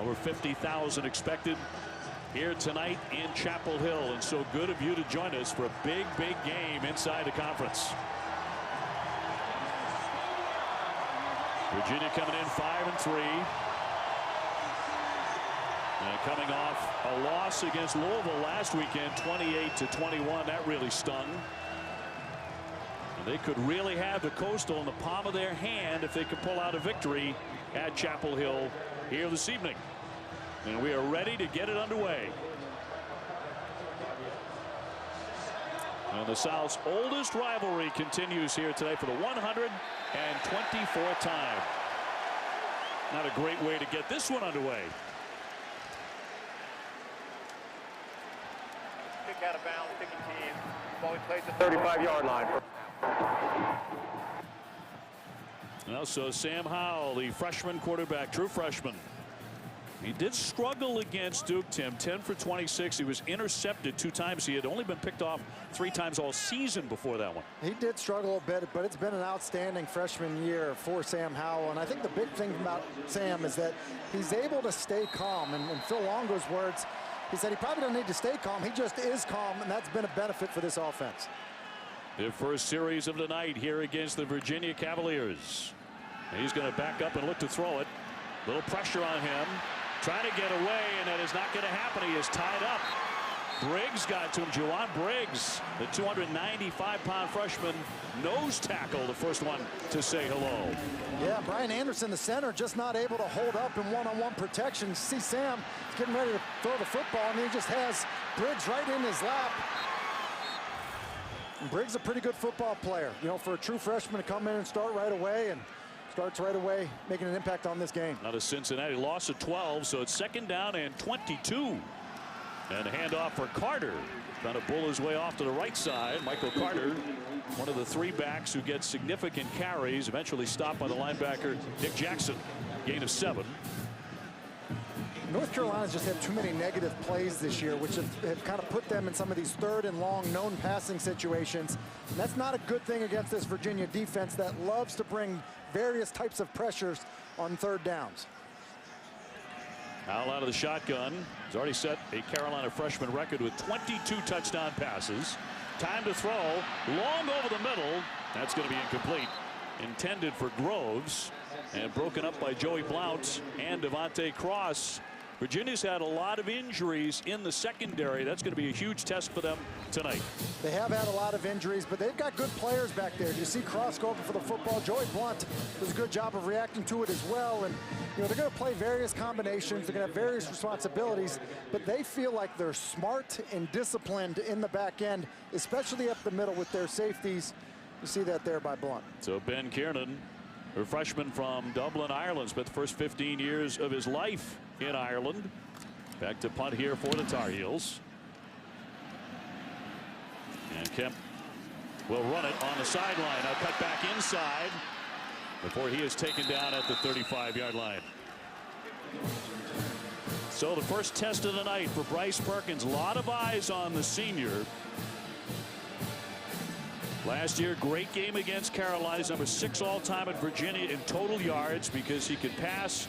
Over 50,000 expected here tonight in Chapel Hill, and so good of you to join us for a big game inside the conference. Virginia coming in 5-3. And coming off a loss against Louisville last weekend, 28-21. That really stung. And they could really have the Coastal in the palm of their hand if they could pull out a victory at Chapel Hill here this evening. And we are ready to get it underway. And the South's oldest rivalry continues here today for the 124th time. Not a great way to get this one underway. Kick out of bounds, kicking team. Ball plays at 35-yard line. Well, so Sam Howell, the freshman quarterback, true freshman. He did struggle against Duke, Tim. 10 for 26. He was intercepted 2 times. He had only been picked off 3 times all season before that one. He did struggle a bit, but it's been an outstanding freshman year for Sam Howell. And I think the big thing about Sam is that he's able to stay calm. And in Phil Longo's words, he said he probably doesn't need to stay calm. He just is calm, and that's been a benefit for this offense. The first series of the night here against the Virginia Cavaliers. He's going to back up and look to throw it. Little pressure on him. Trying to get away, and that is not going to happen. He is tied up. Briggs got to him. Juwan Briggs, the 295-pound freshman, nose tackle, the first one to say hello. Yeah, Brian Anderson, the center, just not able to hold up in one-on-one protection. See Sam getting ready to throw the football, and he just has Briggs right in his lap. And Briggs is a pretty good football player. You know, for a true freshman to come in and start right away, and starts right away making an impact on this game. Now to Cincinnati, loss of 12, so it's 2nd down and 22. And a handoff for Carter. Trying to bull his way off to the right side. Michael Carter, one of the 3 backs who gets significant carries, eventually stopped by the linebacker Nick Jackson. Gain of 7. North Carolina's just had too many negative plays this year, which have kind of put them in some of these 3rd and long known passing situations. And that's not a good thing against this Virginia defense that loves to bring various types of pressures on 3rd downs. Howell out of the shotgun. He's already set a Carolina freshman record with 22 touchdown passes. Time to throw. Long over the middle. That's going to be incomplete. Intended for Groves. And broken up by Joey Blount and Devontae Cross. Virginia's had a lot of injuries in the secondary. That's going to be a huge test for them tonight. They have had a lot of injuries, but they've got good players back there. You see Cross go over for the football. Joey Blount does a good job of reacting to it as well. And you know, they're going to play various combinations. They're going to have various responsibilities, but they feel like they're smart and disciplined in the back end, especially up the middle with their safeties. You see that there by Blount. So Ben Kiernan, a freshman from Dublin, Ireland, spent the first 15 years of his life in Ireland. Back to punt here for the Tar Heels. And Kemp will run it on the sideline. Now cut back inside before he is taken down at the 35-yard line. So the first test of the night for Bryce Perkins. A lot of eyes on the senior. Last year, great game against Carolina. He's number 6 all-time at Virginia in total yards because he can pass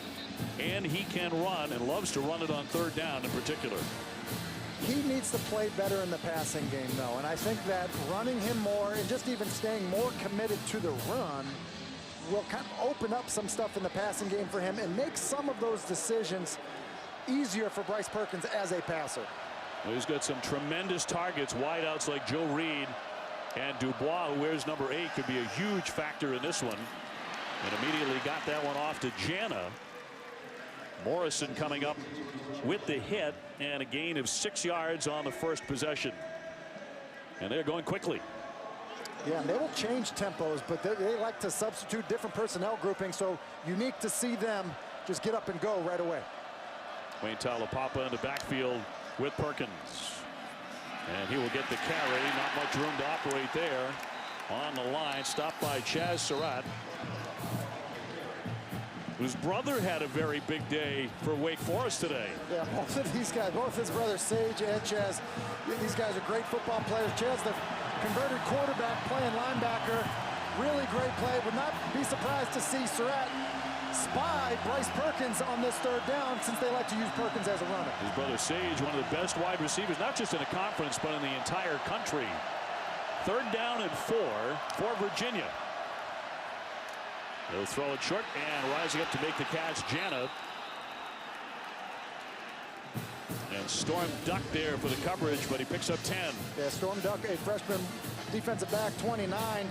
and he can run, and loves to run it on 3rd down in particular. He needs to play better in the passing game, though, and I think that running him more and just even staying more committed to the run will kind of open up some stuff in the passing game for him and make some of those decisions easier for Bryce Perkins as a passer. Well, he's got some tremendous targets. Wideouts like Joe Reed and Dubois, who wears number 8, could be a huge factor in this one. And immediately got that one off to Jana. Morrison coming up with the hit and a gain of 6 yards on the first possession. And they're going quickly. Yeah, and they will change tempos, but they like to substitute different personnel grouping, so unique to see them just get up and go right away. Wayne Talapapa in the backfield with Perkins. And he will get the carry. Not much room to operate there on the line. Stopped by Chaz Surratt, whose brother had a very big day for Wake Forest today. Yeah, both of these guys, both his brothers, Sage and Chaz, these guys are great football players. Chaz, the converted quarterback, playing linebacker. Really great play. Would not be surprised to see Surratt spy Bryce Perkins on this third down, since they like to use Perkins as a runner. His brother Sage, one of the best wide receivers, not just in a conference, but in the entire country. 3rd down and 4 for Virginia. They'll throw it short, and rising up to make the catch, Jana. And Storm Duck there for the coverage, but he picks up 10. Yeah, Storm Duck, a freshman defensive back, 29.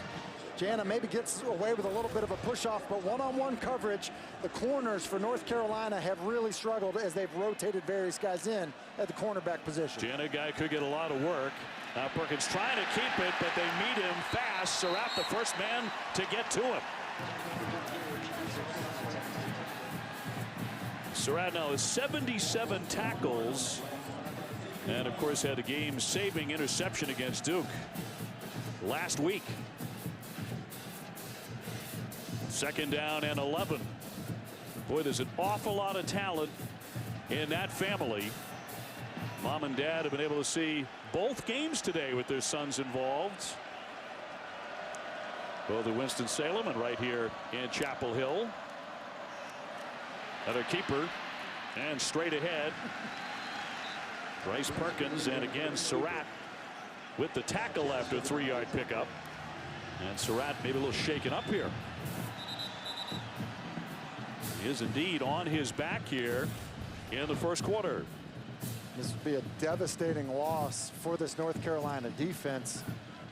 Jana maybe gets away with a little bit of a push-off, but one-on-one coverage, the corners for North Carolina have really struggled as they've rotated various guys in at the cornerback position. Jana guy could get a lot of work. Now Perkins trying to keep it, but they meet him fast. Surratt, the first man to get to him. Surratt now has 77 tackles, and of course had a game-saving interception against Duke last week. 2nd down and 11. Boy, there's an awful lot of talent in that family. Mom and Dad have been able to see both games today with their sons involved. Both at Winston-Salem and right here in Chapel Hill. Another keeper, and straight ahead, Bryce Perkins, and again Surratt with the tackle after a 3-yard pickup. And Surratt maybe a little shaken up here. He is indeed on his back here in the 1st quarter. This would be a devastating loss for this North Carolina defense.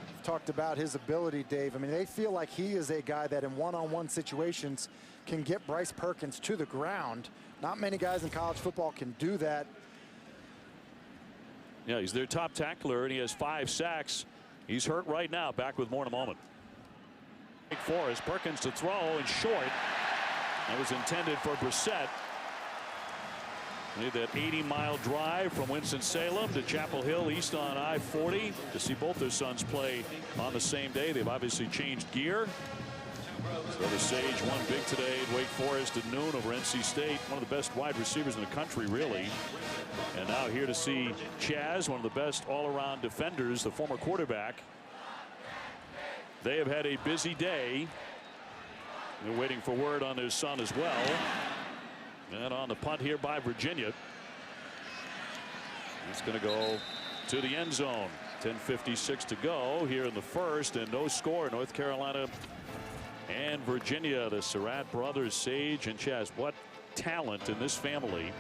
We've talked about his ability, Dave. I mean, they feel like he is a guy that in one-on-one situations can get Bryce Perkins to the ground. Not many guys in college football can do that. Yeah, he's their top tackler, and he has 5 sacks. He's hurt right now. Back with more in a moment. Big four is Perkins to throw and short. That was intended for Brissett. Made that 80-mile drive from Winston-Salem to Chapel Hill east on I-40 to see both their sons play on the same day. They've obviously changed gear. Brother Sage won big today at Wake Forest at noon over NC State. One of the best wide receivers in the country, really. And now here to see Chaz, one of the best all-around defenders, the former quarterback. They have had a busy day. They're waiting for word on their son as well. And on the punt here by Virginia. It's going to go to the end zone. 10:56 to go here in the 1st, and no score. North Carolina and Virginia, the Surratt brothers, Sage and Chaz. What talent in this family.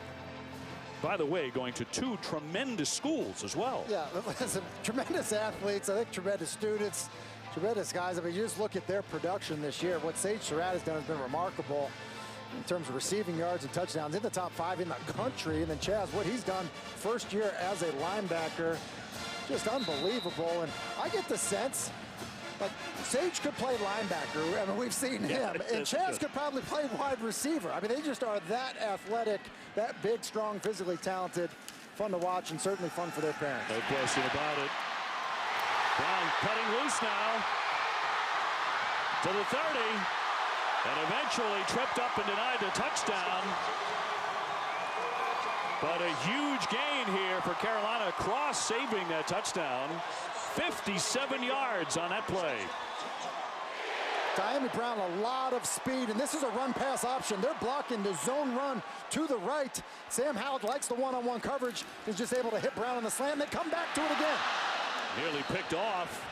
By the way, going to 2 tremendous schools as well. Yeah, listen, tremendous athletes. I think tremendous students, tremendous guys. I mean, you just look at their production this year. What Sage Surratt has done has been remarkable in terms of receiving yards and touchdowns, in the top 5 in the country. And then Chaz, what he's done first year as a linebacker, just unbelievable. And I get the sense like Sage could play linebacker. I mean, we've seen him. And Chaz could probably play wide receiver. I mean, they just are that athletic, that big, strong, physically talented. Fun to watch, and certainly fun for their parents. No question about it. Brown cutting loose now to the 30. And eventually tripped up and denied the touchdown. But a huge gain here for Carolina. Cross saving that touchdown. 57 yards on that play. Deandre Brown, a lot of speed, and this is a run-pass option. They're blocking the zone run to the right. Sam Howell likes the one-on-one coverage. He's just able to hit Brown on the slant. They come back to it again. Nearly picked off.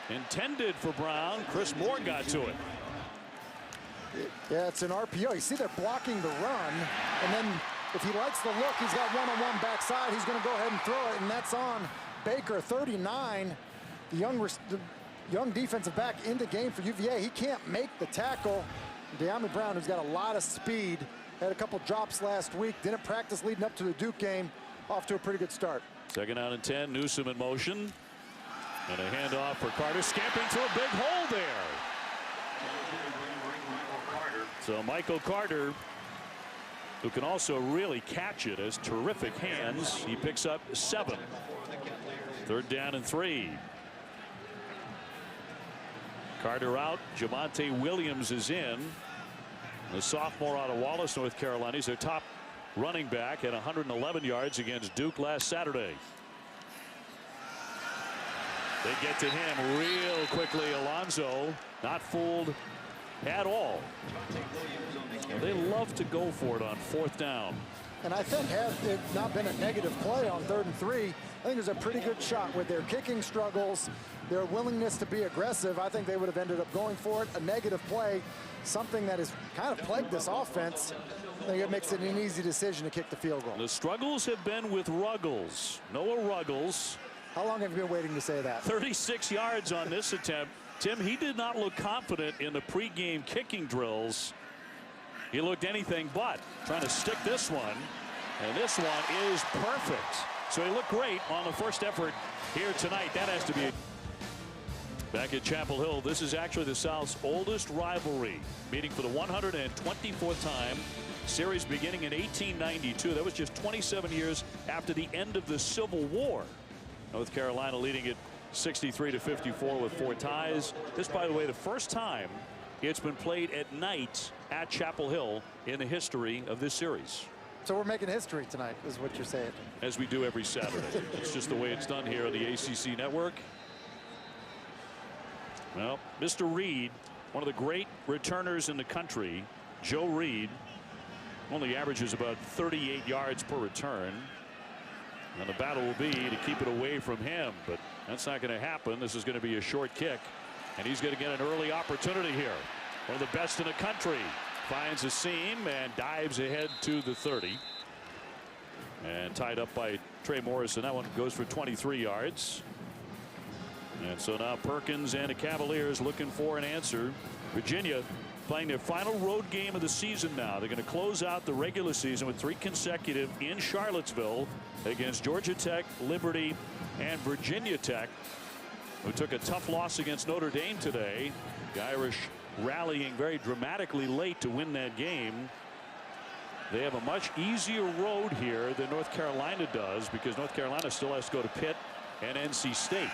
Intended for Brown. Chris Moore got to it. Yeah, it's an RPO. You see they're blocking the run, and then if he likes the look, he's got one-on-one backside. He's going to go ahead and throw it, and that's on Baker, 39. The young defensive back in the game for UVA. He can't make the tackle. Deandre Brown, who's got a lot of speed, had a couple drops last week. Didn't practice leading up to the Duke game. Off to a pretty good start. 2nd down and 10. Newsome in motion. And a handoff for Carter. Scampering through a big hole there. So Michael Carter, who can also really catch it, has terrific hands. He picks up 7. 3rd down and 3. Carter out. Javante Williams is in. The sophomore out of Wallace, North Carolina. He's their top running back at 111 yards against Duke last Saturday. They get to him real quickly. Alonso not fooled at all. They love to go for it on 4th down. And I think had it not been a negative play on 3rd and 3, I think there's a pretty good shot with their kicking struggles, their willingness to be aggressive. I think they would have ended up going for it. A negative play, something that has kind of plagued this offense. I think it makes it an easy decision to kick the field goal. The struggles have been with Ruggles. Noah Ruggles. How long have you been waiting to say that? 36 yards on this attempt. Tim, he did not look confident in the pregame kicking drills. He looked anything but. Trying to stick this one. And this one is perfect. So he looked great on the first effort here tonight. That has to be back at Chapel Hill. This is actually the South's oldest rivalry, meeting for the 124th time. Series beginning in 1892. That was just 27 years after the end of the Civil War. North Carolina leading it 63-54 with 4 ties. This, by the way, the first time it's been played at night at Chapel Hill in the history of this series. So we're making history tonight, is what you're saying. As we do every Saturday. It's just the way it's done here on the ACC network. Well, Mr. Reed, one of the great returners in the country, Joe Reed, only averages about 38 yards per return. And the battle will be to keep it away from him, but that's not going to happen. This is going to be a short kick, and he's going to get an early opportunity here. One of the best in the country. Finds a seam and dives ahead to the 30. And tied up by Trey Morrison. That one goes for 23 yards. And so now Perkins and the Cavaliers looking for an answer. Virginia playing their final road game of the season now. They're going to close out the regular season with 3 consecutive in Charlottesville against Georgia Tech, Liberty, and Virginia Tech, who took a tough loss against Notre Dame today. The Irish rallying very dramatically late to win that game. They have a much easier road here than North Carolina does, because North Carolina still has to go to Pitt and NC State.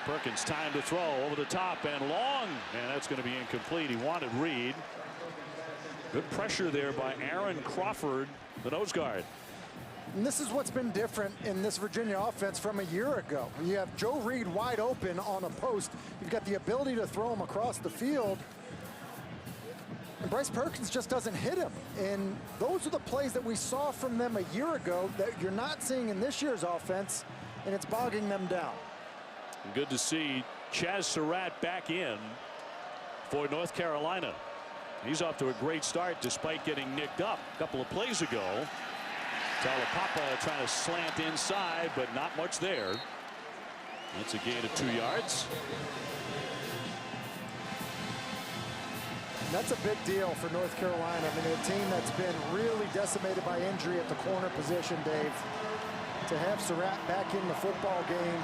Perkins time to throw over the top and long, and that's going to be incomplete. He wanted Reed. Good pressure there by Aaron Crawford, the nose guard. And this is what's been different in this Virginia offense from a year ago. You have Joe Reed wide open on a post. You've got the ability to throw him across the field. And Bryce Perkins just doesn't hit him. And those are the plays that we saw from them a year ago that you're not seeing in this year's offense, and it's bogging them down. Good to see Chaz Surratt back in for North Carolina. He's off to a great start despite getting nicked up a couple of plays ago. Talapapa trying to slant inside, but not much there. That's a gain of 2 yards. That's a big deal for North Carolina. I mean, a team that's been really decimated by injury at the corner position, Dave. To have Surratt back in the football game,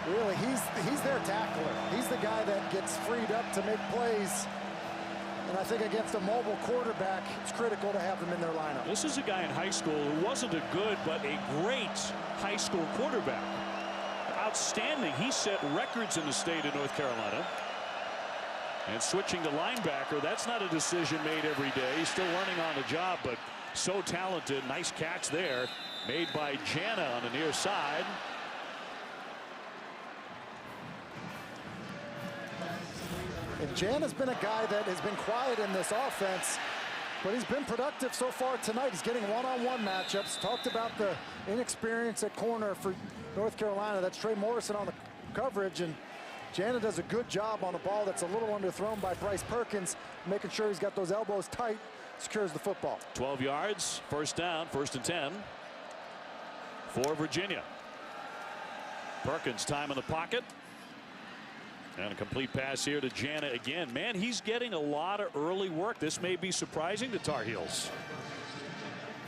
really, he's their tackler. He's the guy that gets freed up to make plays. And I think against a mobile quarterback, it's critical to have him in their lineup. This is a guy in high school who wasn't a good, but a great high school quarterback. Outstanding. He set records in the state of North Carolina. And switching to linebacker, that's not a decision made every day. He's still learning on the job, but so talented. Nice catch there made by Jana on the near side. And Jana's been a guy that has been quiet in this offense, but he's been productive so far tonight. He's getting one-on-one matchups. Talked about the inexperience at corner for North Carolina. That's Trey Morrison on the coverage, and Jana does a good job on a ball that's a little underthrown by Bryce Perkins, making sure he's got those elbows tight, secures the football. 12 yards, first down, 1st and 10 for Virginia. Perkins time in the pocket. And a complete pass here to Jana again. Man, he's getting a lot of early work. This may be surprising to Tar Heels.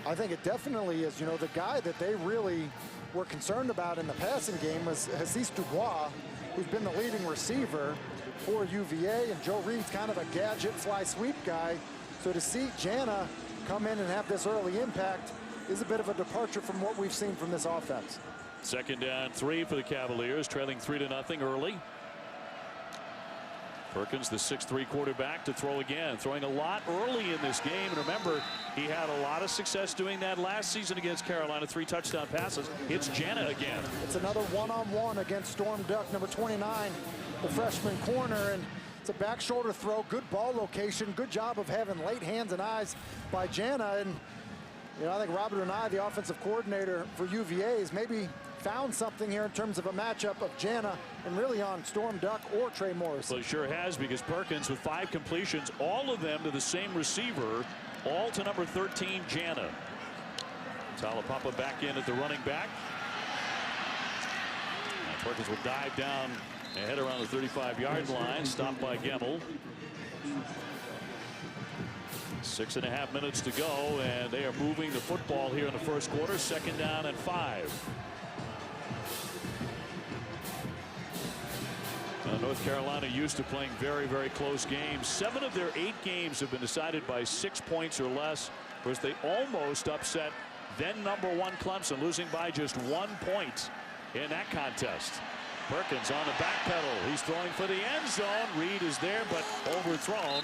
I think it definitely is. You know, the guy that they really were concerned about in the passing game was Jesus Dubois, who's been the leading receiver for UVA. And Joe Reed's kind of a gadget fly sweep guy. So to see Jana come in and have this early impact is a bit of a departure from what we've seen from this offense. 2nd down 3 for the Cavaliers, trailing 3-0 early. Perkins, the 6'3" quarterback, to throw again, throwing a lot early in this game. And remember, he had a lot of success doing that last season against Carolina, 3 touchdown passes. It's Jana again. It's another one-on-one against Storm Duck, number 29, the freshman corner. And It's a back shoulder throw, good ball location, good job of having late hands and eyes by Jana. And I think Robert and I, the offensive coordinator for UVA, has maybe found something here in terms of a matchup of Jana and really on Storm Duck or Trey Morris. Well, it sure has, because Perkins with 5 completions, all of them to the same receiver, all to number 13, Jana. Talapapa back in at the running back. And Perkins will dive down ahead around the 35-yard line, stopped by Gemmel. 6.5 minutes to go, and they are moving the football here in the first quarter. 2nd down and 5. North Carolina used to playing very, very close games. 7 of their 8 games have been decided by 6 points or less. Of course, they almost upset then #1 Clemson, losing by just 1 point in that contest. Perkins on the back pedal. He's throwing for the end zone. Reed is there, but overthrown.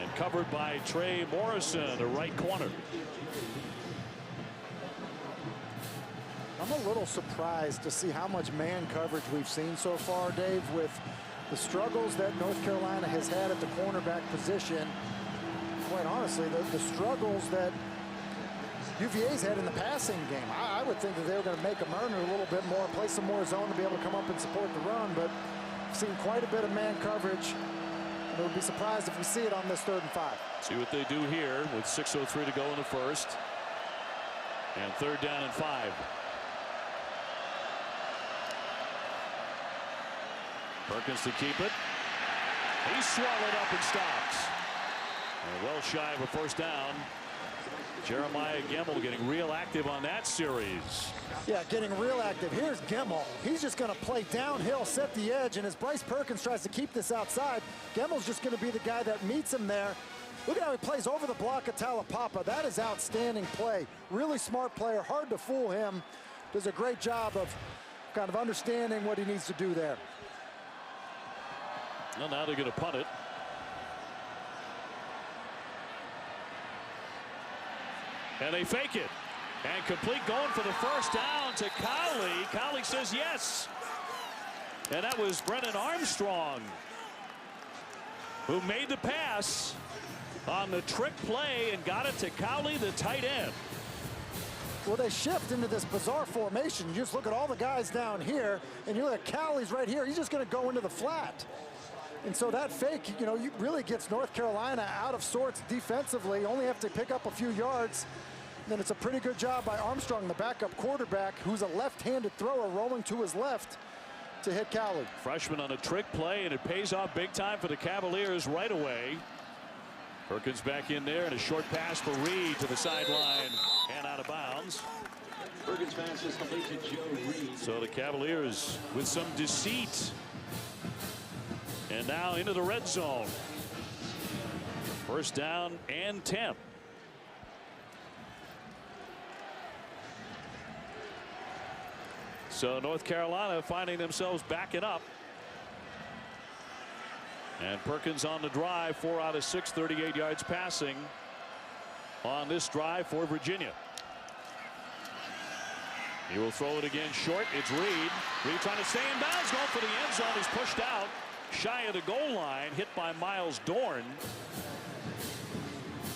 And covered by Trey Morrison, the right corner. I'm a little surprised to see how much man coverage we've seen so far, Dave, with the struggles that North Carolina has had at the cornerback position. Quite honestly, the struggles that UVA's had in the passing game. I would think that they were going to make them earn it a little bit more, play some more zone to be able to come up and support the run, but I've seen quite a bit of man coverage. I would be surprised if we see it on this 3rd and 5. See what they do here with 6:03 to go in the first. And 3rd down and 5. Perkins to keep it. He's swallowed up and stopped. And well shy of a 1st down. Jeremiah Gemmel getting real active on that series. Yeah, getting real active. Here's Gemmel. He's just going to play downhill, set the edge, and as Bryce Perkins tries to keep this outside, Gemmel's just going to be the guy that meets him there. Look at how he plays over the block of Talapapa. That is outstanding play. Really smart player, hard to fool him. Does a great job of kind of understanding what he needs to do there. Well, now they're going to punt it. And they fake it. And complete, going for the 1st down to Colley. Colley says yes. And that was Brennan Armstrong who made the pass on the trick play and got it to Colley, the tight end. Well, they shift into this bizarre formation. You just look at all the guys down here, and you look at Colley's right here. He's just going to go into the flat. And so that fake, really gets North Carolina out of sorts defensively. Only have to pick up a few yards. And then it's a pretty good job by Armstrong, the backup quarterback, who's a left-handed thrower, rolling to his left to hit Colley. Freshman on a trick play, and it pays off big time for the Cavaliers right away. Perkins back in there, and a short pass for Reed to the sideline and out of bounds. Perkins pass is complete to Joe Reed. So the Cavaliers with some deceit. And now into the red zone. 1st down and 10. So North Carolina finding themselves backing up. And Perkins on the drive, 4 out of 6, 38 yards passing on this drive for Virginia. He will throw it again short. It's Reed. Reed trying to stay in bounds, going for the end zone. He's pushed out shy of the goal line, hit by Miles Dorn.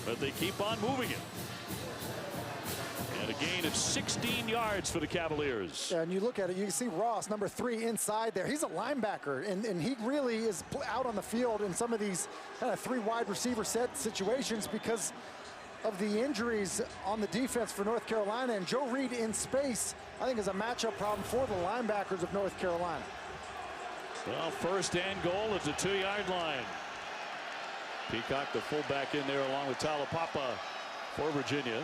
But they keep on moving it. And a gain of 16 yards for the Cavaliers. And you look at it, you can see Ross, number 3, inside there. He's a linebacker, and he really is out on the field in some of these kind of 3 wide receiver set situations because of the injuries on the defense for North Carolina. And Joe Reed in space, I think, is a matchup problem for the linebackers of North Carolina. Well, 1st and goal at the 2-yard line. Peacock, the fullback, in there along with Talapapa for Virginia.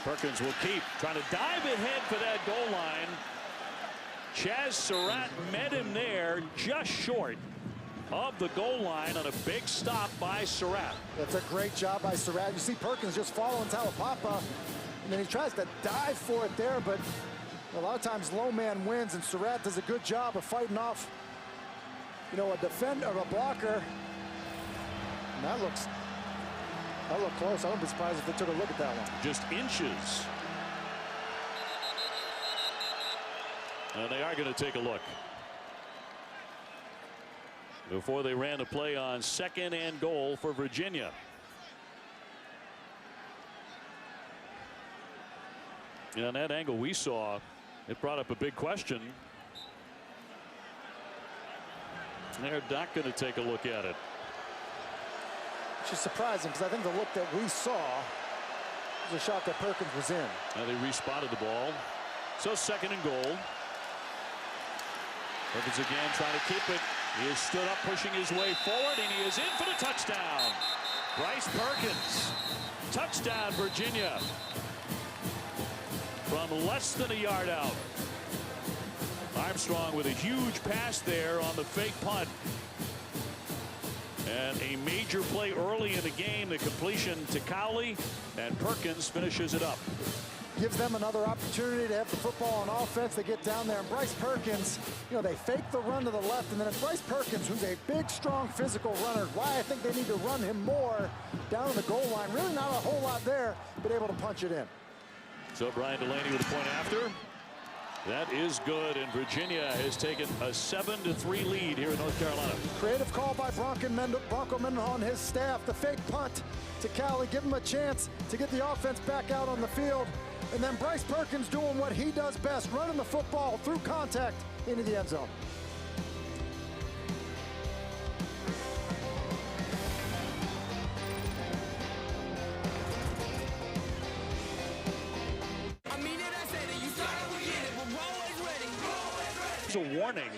Perkins will keep trying to dive ahead for that goal line. Chaz Surratt met him there just short of the goal line on a big stop by Surratt. That's a great job by Surratt. You see Perkins just following Talapapa, and then he tries to dive for it there, but a lot of times low man wins, and Surratt does a good job of fighting off, a defender or a blocker. And that looked close. I wouldn't be surprised if they took a look at that one. Just inches. And they are going to take a look. Before they ran a play on 2nd and goal for Virginia. On that angle we saw, it brought up a big question. They're not going to take a look at it. Which is surprising because I think the look that we saw was a shot that Perkins was in. Now they respotted the ball. So 2nd and goal. Perkins again trying to keep it. He has stood up, pushing his way forward, and he is in for the touchdown. Bryce Perkins. Touchdown, Virginia. From less than a yard out. Armstrong with a huge pass there on the fake punt. And a major play early in the game, the completion to Cowley, and Perkins finishes it up. Gives them another opportunity to have the football on offense. They get down there, and Bryce Perkins, they fake the run to the left, and then it's Bryce Perkins, who's a big, strong, physical runner. Why I think they need to run him more down the goal line. Really not a whole lot there, but able to punch it in. So Brian Delaney with a point after. That is good, and Virginia has taken a 7-3 lead here in North Carolina. Creative call by Bronco Mendenhall and his staff. The fake punt to Cowley, give him a chance to get the offense back out on the field. And then Bryce Perkins doing what he does best, running the football through contact into the end zone. There's a warning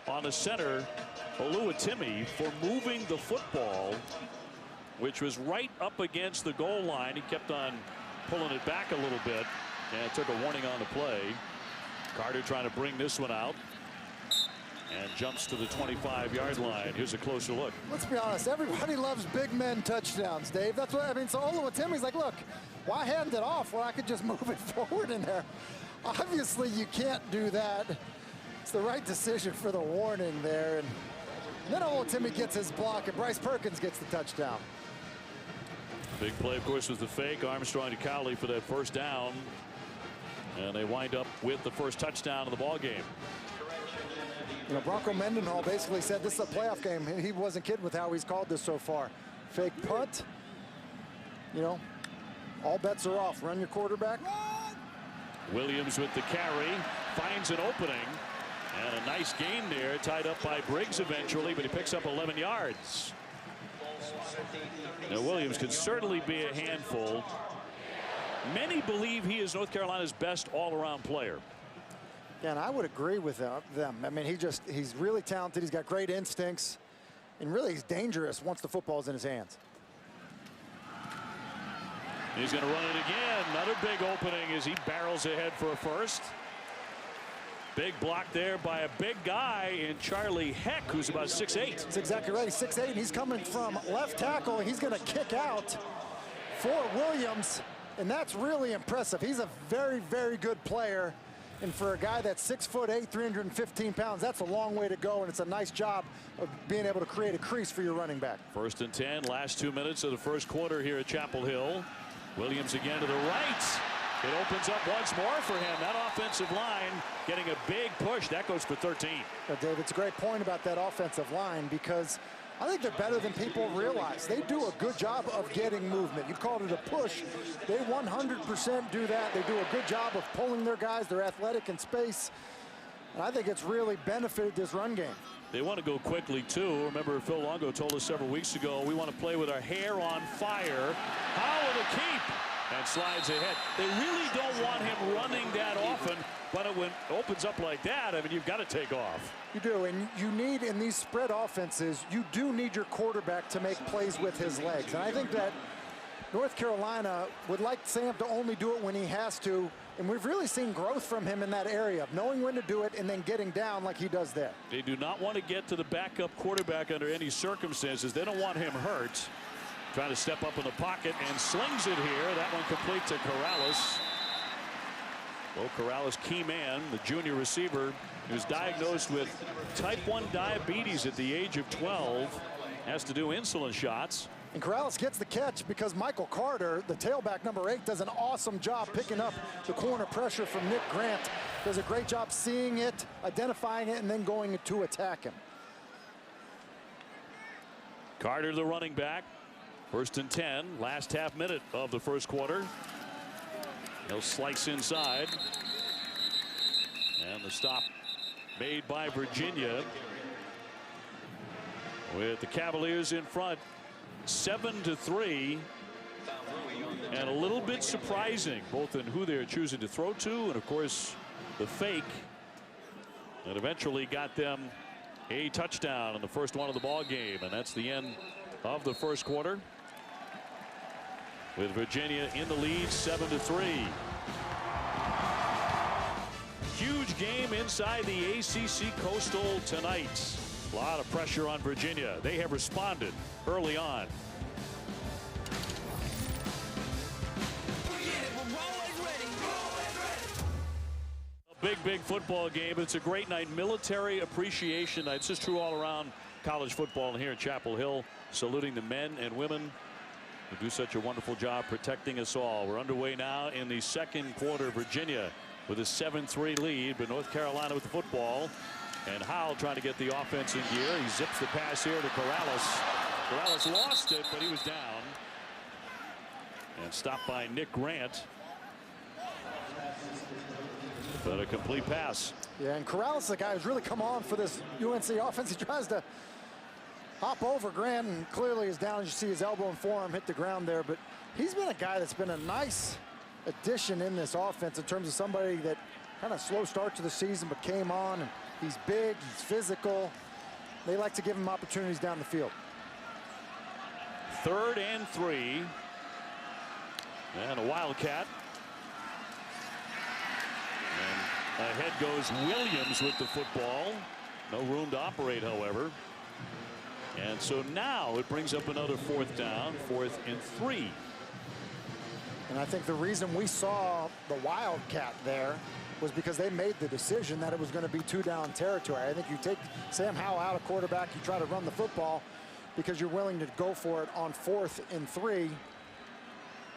on the center, Oluwatimi, for moving the football, which was right up against the goal line. He kept on pulling it back a little bit and took a warning on the play. Carter trying to bring this one out and jumps to the 25-yard line. Here's a closer look. Let's be honest, everybody loves big men touchdowns, Dave. That's what I mean. So Oluwatimi's like, look, why hand it off when I could just move it forward in there? Obviously you can't do that. It's the right decision for the warning there. And then Oluwatimi gets his block, and Bryce Perkins gets the touchdown. Big play, of course, was the fake. Armstrong to Cowley for that first down. And they wind up with the first touchdown of the ball game. Bronco Mendenhall basically said this is a playoff game. He wasn't kidding with how he's called this so far. Fake punt. All bets are off. Run your quarterback. Williams with the carry. Finds an opening. And a nice gain there. Tied up by Briggs eventually, but he picks up 11 yards. Now Williams can certainly be a handful. Many believe he is North Carolina's best all-around player. Yeah, and I would agree with them. I mean, he's really talented. He's got great instincts. And really, he's dangerous once the football's in his hands. He's going to run it again. Another big opening as he barrels ahead for a first. Big block there by a big guy in Charlie Heck, who's about 6'8". That's exactly right. He's 6'8", and he's coming from left tackle, and he's going to kick out for Williams, and that's really impressive. He's a very, very good player, and for a guy that's 6'8", 315 pounds, that's a long way to go, and it's a nice job of being able to create a crease for your running back. 1st and 10, last 2 minutes of the first quarter here at Chapel Hill. Williams again to the right. It opens up once more for him. That offensive line getting a big push. That goes for 13. Dave, it's a great point about that offensive line because I think they're better than people realize. They do a good job of getting movement. You called it a push. They 100% do that. They do a good job of pulling their guys. They're athletic in space. And I think it's really benefited this run game. They want to go quickly, too. Remember, Phil Longo told us several weeks ago, we want to play with our hair on fire. Howell to keep. And slides ahead. They really don't want him running that often, but when it opens up like that, I mean, you've got to take off. You do, and you need, in these spread offenses, you do need your quarterback to make plays with his legs. And I think that North Carolina would like Sam to only do it when he has to, and we've really seen growth from him in that area of knowing when to do it and then getting down like he does there. They do not want to get to the backup quarterback under any circumstances. They don't want him hurt. Trying to step up in the pocket and slings it here. That one complete to Corrales. Well, Corrales, key man, the junior receiver, who was diagnosed with type 1 diabetes at the age of 12. Has to do insulin shots. And Corrales gets the catch because Michael Carter, the tailback number 8, does an awesome job picking up the corner pressure from Nick Grant. Does a great job seeing it, identifying it, and then going to attack him. Carter, the running back. 1st and 10, last half minute of the first quarter. He'll slice inside. And the stop made by Virginia, with the Cavaliers in front 7-3, and a little bit surprising both in who they're choosing to throw to and of course the fake that eventually got them a touchdown in the first one of the ball game. And that's the end of the first quarter, with Virginia in the lead 7-3. Huge game inside the ACC Coastal tonight. A lot of pressure on Virginia. They have responded early on. A big football game. It's a great night. Military appreciation night. It's just true all around college football here in Chapel Hill. Saluting the men and women who do such a wonderful job protecting us all. We're underway now in the second quarter. Virginia with a 7-3 lead, but North Carolina with the football. And Howell trying to get the offense in gear. He zips the pass here to Corrales. Corrales lost it, but he was down. And stopped by Nick Grant. But a complete pass. Yeah, and Corrales, the guy who's really come on for this UNC offense. He tries to hop over Grant and clearly is down. You see his elbow and forearm hit the ground there. But he's been a guy that's been a nice addition in this offense in terms of somebody that kind of slow start to the season but came on. And he's big, he's physical. They like to give him opportunities down the field. 3rd and 3. And a Wildcat. And ahead goes Williams with the football. No room to operate, however. And so now it brings up another 4th down, 4th and 3. And I think the reason we saw the Wildcat there was because they made the decision that it was going to be 2-down territory. I think you take Sam Howell out of quarterback, you try to run the football because you're willing to go for it on 4th and 3.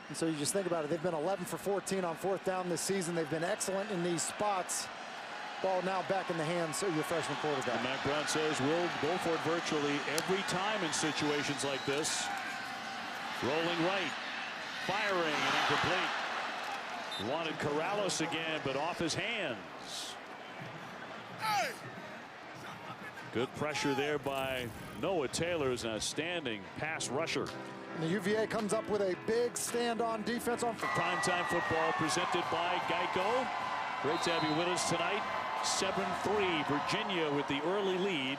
And so you just think about it. They've been 11 for 14 on 4th down this season. They've been excellent in these spots. Ball now back in the hands of your freshman quarterback. And Mack Brown says we'll go for it virtually every time in situations like this. Rolling right. Firing and incomplete. Wanted Corrales again, but off his hands. Good pressure there by Noah Taylor, as an outstanding pass rusher. And the UVA comes up with a big stand on defense on primetime football presented by Geico. Great to have you with us tonight. 7-3, Virginia with the early lead.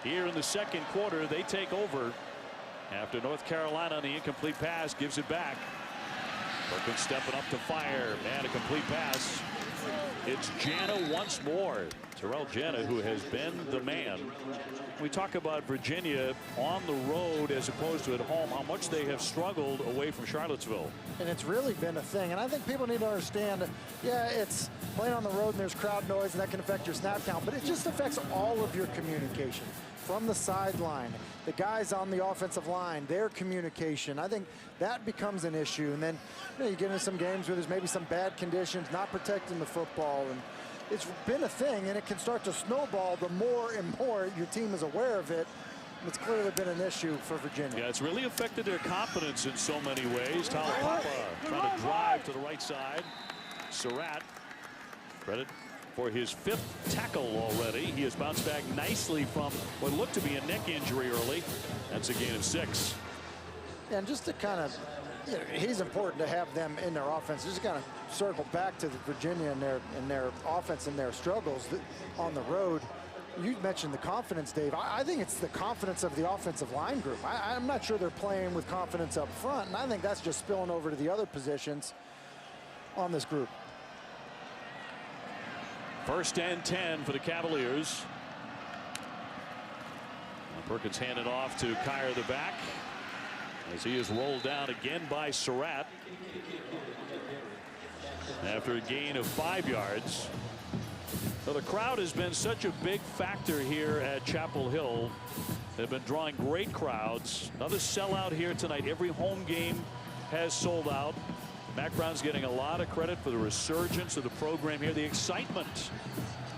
Here in the second quarter, they take over after North Carolina on the incomplete pass gives it back. Perkins stepping up to fire, and a complete pass. It's Jana once more. Terrell Jana, who has been the man. We talk about Virginia on the road as opposed to at home, how much they have struggled away from Charlottesville. And it's really been a thing. And I think people need to understand, yeah, it's playing on the road and there's crowd noise and that can affect your snap count, but it just affects all of your communication. From the sideline, the guys on the offensive line, their communication. I think that becomes an issue. And then you get into some games where there's maybe some bad conditions, not protecting the football. And it's been a thing, and it can start to snowball the more and more your team is aware of it. It's clearly been an issue for Virginia. Yeah, it's really affected their confidence in so many ways. Talapapa trying to drive to the right side. Surratt, credit for his 5th tackle already. He has bounced back nicely from what looked to be a neck injury early. That's a gain of 6. And just to kind of, he's important to have them in their offense. Just kind of circle back to the Virginia and their offense and their struggles on the road. You mentioned the confidence, Dave. I think it's the confidence of the offensive line group. I'm not sure they're playing with confidence up front, and I think that's just spilling over to the other positions on this group. 1st and 10 for the Cavaliers. Perkins handed off to Kyer the back as he is rolled down again by Surratt after a gain of 5 yards. Well, the crowd has been such a big factor here at Chapel Hill. They've been drawing great crowds. Another sellout here tonight. Every home game has sold out. Mack Brown's getting a lot of credit for the resurgence of the program here, the excitement.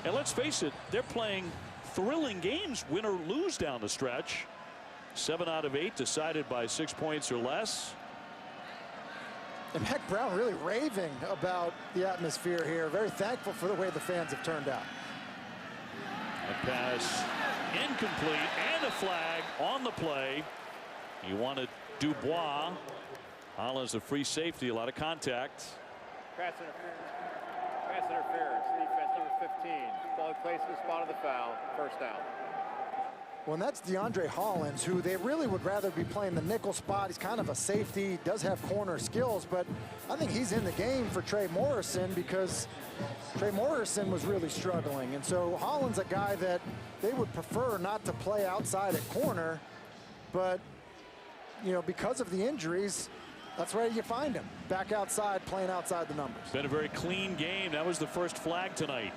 And let's face it, they're playing thrilling games, win or lose down the stretch. 7 out of 8 decided by 6 points or less. And Mack Brown really raving about the atmosphere here. Very thankful for the way the fans have turned out. A pass incomplete and a flag on the play. He wanted Dubois. Holland's a free safety, a lot of contact. Pass interference. Pass interference. Defense number 15. Ball placed in the spot of the foul. First down. Well, and that's Deandre Holland, who they really would rather be playing the nickel spot. He's kind of a safety, does have corner skills, but I think he's in the game for Trey Morrison because Trey Morrison was really struggling. And so Holland's a guy that they would prefer not to play outside at corner, but, you know, because of the injuries, that's where you find him, back outside, playing outside the numbers. Been a very clean game. That was the first flag tonight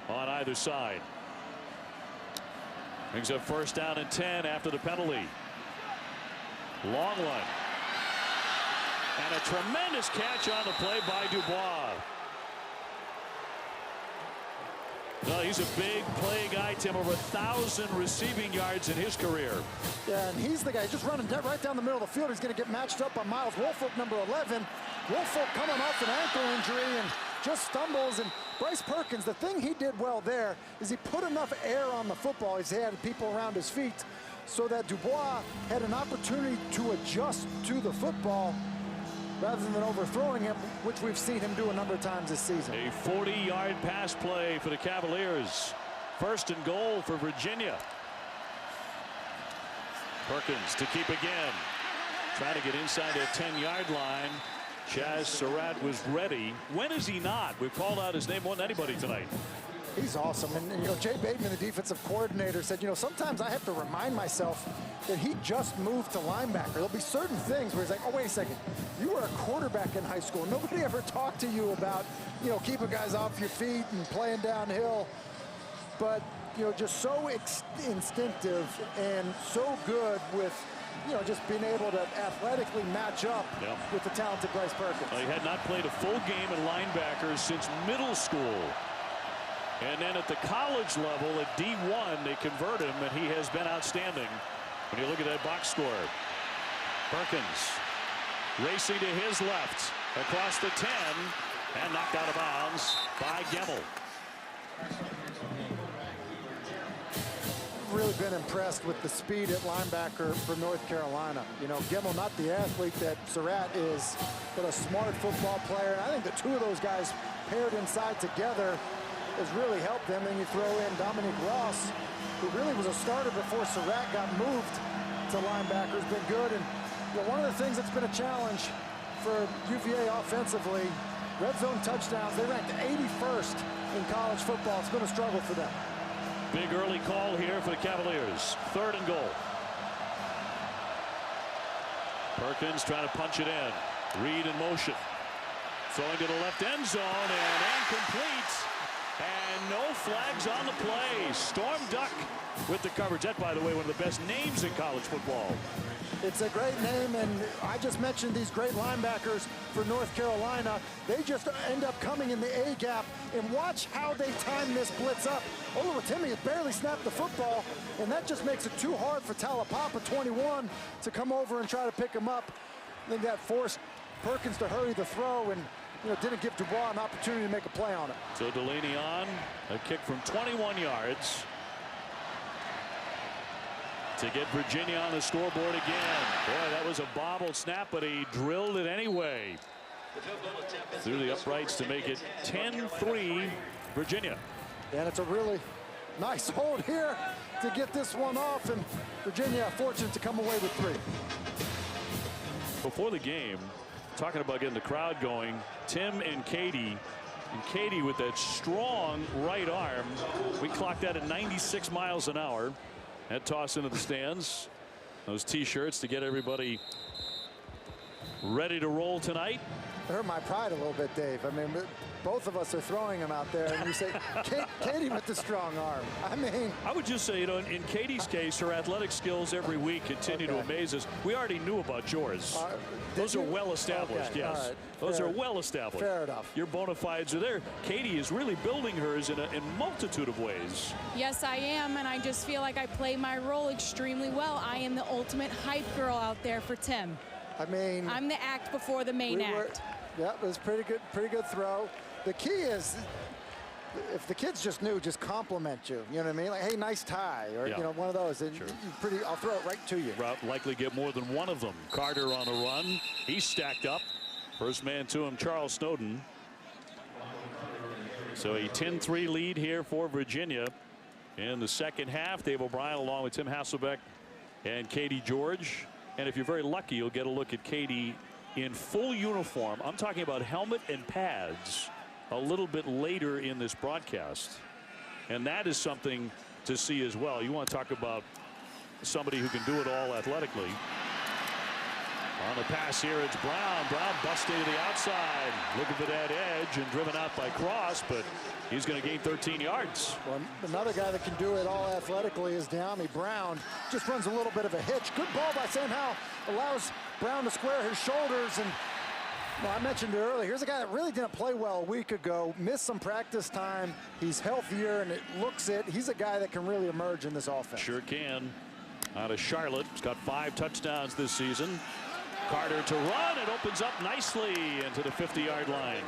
on either side. Brings up first down and 10 after the penalty. Long one. And a tremendous catch on the play by Dubois. No, he's a big play guy, Tim. Over 1,000 receiving yards in his career. Yeah, and he's the guy just running right down the middle of the field. He's going to get matched up on Miles Wolfolk, number 11. Wolfolk coming off an ankle injury and just stumbles. And Bryce Perkins, the thing he did well there is he put enough air on the football. He had people around his feet so that Dubois had an opportunity to adjust to the football rather than overthrowing him, which we've seen him do a number of times this season. A 40-yard pass play for the Cavaliers. First and goal for Virginia. Perkins to keep again. Trying to get inside that 10-yard line. Chaz Surratt was ready. When is he not? We've called out his name more than anybody tonight. He's awesome. And you know, Jay Bateman, the defensive coordinator, said, you know, sometimes I have to remind myself that he just moved to linebacker. There'll be certain things where he's like, oh, wait a second. You were a quarterback in high school. Nobody ever talked to you about, you know, keeping guys off your feet and playing downhill. But, you know, just so instinctive and so good with, you know, just being able to athletically match up with the talented Bryce Perkins. He had not played a full game at linebacker since middle school. And then at the college level at D1, they convert him, and he has been outstanding. When you look at that box score, Perkins racing to his left across the 10 and knocked out of bounds by Gemmel. Really been impressed with the speed at linebacker for North Carolina. You know, Gemmel, not the athlete that Surratt is, but a smart football player. And I think the two of those guys paired inside together has really helped them. Then you throw in Dominique Ross, who really was a starter before Surratt got moved to linebacker, has been good. And you know, one of the things that's been a challenge for UVA offensively, red zone touchdowns, they ranked 81st in college football. It's been a struggle for them. Big early call here for the Cavaliers. Third and goal. Perkins trying to punch it in. Reed in motion. Throwing to the left end zone and incomplete. And no flags on the play. Storm Duck with the coverage. That, by the way, one of the best names in college football. It's a great name, and I just mentioned these great linebackers for North Carolina. They just end up coming in the A-gap, and watch how they time this blitz up. Oluwatimi has barely snapped the football, and that just makes it too hard for Talapapa, 21, to come over and try to pick him up. I think that forced Perkins to hurry the throw and, you know, didn't give Dubois an opportunity to make a play on it. So Delaney on a kick from 21 yards to get Virginia on the scoreboard again. Boy, that was a bobbled snap, but he drilled it anyway. Through the uprights to make it 10-3 Virginia. And it's a really nice hold here to get this one off, and Virginia fortunate to come away with 3. Before the game, talking about getting the crowd going, Tim and Katie with that strong right arm. We clocked that at 96 miles an hour. That toss into the stands. Those T-shirts to get everybody ready to roll tonight. hurt my pride a little bit, Dave. I mean, both of us are throwing him out there, and you say, Katie with the strong arm. I mean, I would just say, in Katie's case, her athletic skills every week continue to amaze us. We already knew about yours. Those are well established, okay, yes. Right. Those are well established. Fair enough. Your bona fides are there. Katie is really building hers in a multitude of ways. Yes, I am, and I just feel like I play my role extremely well. I am the ultimate hype girl out there for Tim. I mean, I'm the act before the main act. Yeah, it was pretty good throw. The key is, if the kids just knew, just compliment you. You know what I mean? Like, hey, nice tie, or one of those. And I'll throw it right to you. Likely get more than one of them. Carter on the run. He's stacked up. First man to him, Charles Snowden. So a 10-3 lead here for Virginia in the second half. Dave O'Brien along with Tim Hasselbeck and Katie George. And if you're very lucky, you'll get a look at Katie in full uniform. I'm talking about helmet and pads a little bit later in this broadcast. And that is something to see as well. You want to talk about somebody who can do it all athletically. On the pass here, it's Brown. Brown busting to the outside. Looking for that edge and driven out by Cross, but he's going to gain 13 yards. Well, another guy that can do it all athletically is Deandre Brown. Just runs a little bit of a hitch. Good ball by Sam Howell. Allows Brown to square his shoulders. And well, I mentioned it earlier. Here's a guy that really didn't play well a week ago. Missed some practice time. He's healthier, and it looks it. He's a guy that can really emerge in this offense. Sure can. Out of Charlotte. He's got 5 touchdowns this season. Carter to run. It opens up nicely into the 50-yard line.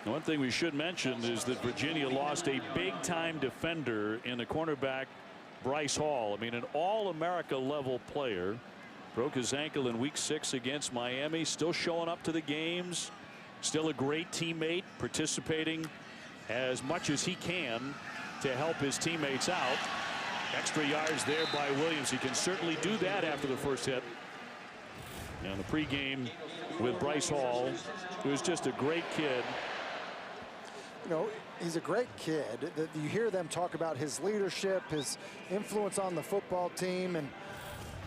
One thing we should mention is that Virginia lost a big-time defender in the cornerback, Bryce Hall. I mean, an all-America level player. Broke his ankle in week 6 against Miami. Still showing up to the games. Still a great teammate, participating as much as he can to help his teammates out. Extra yards there by Williams. He can certainly do that after the first hit. And the pregame with Bryce Hall, who is just a great kid. You know, he's a great kid. You hear them talk about his leadership, his influence on the football team, and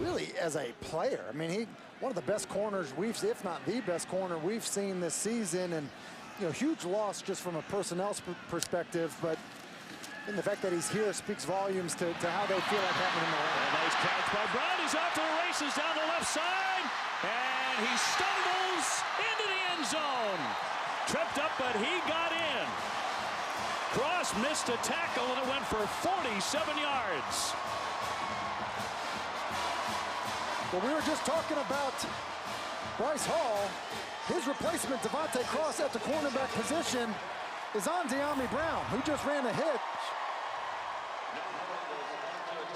really as a player. I mean, one of the best corners if not the best corner we've seen this season, and huge loss just from a personnel perspective, but and the fact that he's here speaks volumes to how they feel like having him around. A nice catch by Brown. He's out to the races down the left side, and he stumbles into the end zone. Tripped up, but he got in. Cross missed a tackle, and it went for 47 yards. Well, we were just talking about Bryce Hall. His replacement, Javante Cross, at the cornerback position is on Deandre Brown, who just ran a hitch.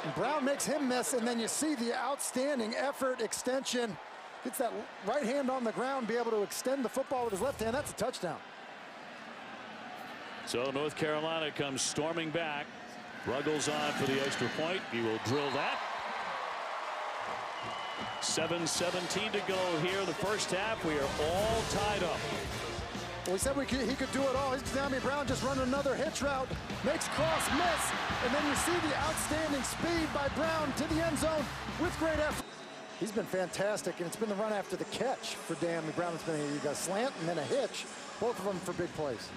And Brown makes him miss, and then you see the outstanding effort, extension. Gets that right hand on the ground, be able to extend the football with his left hand. That's a touchdown. So North Carolina comes storming back. Ruggles on for the extra point. He will drill that. 7:17 to go here in the first half. We are all tied up. Well, we said he could do it all. He's Deandre Brown just running another hitch route, makes Cross miss, and then you see the outstanding speed by Brown to the end zone with great effort. He's been fantastic, and it's been the run after the catch for Deandre Brown. It's been a slant and then a hitch, both of them for big plays.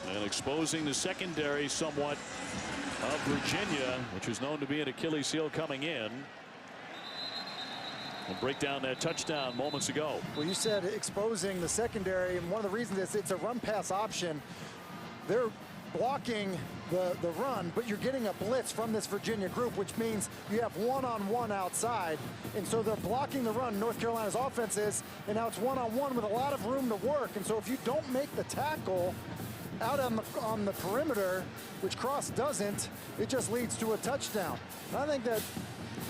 And exposing the secondary somewhat of Virginia, which was known to be an Achilles heel coming in. We'll break down that touchdown moments ago. Well, you said exposing the secondary, and one of the reasons is it's a run-pass option. They're blocking the run, but you're getting a blitz from this Virginia group, which means you have one-on-one outside. And so they're blocking the run, North Carolina's offense is, and now it's one-on-one with a lot of room to work. And so if you don't make the tackle out on the perimeter, which Cross doesn't, it just leads to a touchdown. And I think that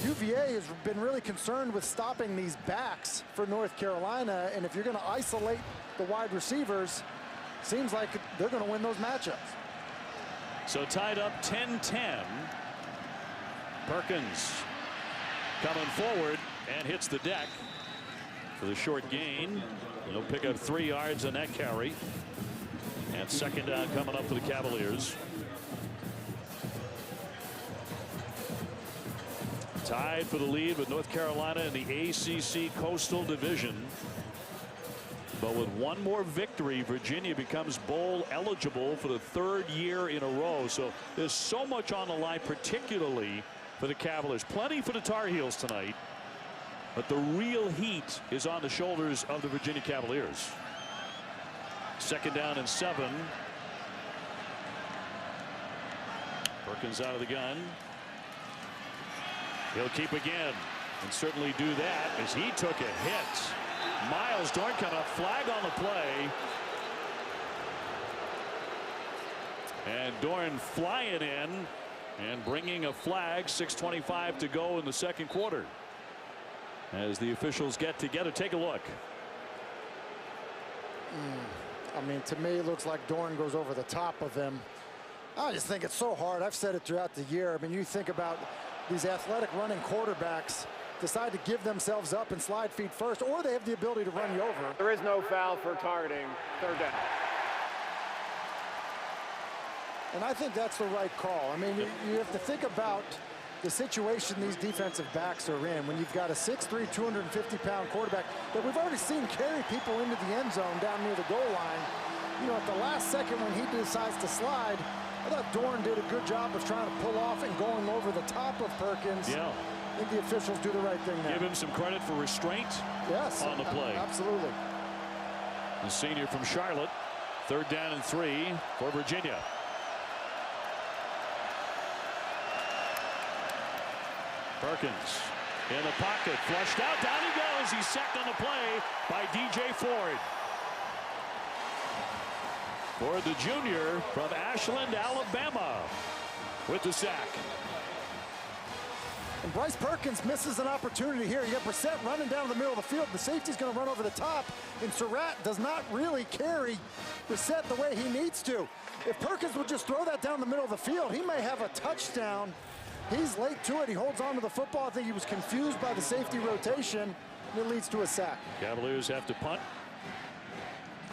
UVA has been really concerned with stopping these backs for North Carolina, and if you're going to isolate the wide receivers, seems like they're going to win those matchups. So tied up 10-10. Perkins coming forward and hits the deck for the short gain. He'll pick up 3 yards on that carry. And second down coming up for the Cavaliers. Tied for the lead with North Carolina in the ACC Coastal Division. But with one more victory, Virginia becomes bowl eligible for the 3rd year in a row. So there's so much on the line, particularly for the Cavaliers. Plenty for the Tar Heels tonight. But the real heat is on the shoulders of the Virginia Cavaliers. 2nd down and 7. Perkins out of the gun. He'll keep again, and certainly do that as he took a hit. Miles Dorn coming up, flag on the play. And Dorn flying in and bringing a flag. 6:25 to go in the 2nd quarter. As the officials get together, take a look. I mean, to me, it looks like Dorn goes over the top of him. I just think it's so hard. I've said it throughout the year. I mean, you think about these athletic running quarterbacks decide to give themselves up and slide feet first, or they have the ability to run you over. There is no foul for targeting. 3rd down. And I think that's the right call. I mean, you have to think about the situation these defensive backs are in when you've got a 6'3", 250-pound quarterback that we've already seen carry people into the end zone down near the goal line. You know, at the last second when he decides to slide, I thought Dorn did a good job of trying to pull off and going over the top of Perkins. Yeah. I think the officials do the right thing now. Give him some credit for restraint. Yes, on the play. Absolutely. The senior from Charlotte. 3rd down and 3 for Virginia. Perkins in the pocket, flushed out, down he goes. He's sacked on the play by DJ Ford. Ford, the junior from Ashland, Alabama, with the sack. And Bryce Perkins misses an opportunity here. You got Brissett running down the middle of the field. The safety's going to run over the top, and Surratt does not really carry Brissett the way he needs to. If Perkins would just throw that down the middle of the field, he may have a touchdown. He's late to it. He holds on to the football. I think he was confused by the safety rotation, and it leads to a sack. Cavaliers have to punt.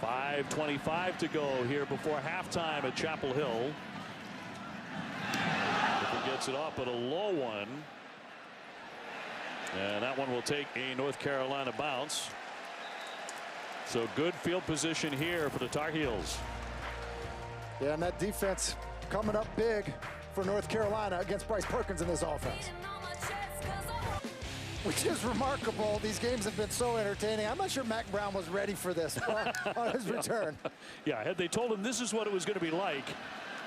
5:25 to go here before halftime at Chapel Hill. He gets it off at a low one. And that one will take a North Carolina bounce. So good field position here for the Tar Heels. Yeah, and that defense coming up big for North Carolina against Bryce Perkins in this offense. Which is remarkable. These games have been so entertaining. I'm not sure Mack Brown was ready for this on his return. Yeah, had they told him this is what it was going to be like,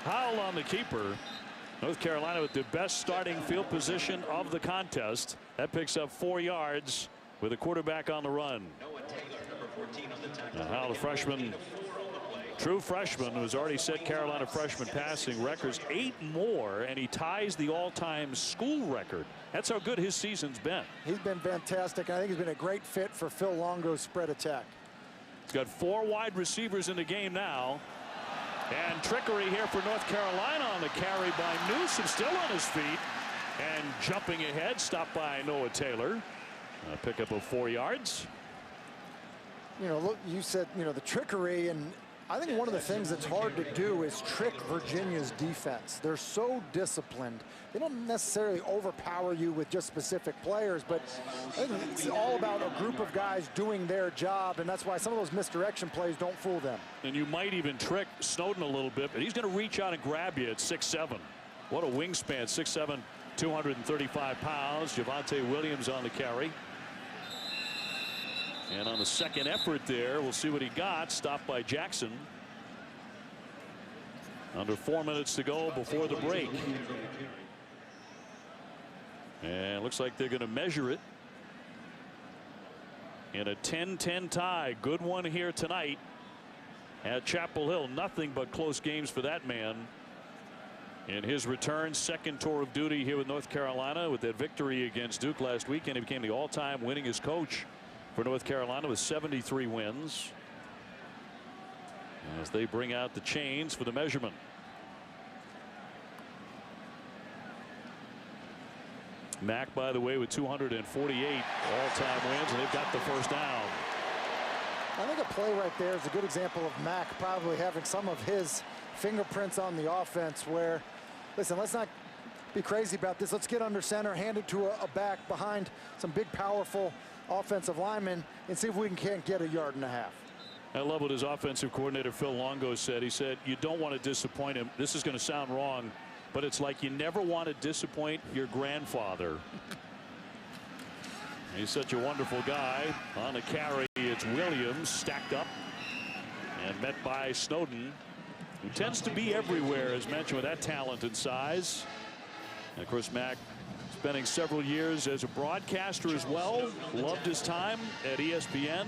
Howell on the keeper. North Carolina with the best starting field position of the contest. That picks up 4 yards with a quarterback on the run. Now Howell, the freshman, true freshman, who's already set Carolina freshman passing records, 8 more, and he ties the all-time school record. That's how good his season's been. He's been fantastic. I think he's been a great fit for Phil Longo's spread attack. He's got 4 wide receivers in the game now. And trickery here for North Carolina on the carry by Newsom, still on his feet and jumping ahead, stopped by Noah Taylor. A pickup of 4 yards. You know, look, you said, you know, the trickery, and I think one of the things that's hard to do is trick Virginia's defense. They're so disciplined. They don't necessarily overpower you with just specific players, but I think it's all about a group of guys doing their job, and that's why some of those misdirection plays don't fool them. And you might even trick Snowden a little bit, but he's going to reach out and grab you at 6'7". What a wingspan, 6'7", 235 pounds. Javante Williams on the carry. And on the second effort there, we'll see what he got. Stopped by Jackson. Under 4 minutes to go before the break. And looks like they're going to measure it in a 10-10 tie. Good one here tonight at Chapel Hill. Nothing but close games for that man in his return. Second tour of duty here with North Carolina with that victory against Duke last weekend. He became the all-time winningest coach for North Carolina with 73 wins. As they bring out the chains for the measurement. Mack, by the way, with 248 all-time wins, and they've got the first down. I think a play right there is a good example of Mack probably having some of his fingerprints on the offense where, listen, let's not be crazy about this. Let's get under center, hand it to a back behind some big, powerful offensive linemen, and see if we can't get a yard and a half. I love what his offensive coordinator Phil Longo said. He said, you don't want to disappoint him. This is going to sound wrong, but it's like you never want to disappoint your grandfather. He's such a wonderful guy. On the carry, it's Williams stacked up and met by Snowden, who tends to be everywhere, as mentioned, with that talent and size. And of course, Mack spending several years as a broadcaster as well. Loved his time at ESPN.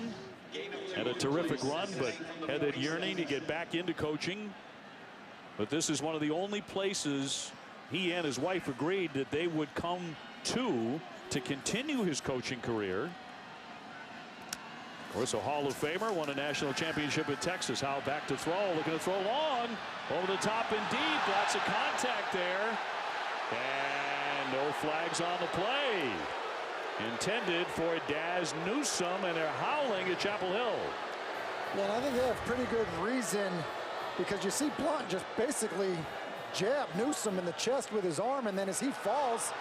Had a terrific run, but had that yearning to get back into coaching. But this is one of the only places he and his wife agreed that they would come to continue his coaching career. Of course, a Hall of Famer, won a national championship in Texas. Howell back to throw, looking to throw long, over the top and deep. Lots of contact there. And no flags on the play. Intended for Daz Newsome, and they're howling at Chapel Hill. Yeah, and I think they have pretty good reason, because you see Blunt just basically jab Newsome in the chest with his arm, and then as he falls,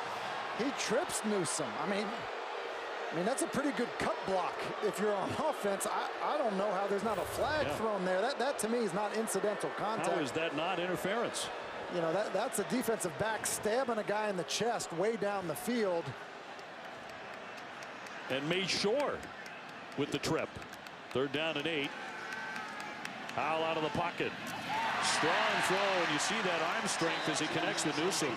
he trips Newsome. I mean that's a pretty good cut block if you're on offense. I don't know how there's not a flag thrown there. That to me is not incidental contact. How is that not interference? You know, that's a defensive back stabbing a guy in the chest way down the field. And made sure with the trip. 3rd down and 8. Howell out of the pocket. Strong throw, and you see that arm strength as he connects with Newsome.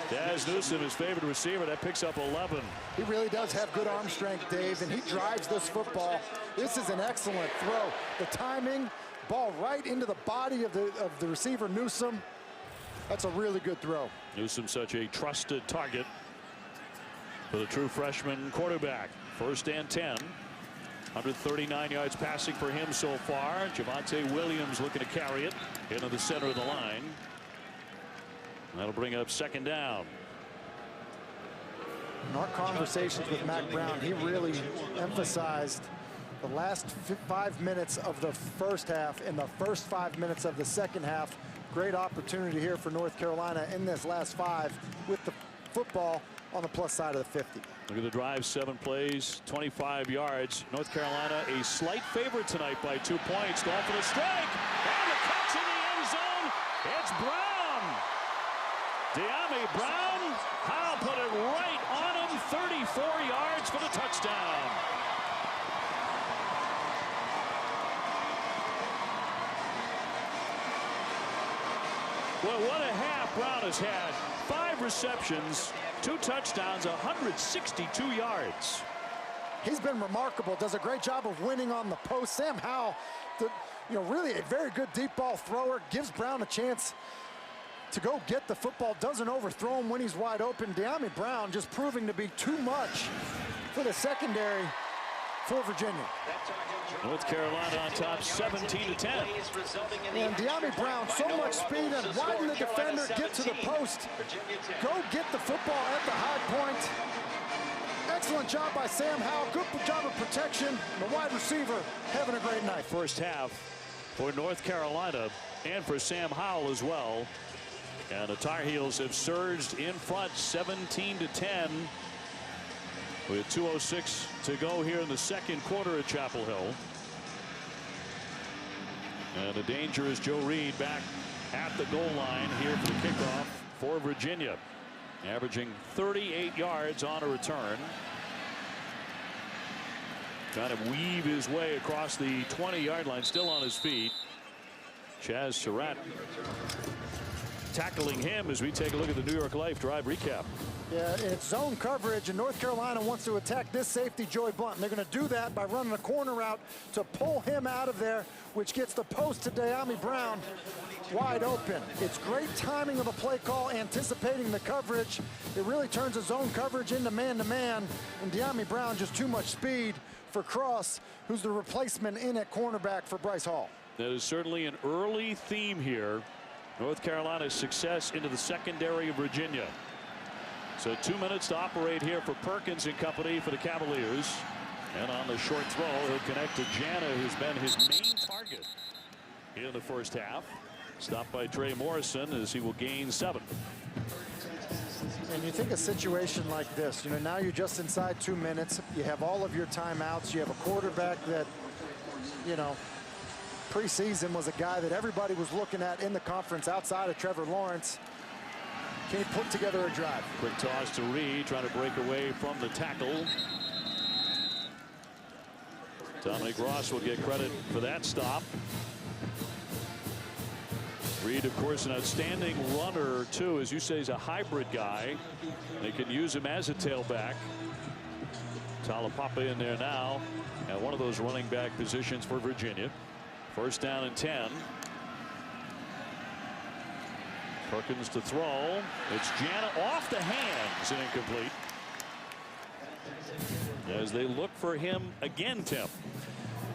Daz Newsome, his favorite receiver, that picks up 11. He really does have good arm strength, Dave, and he drives this football. This is an excellent throw. The timing, ball right into the body of the receiver, Newsome. That's a really good throw. Newsome, such a trusted target for the true freshman quarterback. 1st and 10. 139 yards passing for him so far. Javante Williams looking to carry it into the center of the line. That'll bring up 2nd down. In our conversations with Mack Brown, he really emphasized the last 5 minutes of the first half and the first 5 minutes of the second half. Great opportunity here for North Carolina in this last 5 with the football on the plus side of the 50. Look at the drive, 7 plays, 25 yards. North Carolina a slight favorite tonight by 2 points. Going for the strike, and the catch in the end zone. It's Brown. Deandre Brown, Howell put it right on him. 34 yards for the touchdown. Well, what a half Brown has had. 5 receptions, 2 touchdowns, 162 yards. He's been remarkable. Does a great job of winning on the post. Sam Howell, really a very good deep ball thrower. Gives Brown a chance to go get the football. Doesn't overthrow him when he's wide open. Deandre Brown just proving to be too much for the secondary for Virginia. North Carolina on top, 17-10. And Deandre Brown, so much speed and widen the defender, get to the post, go get the football at the high point. Excellent job by Sam Howell. Good job of protection. The wide receiver having a great night. First half for North Carolina and for Sam Howell as well. And the Tar Heels have surged in front, 17-10. With 2:06 to go here in the second quarter at Chapel Hill. And the danger is Joe Reed back at the goal line here for the kickoff for Virginia. Averaging 38 yards on a return. Trying to weave his way across the 20-yard line, still on his feet. Chaz Surratt tackling him as we take a look at the New York Life drive recap. Yeah, it's zone coverage, and North Carolina wants to attack this safety, Joey Blunt. And they're going to do that by running a corner route to pull him out of there, which gets the post to Deandre Brown wide open. It's great timing of a play call, anticipating the coverage. It really turns a zone coverage into man-to-man, and Deandre Brown just too much speed for Cross, who's the replacement in at cornerback for Bryce Hall. That is certainly an early theme here. North Carolina's success into the secondary of Virginia. So 2 minutes to operate here for Perkins and company for the Cavaliers. And on the short throw, he'll connect to Jana, who's been his main target in the first half. Stopped by Trey Morrison as he will gain 7. And you think a situation like this, you know, now you're just inside 2 minutes. You have all of your timeouts. You have a quarterback that, you know, preseason was a guy that everybody was looking at in the conference outside of Trevor Lawrence. Can he put together a drive? Quick toss to Reed, trying to break away from the tackle. Dominic Ross will get credit for that stop. Reed, of course, an outstanding runner, too. As you say, he's a hybrid guy. They can use him as a tailback. Talapapa in there now at one of those running back positions for Virginia. First down and 10. Perkins to throw. It's Jana off the hands and incomplete. As they look for him again, Tim.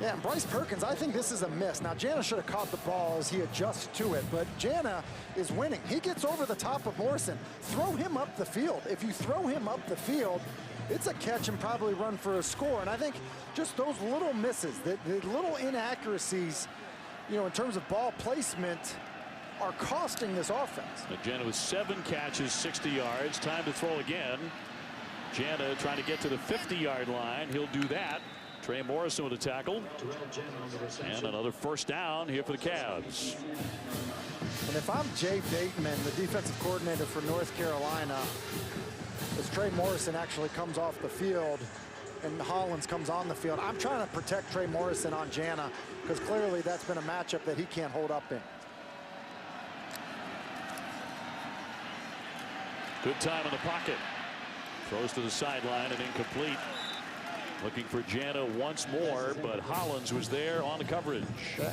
Yeah, and Bryce Perkins, I think this is a miss. Now, Jana should have caught the ball as he adjusts to it, but Jana is winning. He gets over the top of Morrison. Throw him up the field. If you throw him up the field, it's a catch and probably run for a score. And I think just those little misses, the little inaccuracies, you know, in terms of ball placement, are costing this offense. Jana with 7 catches, 60 yards. Time to throw again. Jana trying to get to the 50-yard line. He'll do that. Trey Morrison with a tackle. And another first down here for the Cavs. And if I'm Jay Bateman, the defensive coordinator for North Carolina, as Trey Morrison actually comes off the field and Hollins comes on the field, I'm trying to protect Trey Morrison on Jana because clearly that's been a matchup that he can't hold up in. Good time in the pocket. Throws to the sideline and incomplete. Looking for Jana once more, but Hollins was there on the coverage. Yeah.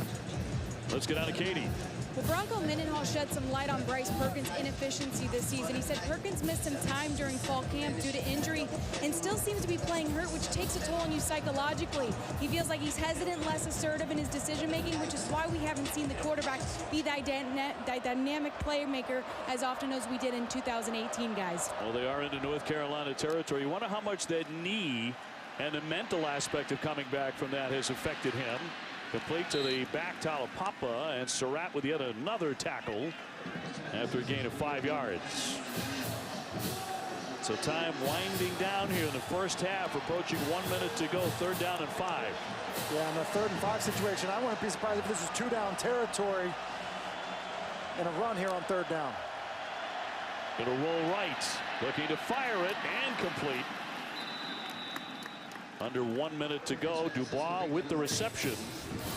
Let's get on to Katie. Well, Bronco Mendenhall shed some light on Bryce Perkins' inefficiency this season. He said Perkins missed some time during fall camp due to injury and still seems to be playing hurt, which takes a toll on you psychologically. He feels like he's hesitant, less assertive in his decision-making, which is why we haven't seen the quarterback be the dynamic playmaker as often as we did in 2018, guys. Well, they are into North Carolina territory. You wonder how much that knee and the mental aspect of coming back from that has affected him. Complete to the back, Talapapa, and Surratt with yet another tackle after a gain of 5 yards. So time winding down here in the first half, approaching 1 minute to go, 3rd down and 5. Yeah, in the 3rd and 5 situation, I wouldn't be surprised if this is 2-down territory and a run here on 3rd down. Gonna roll right, looking to fire it and complete. Under 1 minute to go. Dubois with the reception.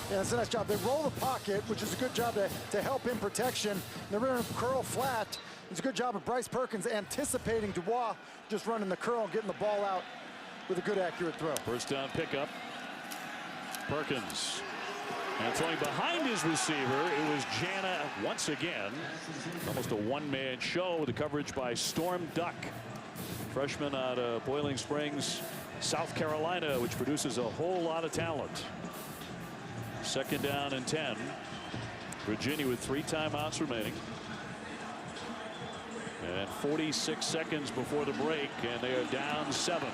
Yeah, that's a nice job. They roll the pocket, which is a good job to help in protection. They're going to curl flat. It's a good job of Bryce Perkins anticipating Dubois just running the curl, getting the ball out with a good accurate throw. First down pickup. Perkins. And throwing behind his receiver, it was Jana once again. Almost a one-man show with the coverage by Storm Duck. Freshman out of Boiling Springs, South Carolina, which produces a whole lot of talent. 2nd down and 10. Virginia with 3 timeouts remaining. And 46 seconds before the break, and they are down 7.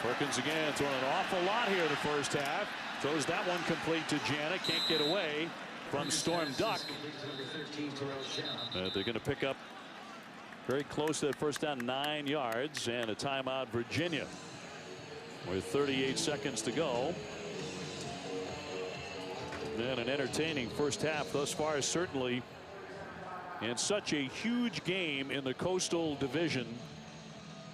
Perkins again throwing an awful lot here in the first half. Throws that one complete to Jana. Can't get away from Storm Duck. They're going to pick up very close to that first down, 9 yards, and a timeout Virginia with 38 seconds to go. And an entertaining first half thus far, certainly in such a huge game in the Coastal Division.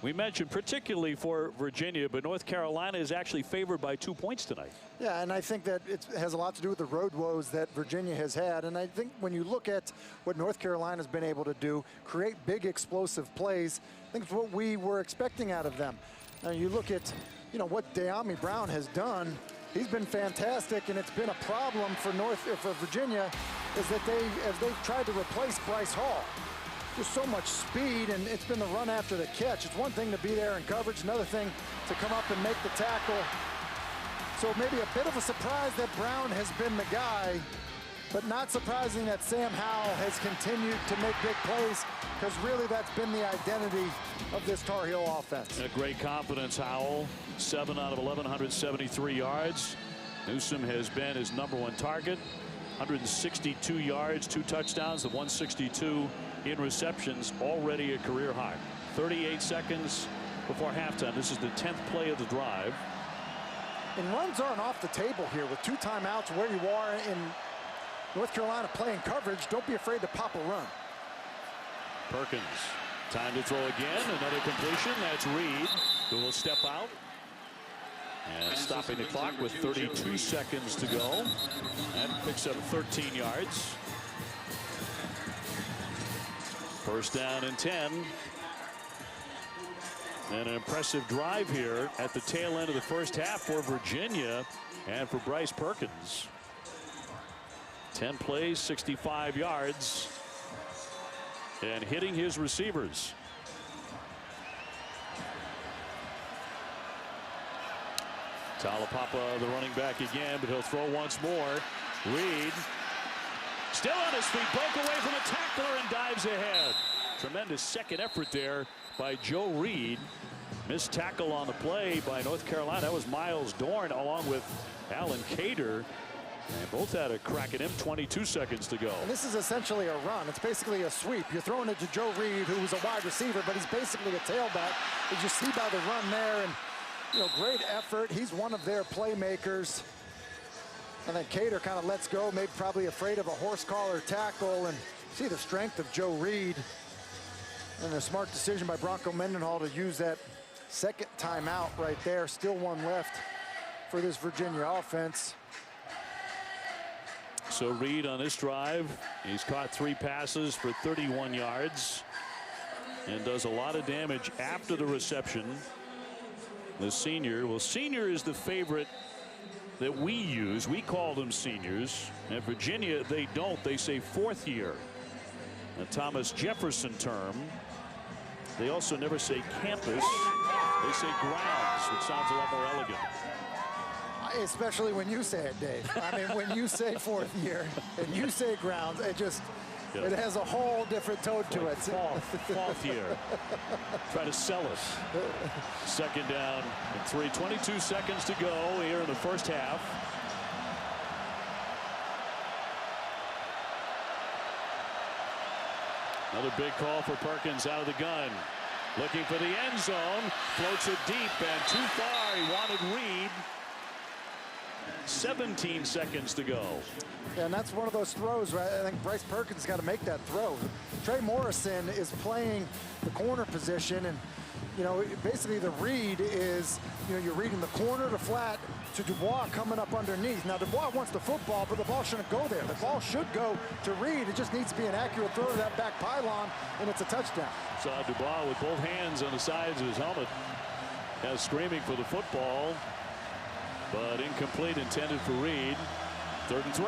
We mentioned particularly for Virginia, but North Carolina is actually favored by 2 points tonight. Yeah, and I think that it has a lot to do with the road woes that Virginia has had. And I think when you look at what North Carolina's been able to do, create big explosive plays, I think it's what we were expecting out of them. Now you look at, you know, what De'Ami Brown has done. He's been fantastic, and it's been a problem for Virginia is that as they've tried to replace Bryce Hall. There's so much speed, and it's been the run after the catch. It's one thing to be there in coverage, another thing to come up and make the tackle. So maybe a bit of a surprise that Brown has been the guy, but not surprising that Sam Howell has continued to make big plays, because really that's been the identity of this Tar Heel offense. A great confidence, Howell. 7 out of 11, 173 yards. Newsome has been his #1 target. 162 yards, 2 touchdowns, the 162 in receptions, already a career high. 38 seconds before halftime. This is the 10th play of the drive. And runs aren't off the table here with 2 timeouts where you are in North Carolina playing coverage. Don't be afraid to pop a run. Perkins, time to throw again. Another completion. That's Reed, who will step out. And stopping the clock with 32 seconds to go. And picks up 13 yards. First down and 10. And an impressive drive here at the tail end of the first half for Virginia and for Bryce Perkins. 10 plays, 65 yards. And hitting his receivers. Talapapa, the running back again, but he'll throw once more. Reed still on his feet, broke away from a tackler and dives ahead. Tremendous second effort there by Joe Reed. Missed tackle on the play by North Carolina. That was Miles Dorn along with Alan Cater. And both had a crack at him. 22 seconds to go. And this is essentially a run. It's basically a sweep. You're throwing it to Joe Reed, who was a wide receiver, but he's basically a tailback. As you see by the run there, and great effort. He's one of their playmakers. And then Cater kind of lets go, maybe probably afraid of a horse collar tackle. And see the strength of Joe Reed. And a smart decision by Bronco Mendenhall to use that second timeout right there. Still one left for this Virginia offense. So Reed on this drive, he's caught 3 passes for 31 yards and does a lot of damage after the reception. The senior, well, senior is the favorite that we use. We call them seniors. At Virginia, they don't. They say 4th year. A Thomas Jefferson term. They also never say campus. They say grounds, which sounds a lot more elegant. Especially when you say it, Dave. I mean, when you say 4th year and you say grounds, it just, it has a whole different tone to it. 4th year. Try to sell us. Second down and 3. 22 seconds to go here in the first half. Another big call for Perkins out of the gun. Looking for the end zone. Floats it deep and too far. He wanted Reed. 17 seconds to go. Yeah, and that's one of those throws, right? I think Bryce Perkins has got to make that throw. Trey Morrison is playing the corner position, and basically the read is, you're reading the corner to flat to Dubois coming up underneath. Now Dubois wants the football, but the ball shouldn't go there. The ball should go to Reed. It just needs to be an accurate throw to that back pylon, and it's a touchdown. Saw Dubois with both hands on the sides of his helmet, screaming for the football. But incomplete, intended for Reed. 3rd and 3.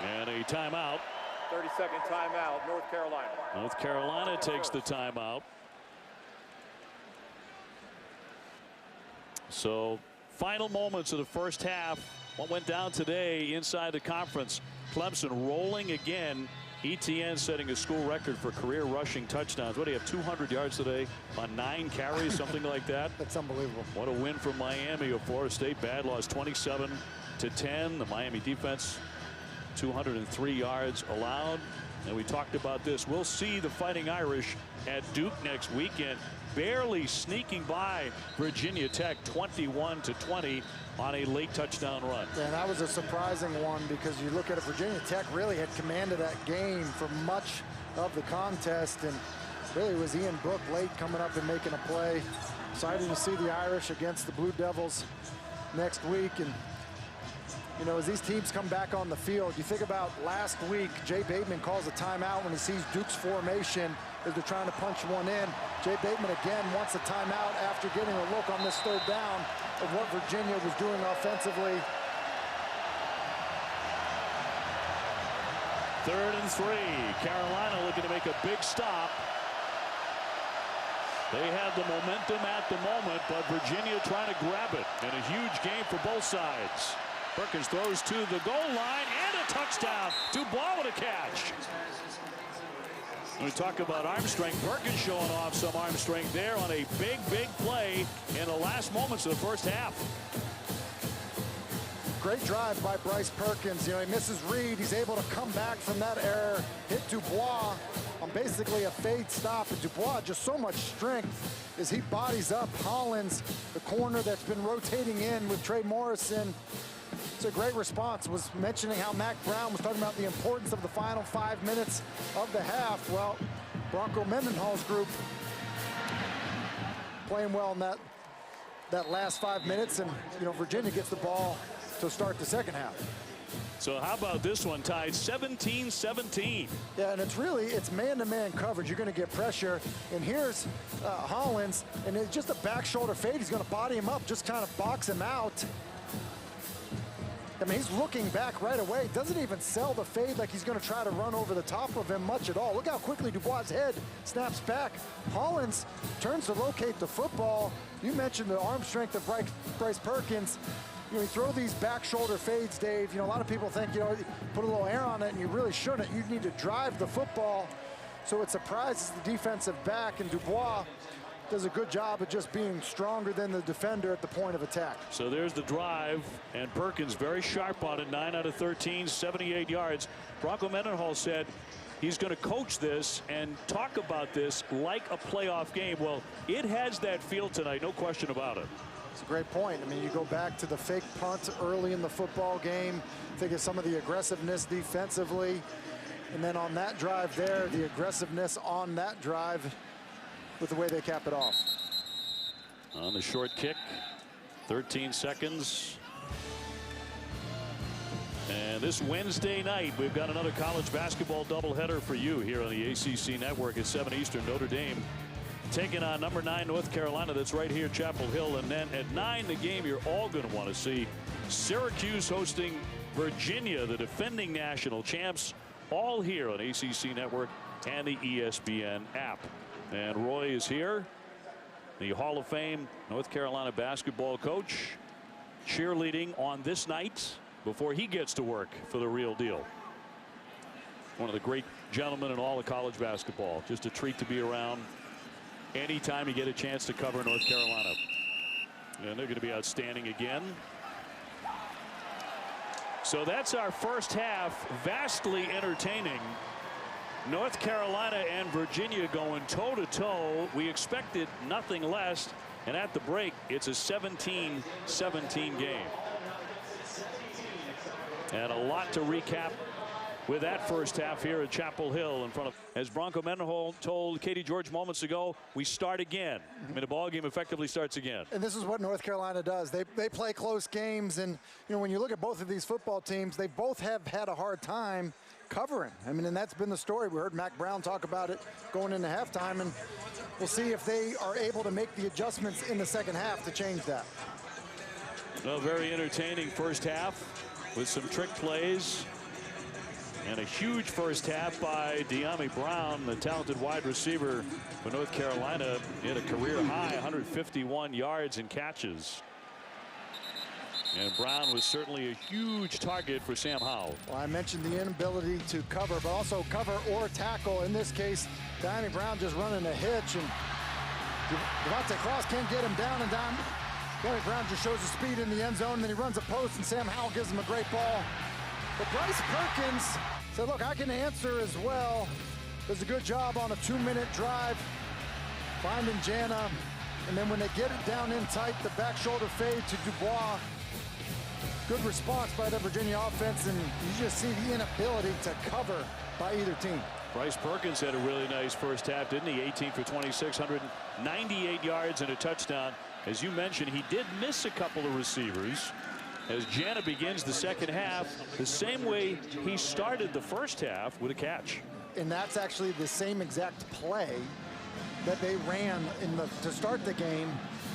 And a timeout. 30-second timeout, North Carolina. North Carolina takes the timeout. So, final moments of the first half. What went down today inside the conference. Clemson rolling again. ETN setting a school record for career rushing touchdowns. What do you have, 200 yards today on 9 carries, something like that? That's unbelievable. What a win for Miami of Florida State. Bad loss 27-10. The Miami defense, 203 yards allowed. And we talked about this. We'll see the Fighting Irish at Duke next weekend, barely sneaking by Virginia Tech 21-20 on a late touchdown run. Yeah, that was a surprising one because you look at it, Virginia Tech really had commanded that game for much of the contest, and really was Ian Book late coming up and making a play. Excited to see the Irish against the Blue Devils next week. And as these teams come back on the field, you think about last week, Jay Bateman calls a timeout when he sees Duke's formation as they're trying to punch one in. Jay Bateman again wants a timeout after getting a look on this 3rd down of what Virginia was doing offensively. 3rd and 3. Carolina looking to make a big stop. They have the momentum at the moment, but Virginia trying to grab it. And a huge game for both sides. Perkins throws to the goal line and a touchdown. Dubois with a catch. We talk about arm strength. Perkins showing off some arm strength there on a big play in the last moments of the first half. Great drive by Bryce Perkins. You know, he misses Reed. He's able to come back from that error, hit Dubois on basically a fade stop. And Dubois, just so much strength as he bodies up Hollins, the corner that's been rotating in with Trey Morrison. It's a great response. Was mentioning how Mack Brown was talking about the importance of the final 5 minutes of the half. Well, Bronco Mendenhall's group playing well in that last 5 minutes, and you know, Virginia gets the ball to start the second half. So how about this one, tied 17-17? Yeah, and it's man-to-man coverage. You're going to get pressure, and here's Hollins, and it's just a back shoulder fade. He's going to body him up, just kind of box him out. I mean, he's looking back right away. Doesn't even sell the fade like he's going to try to run over the top of him much at all. Look how quickly Dubois' head snaps back. Hollins turns to locate the football. You mentioned the arm strength of Bryce Perkins. You know, you throw these back shoulder fades, Dave. You know, a lot of people think, you know, put a little air on it, and you really shouldn't. You need to drive the football. So it surprises the defensive back, and Dubois does a good job of just being stronger than the defender at the point of attack. So there's the drive, and Perkins very sharp on it. 9 out of 13, 78 yards. Bronco Mendenhall said he's going to coach this and talk about this like a playoff game. Well, it has that feel tonight, no question about it. It's a great point. I mean, you go back to the fake punt early in the football game, think of some of the aggressiveness defensively, and then on that drive there, the aggressiveness on that drive with the way they cap it off. On the short kick, 13 seconds. And this Wednesday night, we've got another college basketball doubleheader for you here on the ACC network at 7 Eastern. Notre Dame taking on number 9 North Carolina. That's right here, Chapel Hill. And then at 9, the game you're all going to want to see. Syracuse hosting Virginia, the defending national champs, all here on ACC network and the ESPN app. And Roy is here, the Hall of Fame North Carolina basketball coach, cheerleading on this night before he gets to work for the real deal. One of the great gentlemen in all of college basketball. Just a treat to be around anytime you get a chance to cover North Carolina. And they're going to be outstanding again. So that's our first half, vastly entertaining. North Carolina and Virginia going toe-to-toe. We expected nothing less, and at the break, it's a 17-17 game. And a lot to recap with that first half here at Chapel Hill in front of, as Bronco Mendenhall told Katie George moments ago, we start again. I mean, the ball game effectively starts again. And this is what North Carolina does. They play close games, and you know, when you look at both of these football teams, they both have had a hard time covering. I mean, and that's been the story. We heard Mack Brown talk about it going into halftime, and we'll see if they are able to make the adjustments in the second half to change that. A very entertaining first half with some trick plays. And a huge first half by Deandre Brown, the talented wide receiver for North Carolina. He had a career high 151 yards and catches. And Brown was certainly a huge target for Sam Howell. Well, I mentioned the inability to cover, but also cover or tackle. In this case, Deandre Brown just running a hitch, and Javante Cross can't get him down and down. Deandre Brown just shows his speed in the end zone, and then he runs a post, and Sam Howell gives him a great ball. But Bryce Perkins said, look, I can answer as well. Does a good job on a 2-minute drive, finding Jana. And then when they get it down in tight, the back shoulder fade to Dubois. Good response by the Virginia offense, and you just see the inability to cover by either team. Bryce Perkins had a really nice first half, didn't he? 18 for 26, 198 yards and a touchdown. As you mentioned, he did miss a couple of receivers. As Jana begins the second half the same way he started the first half, with a catch. And that's actually the same exact play that they ran to start the game.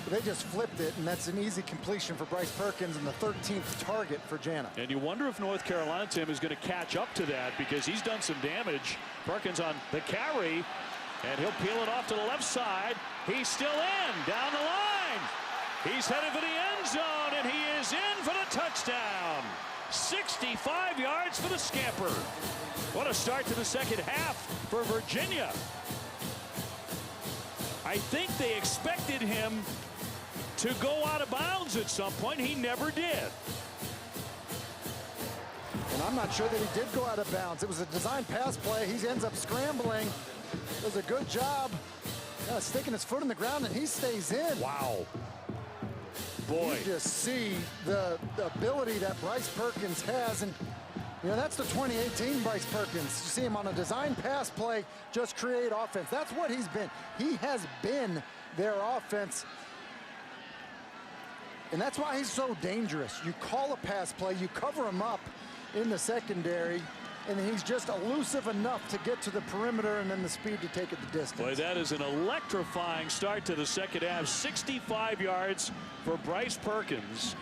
They just flipped it, and that's an easy completion for Bryce Perkins and the 13th target for Jana. And you wonder if North Carolina, Tim, is going to catch up to that, because he's done some damage. Perkins on the carry, and he'll peel it off to the left side. He's still in, down the line. He's headed for the end zone, and he is in for the touchdown. 65 yards for the scamper. What a start to the second half for Virginia. I think they expected him to go out of bounds at some point. He never did. And I'm not sure that he did go out of bounds. It was a design pass play. He ends up scrambling. Does a good job sticking his foot in the ground, and he stays in. Wow. Boy. You just see the ability that Bryce Perkins has. And, you know, that's the 2018 Bryce Perkins. You see him on a design pass play, just create offense. That's what he's been. He has been their offense. And that's why he's so dangerous. You call a pass play, you cover him up in the secondary, and he's just elusive enough to get to the perimeter and then the speed to take it the distance. Boy, that is an electrifying start to the second half. 65 yards for Bryce Perkins.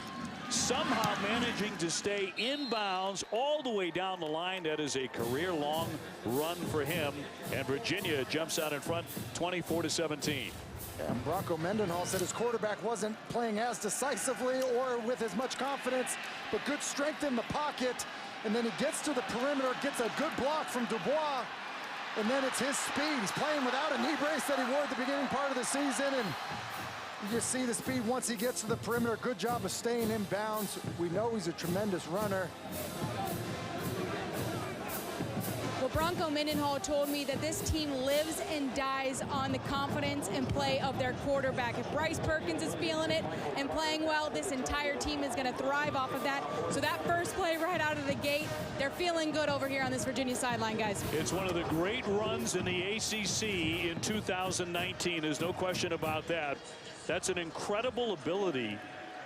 Somehow managing to stay in bounds all the way down the line. That is a career-long run for him. And Virginia jumps out in front 24-17. And Bronco Mendenhall said his quarterback wasn't playing as decisively or with as much confidence, but good strength in the pocket. And then he gets to the perimeter, gets a good block from Dubois, and then it's his speed. He's playing without a knee brace that he wore at the beginning part of the season, and you just see the speed once he gets to the perimeter. Good job of staying in bounds. We know he's a tremendous runner. Well, Bronco Mendenhall told me that this team lives and dies on the confidence and play of their quarterback. If Bryce Perkins is feeling it and playing well, this entire team is going to thrive off of that. So that first play right out of the gate, they're feeling good over here on this Virginia sideline, guys. It's one of the great runs in the ACC in 2019. There's no question about that. That's an incredible ability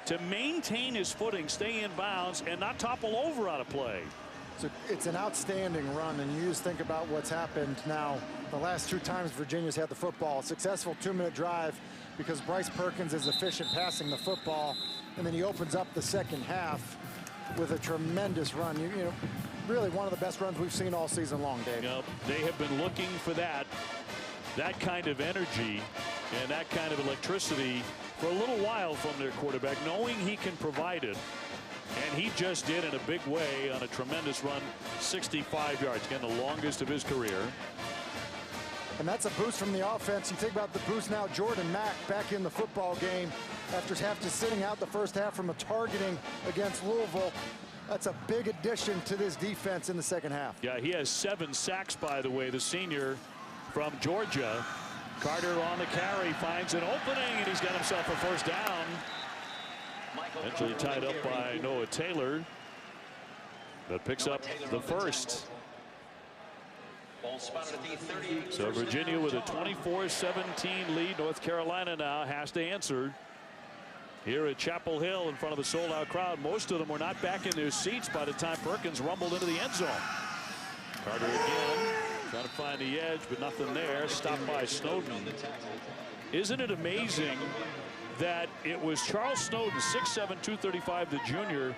to maintain his footing, stay in bounds, and not topple over on a play. It's an outstanding run, and you just think about what's happened now. The last two times Virginia's had the football, a successful 2-minute drive because Bryce Perkins is efficient passing the football, and then he opens up the second half with a tremendous run. You know, really one of the best runs we've seen all season long, Dave. Yep, they have been looking for that kind of energy and that kind of electricity for a little while from their quarterback, knowing he can provide it. And he just did in a big way on a tremendous run, 65 yards. Again, the longest of his career. And that's a boost from the offense. You think about the boost now, Jordan Mack back in the football game after sitting out the first half from a targeting against Louisville. That's a big addition to this defense in the second half. Yeah, he has 7 sacks, by the way, the senior from Georgia. Carter on the carry, finds an opening, and he's got himself a first down. Eventually tied up by Noah Taylor, but picks up the first. So Virginia with a 24-17 lead. North Carolina now has to answer here at Chapel Hill in front of a sold-out crowd. Most of them were not back in their seats by the time Perkins rumbled into the end zone. Carter again, trying to find the edge, but nothing there. Stopped by Snowden. Isn't it amazing that it was Charles Snowden, 6'7", 235, the junior.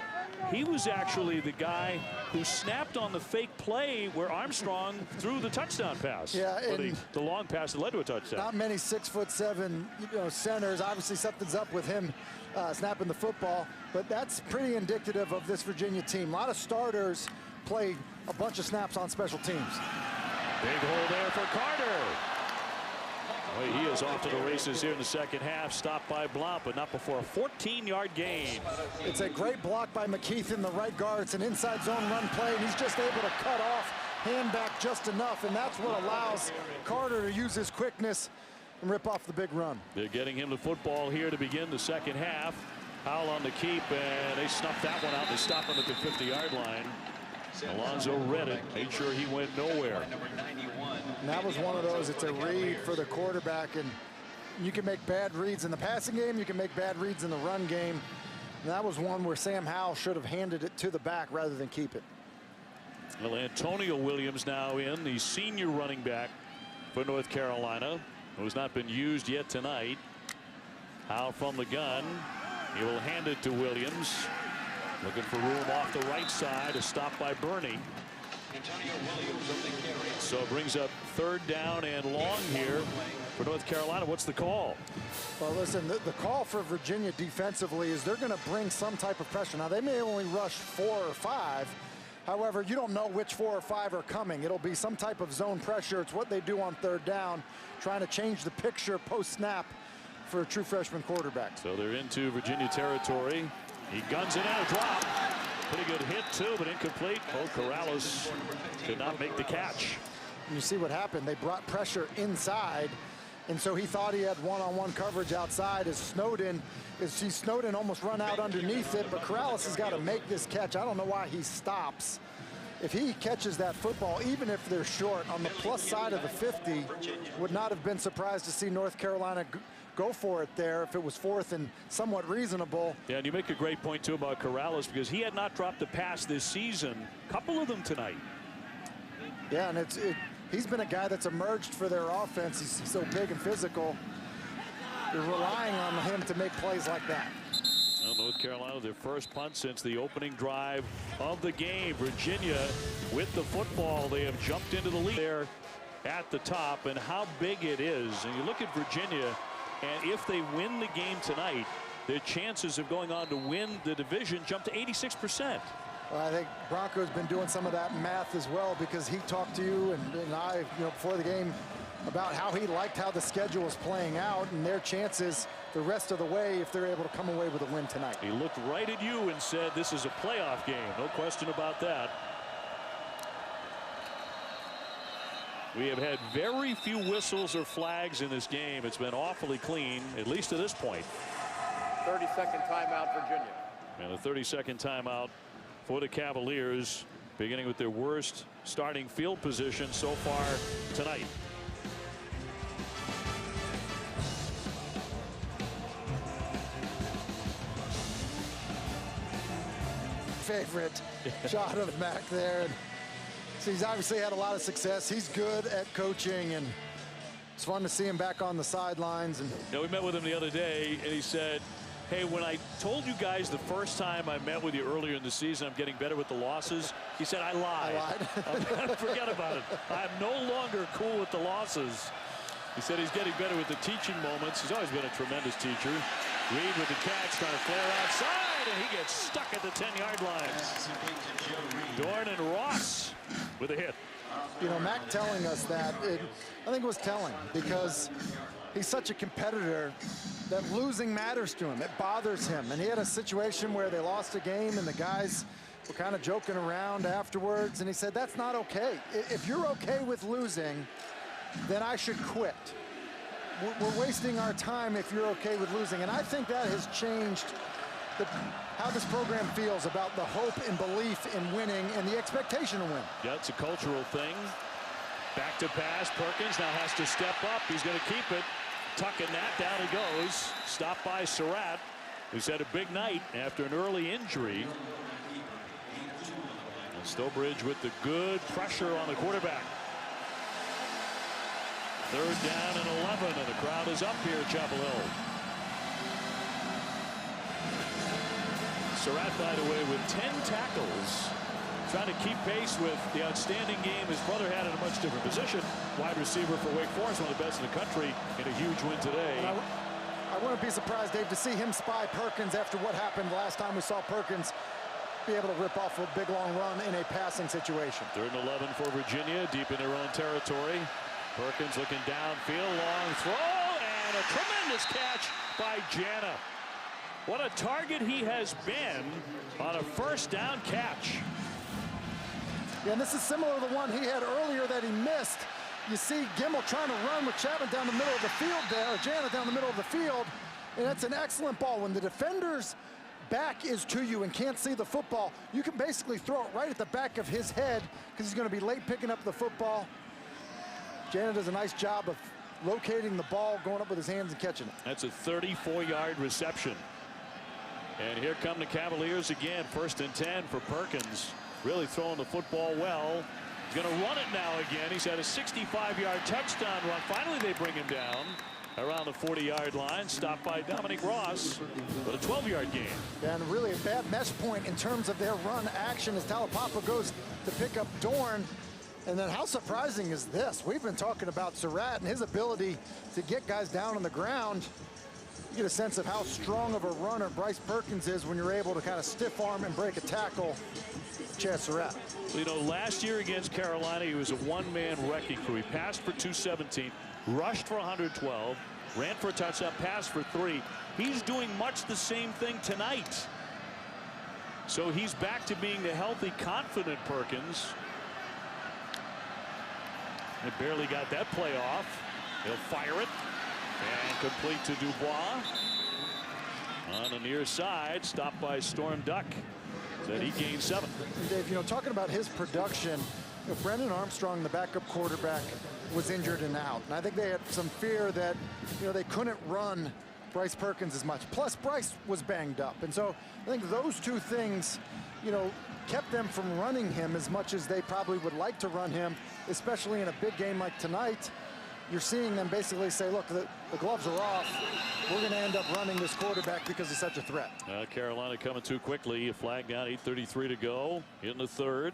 He was actually the guy who snapped on the fake play where Armstrong threw the touchdown pass. Yeah, and the long pass that led to a touchdown. Not many 6'7", centers. Obviously something's up with him snapping the football, but that's pretty indicative of this Virginia team. A lot of starters play a bunch of snaps on special teams. Big hole there for Carter. Well, he is off to the races here in the second half. Stopped by Blount, but not before a 14-yard gain. It's a great block by McKeith in the right guard. It's an inside zone run play, and he's just able to cut off, hand back just enough, and that's what allows Carter to use his quickness and rip off the big run. They're getting him the football here to begin the second half. Howell on the keep, and they snuffed that one out. They stop him at the 50-yard line. Alonzo read it, made sure he went nowhere. And that was one of those, it's a read for the quarterback, and you can make bad reads in the passing game, you can make bad reads in the run game. And that was one where Sam Howell should have handed it to the back rather than keep it. Well, Antonio Williams now in, the senior running back for North Carolina, who has not been used yet tonight. Howell from the gun. He will hand it to Williams. Looking for room off the right side, a stop by Burney. So it brings up 3rd down and long here for North Carolina. What's the call? Well, listen, the call for Virginia defensively is they're going to bring some type of pressure. Now, they may only rush 4 or 5. However, you don't know which 4 or 5 are coming. It'll be some type of zone pressure. It's what they do on third down, trying to change the picture post-snap for a true freshman quarterback. So they're into Virginia territory. He guns it in a drop. Pretty good hit, too, but incomplete. Oh, Corrales could not make the catch. And you see what happened. They brought pressure inside, and so he thought he had one-on-one coverage outside as Snowden almost run out underneath it, but Corrales has got to make this catch. I don't know why he stops. If he catches that football, even if they're short, on the plus side of the 50, would not have been surprised to see North Carolina go for it there if it was fourth and somewhat reasonable. Yeah, and you make a great point, too, about Corrales, because he had not dropped a pass this season. A couple of them tonight. Yeah, and he's been a guy that's emerged for their offense. He's so big and physical. You're relying on him to make plays like that. Well, North Carolina, their first punt since the opening drive of the game. Virginia with the football. They have jumped into the lead there at the top, and how big it is. And you look at Virginia, and if they win the game tonight, their chances of going on to win the division jump to 86%. Well, I think Bronco's been doing some of that math as well, because he talked to you and I, before the game about how he liked how the schedule was playing out and their chances the rest of the way if they're able to come away with a win tonight. He looked right at you and said, this is a playoff game. No question about that. We have had very few whistles or flags in this game. It's been awfully clean, at least to this point. 30-second timeout, Virginia. And a 30-second timeout for the Cavaliers, beginning with their worst starting field position so far tonight. Favorite shot of Mack there. So he's obviously had a lot of success. He's good at coaching, and it's fun to see him back on the sidelines. And we met with him the other day, and he said, hey, when I told you guys the first time I met with you earlier in the season, I'm getting better with the losses, he said, I lied. Forget about it. I'm no longer cool with the losses. He said he's getting better with the teaching moments. He's always been a tremendous teacher. Reed with the catch, trying to flare outside, and he gets stuck at the 10-yard line. Dorn and Ross with a hit. Mack telling us that, I think it was telling, because he's such a competitor that losing matters to him. It bothers him. And he had a situation where they lost a game and the guys were kind of joking around afterwards. And he said, that's not okay. If you're okay with losing, then I should quit. We're wasting our time if you're okay with losing. And I think that has changed how this program feels about the hope and belief in winning and the expectation to win. Yeah, it's a cultural thing. Back to pass. Perkins now has to step up. He's going to keep it. Tucking that, down he goes. Stopped by Surratt, who's had a big night after an early injury. And Stowbridge with the good pressure on the quarterback. Third down and 11, and the crowd is up here at Chapel Hill. Surratt, by the way, with 10 tackles, trying to keep pace with the outstanding game his brother had in a much different position. Wide receiver for Wake Forest, one of the best in the country, in a huge win today. I wouldn't be surprised, Dave, to see him spy Perkins after what happened last time we saw Perkins be able to rip off a big long run in a passing situation. Third and 11 for Virginia, deep in their own territory. Perkins looking downfield, long throw, and a tremendous catch by Jana. What a target he has been on a first down catch. Yeah, and this is similar to the one he had earlier that he missed. You see Gimmel trying to run with Chapman down the middle of the field there, or Jana down the middle of the field, and that's an excellent ball. When the defender's back is to you and can't see the football, you can basically throw it right at the back of his head because he's going to be late picking up the football. Jana does a nice job of locating the ball, going up with his hands and catching it. That's a 34-yard reception. And here come the Cavaliers again. First and 10 for Perkins. Really throwing the football well. He's going to run it now again. He's had a 65-yard touchdown run. Finally, they bring him down around the 40-yard line. Stopped by Dominic Ross with a 12-yard gain. And really a bad mesh point in terms of their run action as Talapapa goes to pick up Dorn. And then how surprising is this? We've been talking about Surratt and his ability to get guys down on the ground. You get a sense of how strong of a runner Bryce Perkins is when you're able to kind of stiff arm and break a tackle. Chad Surratt. You know, last year against Carolina, he was a one-man wrecking crew. He passed for 217, rushed for 112, ran for a touchdown, passed for 3. He's doing much the same thing tonight. So he's back to being the healthy, confident Perkins. He barely got that play off. He'll fire it and complete to Dubois. On the near side, stopped by Storm Duck. That he gained 7. Dave, you know, talking about his production, you know, Brendan Armstrong, the backup quarterback, was injured and out. And I think they had some fear that, you know, they couldn't run Bryce Perkins as much. Plus, Bryce was banged up. And so I think those two things, you know, kept them from running him as much as they probably would like to run him, especially in a big game like tonight. You're seeing them basically say, look, the gloves are off. We're going to end up running this quarterback because he's such a threat. Carolina coming too quickly. A flag down, 8:33 to go in the third.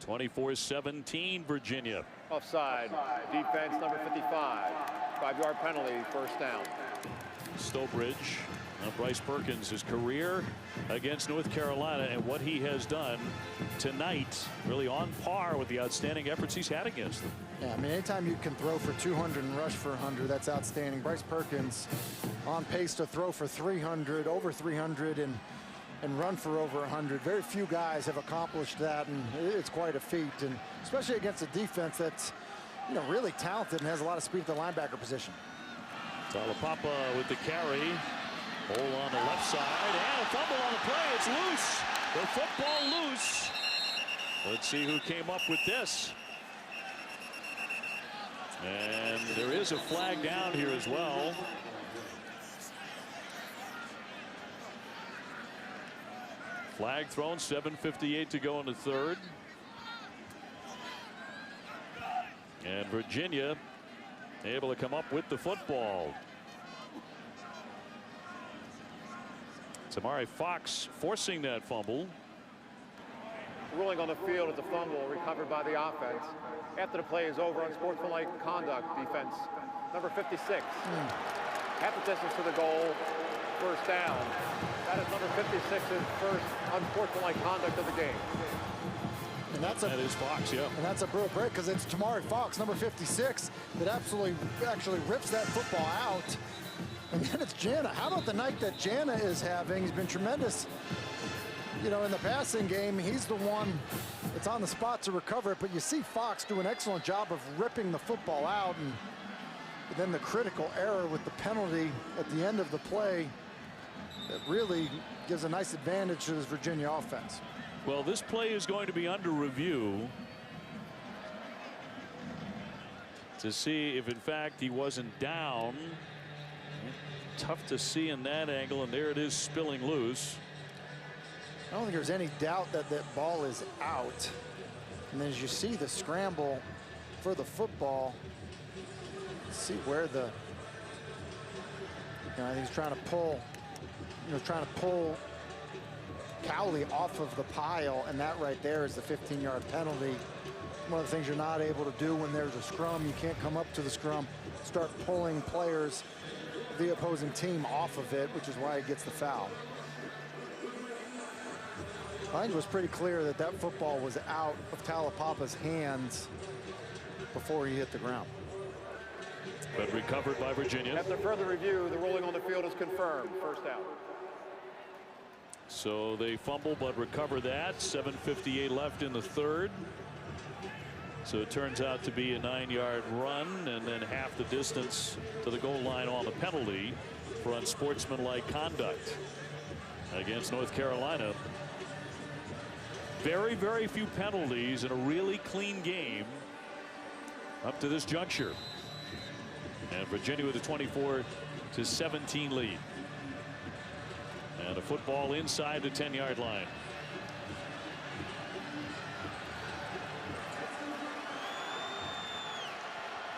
24-17 Virginia. Offside. Defense number 55. 5-yard penalty, first down. Stowbridge. Bryce Perkins, his career against North Carolina and what he has done tonight, really on par with the outstanding efforts he's had against them. Yeah, I mean, anytime you can throw for 200 and rush for 100, that's outstanding. Bryce Perkins on pace to throw for 300, over 300, and run for over 100. Very few guys have accomplished that, and it's quite a feat, and especially against a defense that's, you know, really talented and has a lot of speed at the linebacker position. Talapapa with the carry. Hole on the left side, and a fumble on the play. It's loose. The football loose. Let's see who came up with this. And there is a flag down here as well. Flag thrown, 7:58 to go in the third. And Virginia able to come up with the football. Tamari Fox forcing that fumble. Ruling on the field is a fumble recovered by the offense. After the play is over, unsportsmanlike conduct, defense number 56. Half the distance to the goal, first down. That is number 56's first unsportsmanlike conduct of the game. And that is Fox, yeah. And that's a brutal break because it's Tamari Fox, number 56, that actually rips that football out. And then it's Jana. How about the night that Jana is having? He's been tremendous, you know, in the passing game. He's the one that's on the spot to recover it. But you see Fox do an excellent job of ripping the football out. And then the critical error with the penalty at the end of the play that really gives a nice advantage to this Virginia offense. Well, this play is going to be under review to see if, in fact, he wasn't down. Tough to see in that angle, and there it is spilling loose. I don't think there's any doubt that that ball is out. And then as you see the scramble for the football, see where the, you know, I think he's trying to pull Cowley off of the pile, and that right there is the 15-yard penalty. One of the things you're not able to do when there's a scrum, you can't come up to the scrum, start pulling players, the opposing team, off of it, which is why he gets the foul. I think it was pretty clear that that football was out of Talapapa's hands before he hit the ground. But recovered by Virginia. After further review, the ruling on the field is confirmed. First down. So they fumble but recover that. 7:58 left in the third. So it turns out to be a 9-yard run and then half the distance to the goal line on the penalty for unsportsmanlike conduct against North Carolina. Very, very few penalties in a really clean game up to this juncture. And Virginia with a 24-17 lead. And a football inside the 10-yard line.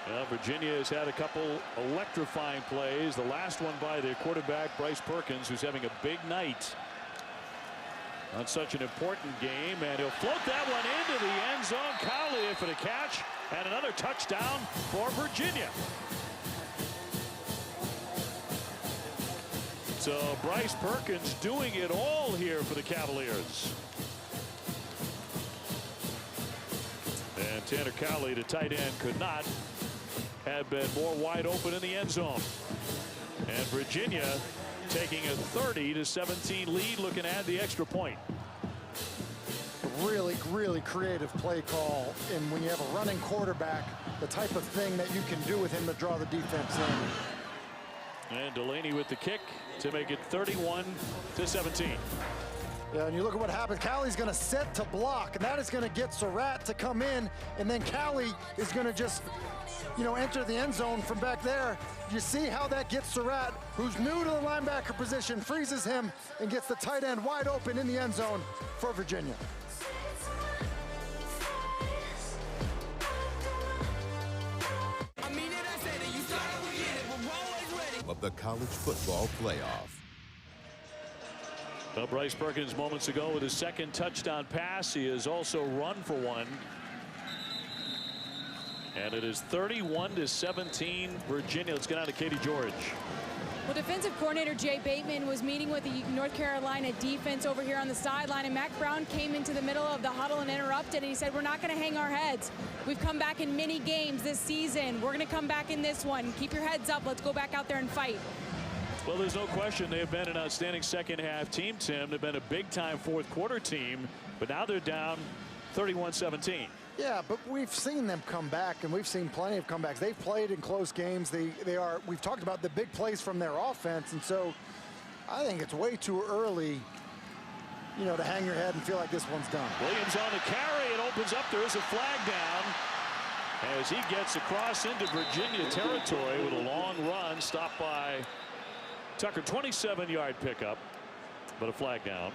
Well, Virginia has had a couple electrifying plays. The last one by their quarterback, Bryce Perkins, who's having a big night on such an important game, and he'll float that one into the end zone. Cowley for the catch, and another touchdown for Virginia. So Bryce Perkins doing it all here for the Cavaliers. And Tanner Cowley, the tight end, could not have been more wide open in the end zone. And Virginia taking a 30-17 lead, looking to add the extra point. Really, really creative play call. And when you have a running quarterback, the type of thing that you can do with him to draw the defense in. And Delaney with the kick to make it 31-17. Yeah, and you look at what happens. Cowley's going to set to block, and that is going to get Surratt to come in, and then Cowley is going to just, enter the end zone from back there. You see how that gets Surratt, who's new to the linebacker position, freezes him and gets the tight end wide open in the end zone for Virginia. Of the college football playoff. Well, Bryce Perkins moments ago with his second touchdown pass. He has also run for one. And it is 31-17 Virginia. Let's get on to Katie George. Well, defensive coordinator Jay Bateman was meeting with the North Carolina defense over here on the sideline, and Mack Brown came into the middle of the huddle and interrupted, and he said, we're not going to hang our heads. We've come back in many games this season. We're going to come back in this one. Keep your heads up. Let's go back out there and fight. Well, there's no question they've been an outstanding second half team, Tim. They've been a big time fourth quarter team, but now they're down 31-17. Yeah, but we've seen them come back, and we've seen plenty of comebacks. They've played in close games. We've talked about the big plays from their offense, and so I think it's way too early, to hang your head and feel like this one's done. Williams on the carry. It opens up. There is a flag down as he gets across into Virginia territory with a long run, stopped by Tucker. 27-yard pickup, but a flag down.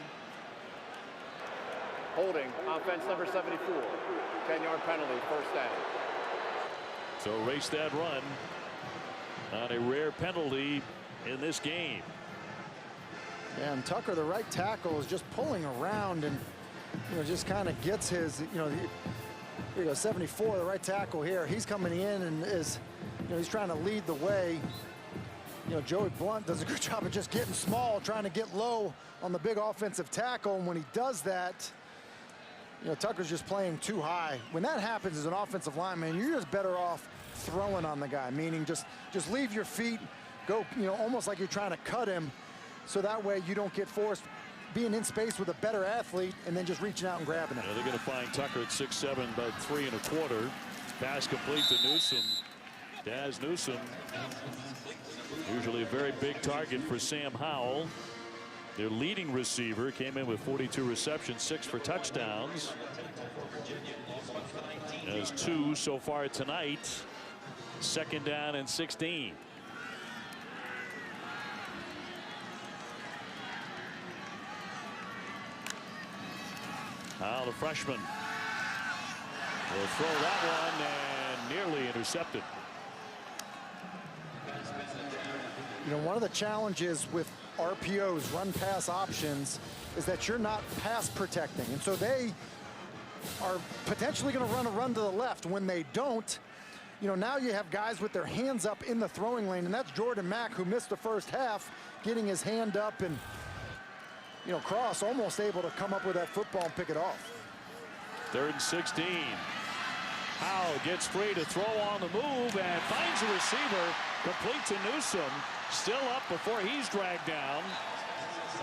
Holding, offense number 74. 10-yard penalty, first down. So erase that run on a rare penalty in this game. Yeah, and Tucker, the right tackle, is just pulling around and, just kind of gets his, here you go, 74, the right tackle here. He's coming in and is, he's trying to lead the way. Joey Blunt does a good job of just getting small, trying to get low on the big offensive tackle. And when he does that, Tucker's just playing too high. When that happens as an offensive lineman, you're just better off throwing on the guy, meaning just leave your feet, go, almost like you're trying to cut him, so that way you don't get forced being in space with a better athlete and then just reaching out and grabbing him. Yeah, they're going to find Tucker at 6'7", about 3 1/4. Pass complete to Newsome. Daz Newsome, usually a very big target for Sam Howell. Their leading receiver, came in with 42 receptions, 6 for touchdowns. Has 2 so far tonight. Second down and 16. Howell, the freshman, will throw that one and nearly intercepted. One of the challenges with RPOs, run pass options, is that you're not pass protecting, and so they are potentially going to run to the left. When they don't, now you have guys with their hands up in the throwing lane, and that's Jordan Mack, who missed the first half, getting his hand up, and Cross almost able to come up with that football and pick it off. 3rd and 16. Howell gets free to throw on the move and finds a receiver, complete to Newsome. Still up before he's dragged down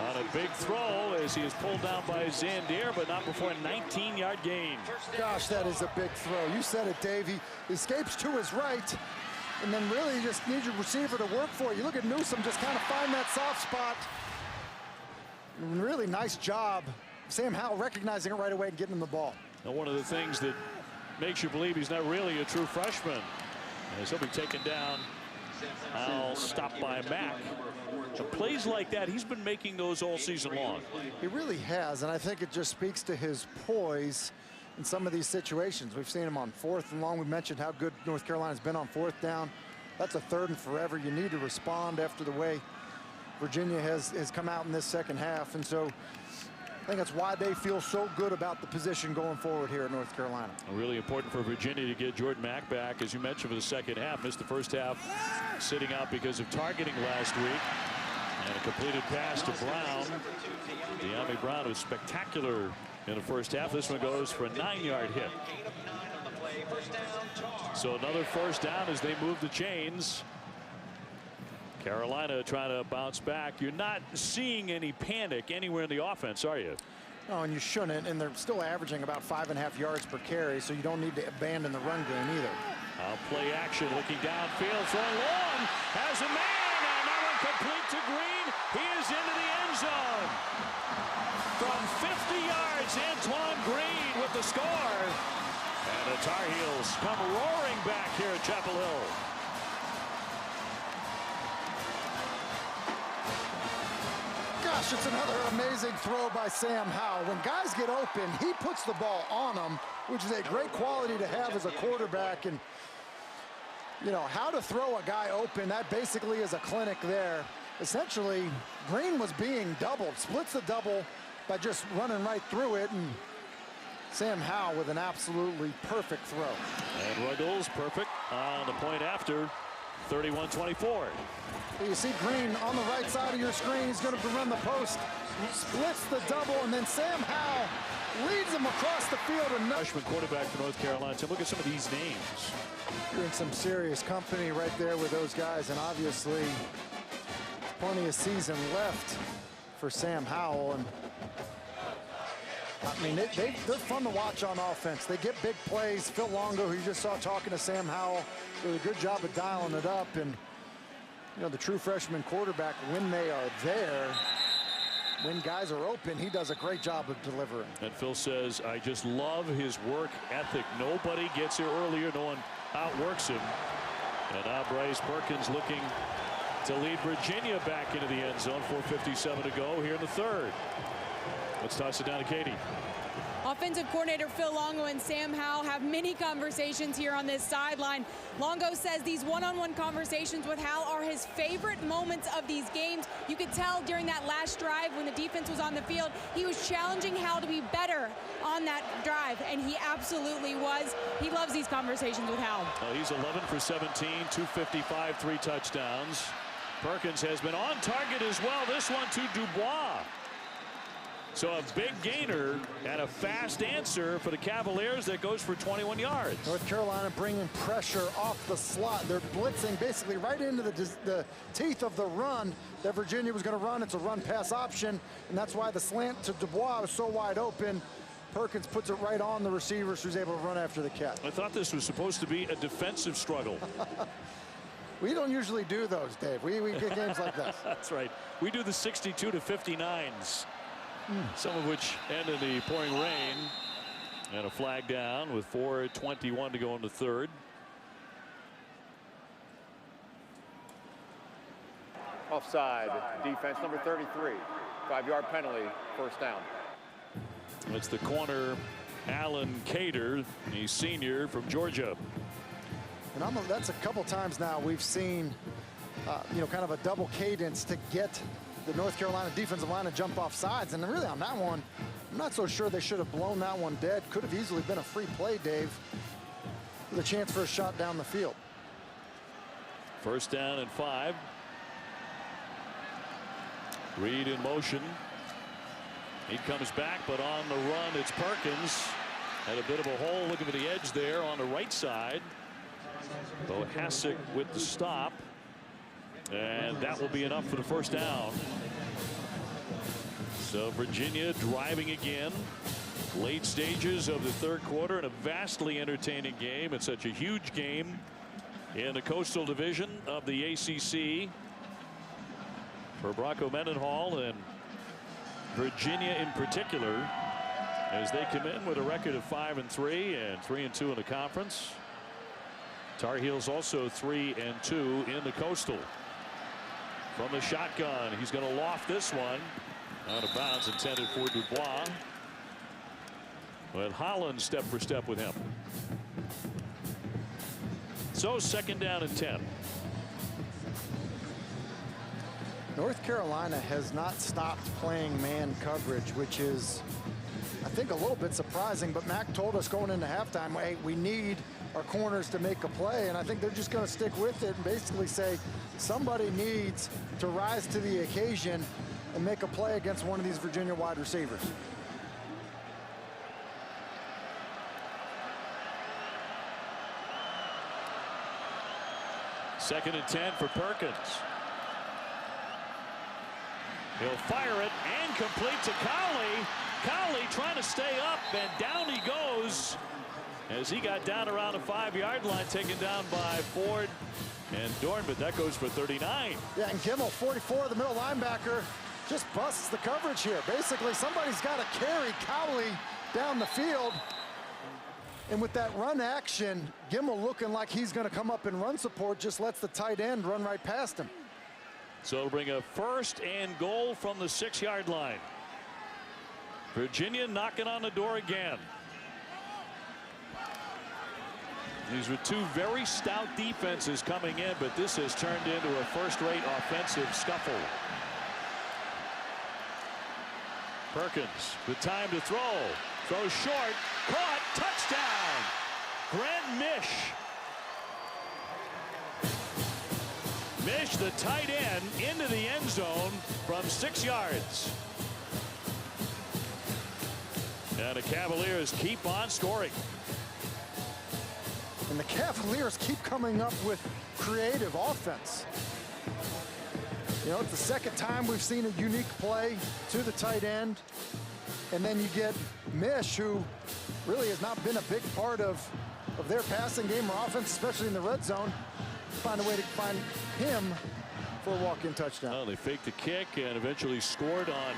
on a big throw as he is pulled down by Zandier, but not before a 19-yard gain. Gosh, that is a big throw. You said it, Dave. He escapes to his right, and then really you just need your receiver to work for you. Look at Newsome just kind of find that soft spot. Really nice job. Sam Howell recognizing it right away and getting him the ball. Now, one of the things that makes you believe he's not really a true freshman, as he'll be taken down. Howell stopped by Mack. Plays like that, he's been making those all season long. He really has, and I think it just speaks to his poise in some of these situations. We've seen him on 4th and long. We mentioned how good North Carolina's been on 4th down. That's a 3rd and forever. You need to respond after the way Virginia has come out in this second half. And so think that's why they feel so good about the position going forward here at North Carolina. Really important for Virginia to get Jordan Mack back, as you mentioned, for the second half. Missed the first half sitting out because of targeting last week. And a completed pass to Brown. De'Ami Brown was spectacular in the first half. This one goes for a 9-yard hit. So another first down as they move the chains. Carolina trying to bounce back. You're not seeing any panic anywhere in the offense, are you? No, and you shouldn't. And they're still averaging about 5.5 yards per carry, so you don't need to abandon the run game either. Play action, looking downfield, throwing long, has a man, and that one complete to Green. He is into the end zone. From 50 yards, Antoine Green with the score. And the Tar Heels come roaring back here at Chapel Hill. Gosh, it's another amazing throw by Sam Howell. When guys get open, he puts the ball on them, which is a great quality to have as a quarterback. And, you know, how to throw a guy open, that basically is a clinic there. Essentially, Green was being doubled, splits the double by just running right through it. And Sam Howell with an absolutely perfect throw. And Ruggles perfect on the point after. 31-24. You see Green on the right side of your screen. He's going to run the post, splits the double, and then Sam Howell leads him across the field. Freshman quarterback for North Carolina. So look at some of these names. You're in some serious company right there with those guys, and obviously plenty of season left for Sam Howell. And I mean, they're fun to watch on offense. They get big plays. Phil Longo, who you just saw talking to Sam Howell, did a good job of dialing it up. And, you know, the true freshman quarterback, when they are there, when guys are open, he does a great job of delivering. And Phil says, I just love his work ethic. Nobody gets here earlier. No one outworks him. And now Bryce Perkins looking to lead Virginia back into the end zone. 4:57 to go here in the third. Let's toss it down to Katie. Offensive coordinator Phil Longo and Sam Howell have many conversations here on this sideline. Longo says these one-on-one conversations with Howell are his favorite moments of these games. You could tell during that last drive when the defense was on the field, he was challenging Howell to be better on that drive, and he absolutely was. He loves these conversations with Howell. He's 11 for 17, 255, 3 touchdowns. Perkins has been on target as well. This one to Dubois. So a big gainer and a fast answer for the Cavaliers that goes for 21 yards. North Carolina bringing pressure off the slot. They're blitzing basically right into the teeth of the run that Virginia was going to run. It's a run-pass option, and that's why the slant to Dubois was so wide open. Perkins puts it right on the receivers, who's able to run after the catch. I thought this was supposed to be a defensive struggle. We don't usually do those, Dave. We get games like this. That's right. We do the 62 to 59s. Some of which end in the pouring rain. And a flag down with 4:21 to go in the third. Offside, defense number 33. 5-yard penalty, first down. It's the corner, Alan Cater, the senior from Georgia. And that's a couple times now we've seen, you know, kind of a double cadence to get the North Carolina defensive line to jump off sides. And really on that one, I'm not so sure they should have blown that one dead. Could have easily been a free play, Dave, with a chance for a shot down the field. First down and 5. Reed in motion. He comes back, but on the run, it's Perkins. Had a bit of a hole looking for the edge there on the right side. Bohasic with the stop. And that will be enough for the first down. So Virginia driving again. Late stages of the third quarter in a vastly entertaining game. It's such a huge game in the Coastal Division of the ACC for Bronco Mendenhall and Virginia in particular, as they come in with a record of 5-3 and 3-2 in the conference. Tar Heels also 3-2 in the Coastal. From the shotgun, he's going to loft this one out of bounds, intended for Dubois. But Holland step for step with him. So second down and 10. North Carolina has not stopped playing man coverage, which is, I think, a little bit surprising. But Mack told us going into halftime, hey, we need our corners to make a play. And I think they're just going to stick with it and basically say somebody needs to rise to the occasion and make a play against one of these Virginia wide receivers. Second and 10 for Perkins. He'll fire it and complete to Cowley. Cowley trying to stay up, and down he goes as he got down around the 5-yard line, taken down by Ford and Dorn, but that goes for 39. Yeah, and Kimmel, 44, the middle linebacker, just busts the coverage here. Basically, somebody's got to carry Cowley down the field. And with that run action, Gimmel looking like he's going to come up in run support, just lets the tight end run right past him. So it'll bring a 1st and goal from the 6-yard line. Virginia knocking on the door again. These were two very stout defenses coming in, but this has turned into a first-rate offensive scuffle. Perkins with time to throw. Throws short. Caught. Touchdown. Grant Mish. Mish, the tight end, into the end zone from 6 yards. And the Cavaliers keep on scoring. And the Cavaliers keep coming up with creative offense. You know, it's the second time we've seen a unique play to the tight end. And then you get Mish, who really has not been a big part of their passing game or offense, especially in the red zone. Find a way to find him for a walk-in touchdown. Well, they faked the kick and eventually scored on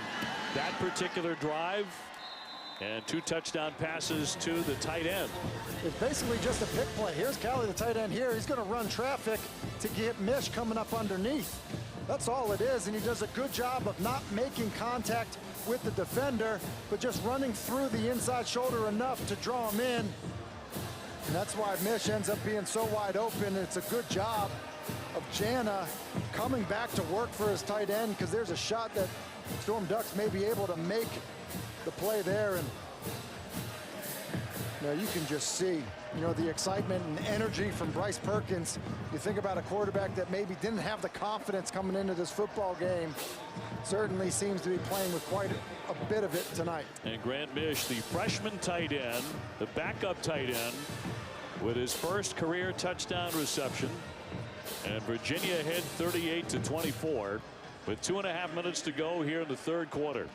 that particular drive. And 2 touchdown passes to the tight end. It's basically just a pick play. Here's Cowley, the tight end here. He's going to run traffic to get Mish coming up underneath. That's all it is, and he does a good job of not making contact with the defender, but just running through the inside shoulder enough to draw him in. And that's why Mish ends up being so wide open. It's a good job of Jana coming back to work for his tight end, because there's a shot that Storm Ducks may be able to make the play there. And you know, you can just see, you know, the excitement and energy from Bryce Perkins. You think about a quarterback that maybe didn't have the confidence coming into this football game, certainly seems to be playing with quite a bit of it tonight. And Grant Mish, the freshman tight end, the backup tight end, with his first career touchdown reception. And Virginia ahead 38-24 with 2.5 minutes to go here in the 3rd quarter.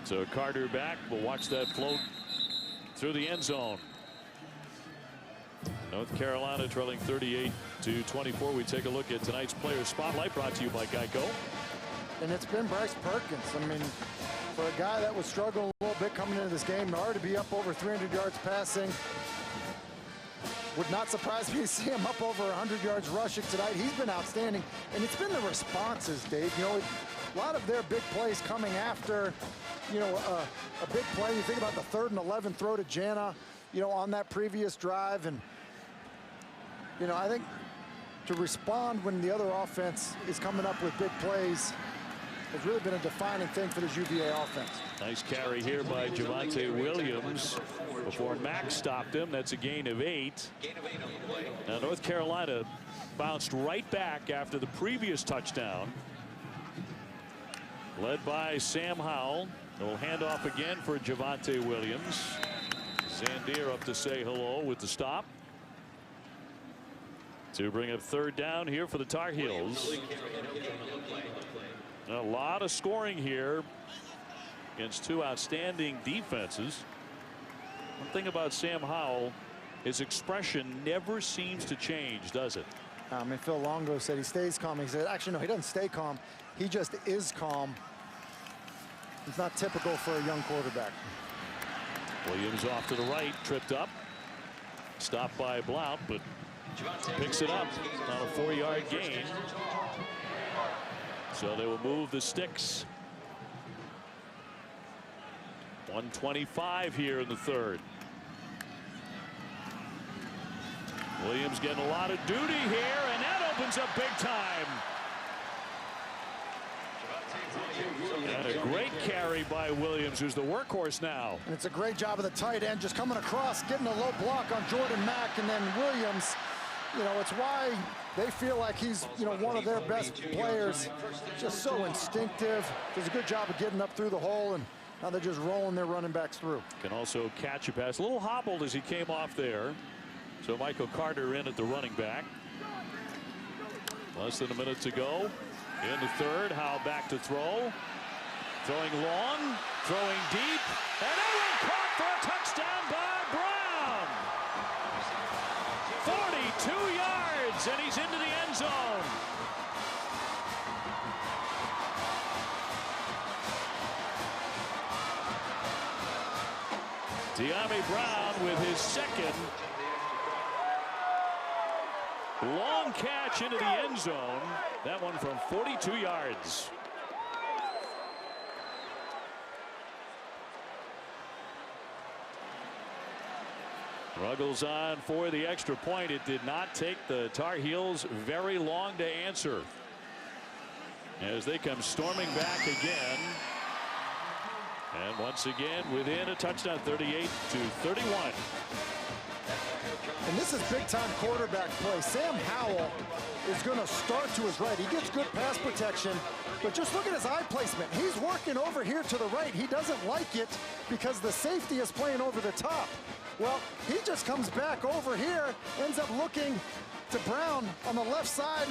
So Carter back. We'll watch that float through the end zone. North Carolina trailing 38-24. We take a look at tonight's player spotlight, brought to you by Geico. And it's been Bryce Perkins. I mean, for a guy that was struggling a little bit coming into this game, to be up over 300 yards passing, would not surprise me to see him up over 100 yards rushing tonight. He's been outstanding, and it's been the responses, Dave. You know, a lot of their big plays coming after, you know, a big play. You think about the 3rd and 11 throw to Jana, you know, on that previous drive. And, you know, I think to respond when the other offense is coming up with big plays has really been a defining thing for this UVA offense. Nice carry here by Javante Williams before Mack stopped him. That's a gain of 8. Now North Carolina bounced right back after the previous touchdown, led by Sam Howell. They'll hand off again for Javante Williams. Zandier up to say hello with the stop to bring up 3rd down here for the Tar Heels. A lot of scoring here against 2 outstanding defenses. One thing about Sam Howell, his expression never seems to change, does it? I mean, Phil Longo said he stays calm. He said, actually, no, he doesn't stay calm. He just is calm. It's not typical for a young quarterback. Williams off to the right, tripped up. Stopped by Blount, but picks it up on a 4-yard gain. So they will move the sticks. 1:25 here in the third. Williams getting a lot of duty here, and that opens up big time. And a great carry by Williams, who's the workhorse now. And it's a great job of the tight end just coming across, getting a low block on Jordan Mack, and then Williams. You know, it's why they feel like he's, one of their best players. Just so instinctive. Does a good job of getting up through the hole, and now they're just rolling their running backs through. Can also catch a pass. A little hobbled as he came off there. So Michael Carter in at the running back. Less than a minute to go in the third. Howe back to throw. Throwing long, throwing deep, and that one caught for a touchdown by Brown. 42 yards, and he's into the end zone. Deandre Brown with his second long catch into the end zone. That one from 42 yards. Ruggles on for the extra point. It did not take the Tar Heels very long to answer as they come storming back again. And once again within a touchdown, 38-31. And this is big-time quarterback play. Sam Howell is going to start to his right. He gets good pass protection, but just look at his eye placement. He's working over here to the right. He doesn't like it because the safety is playing over the top. Well, he just comes back over here, ends up looking to Brown on the left side.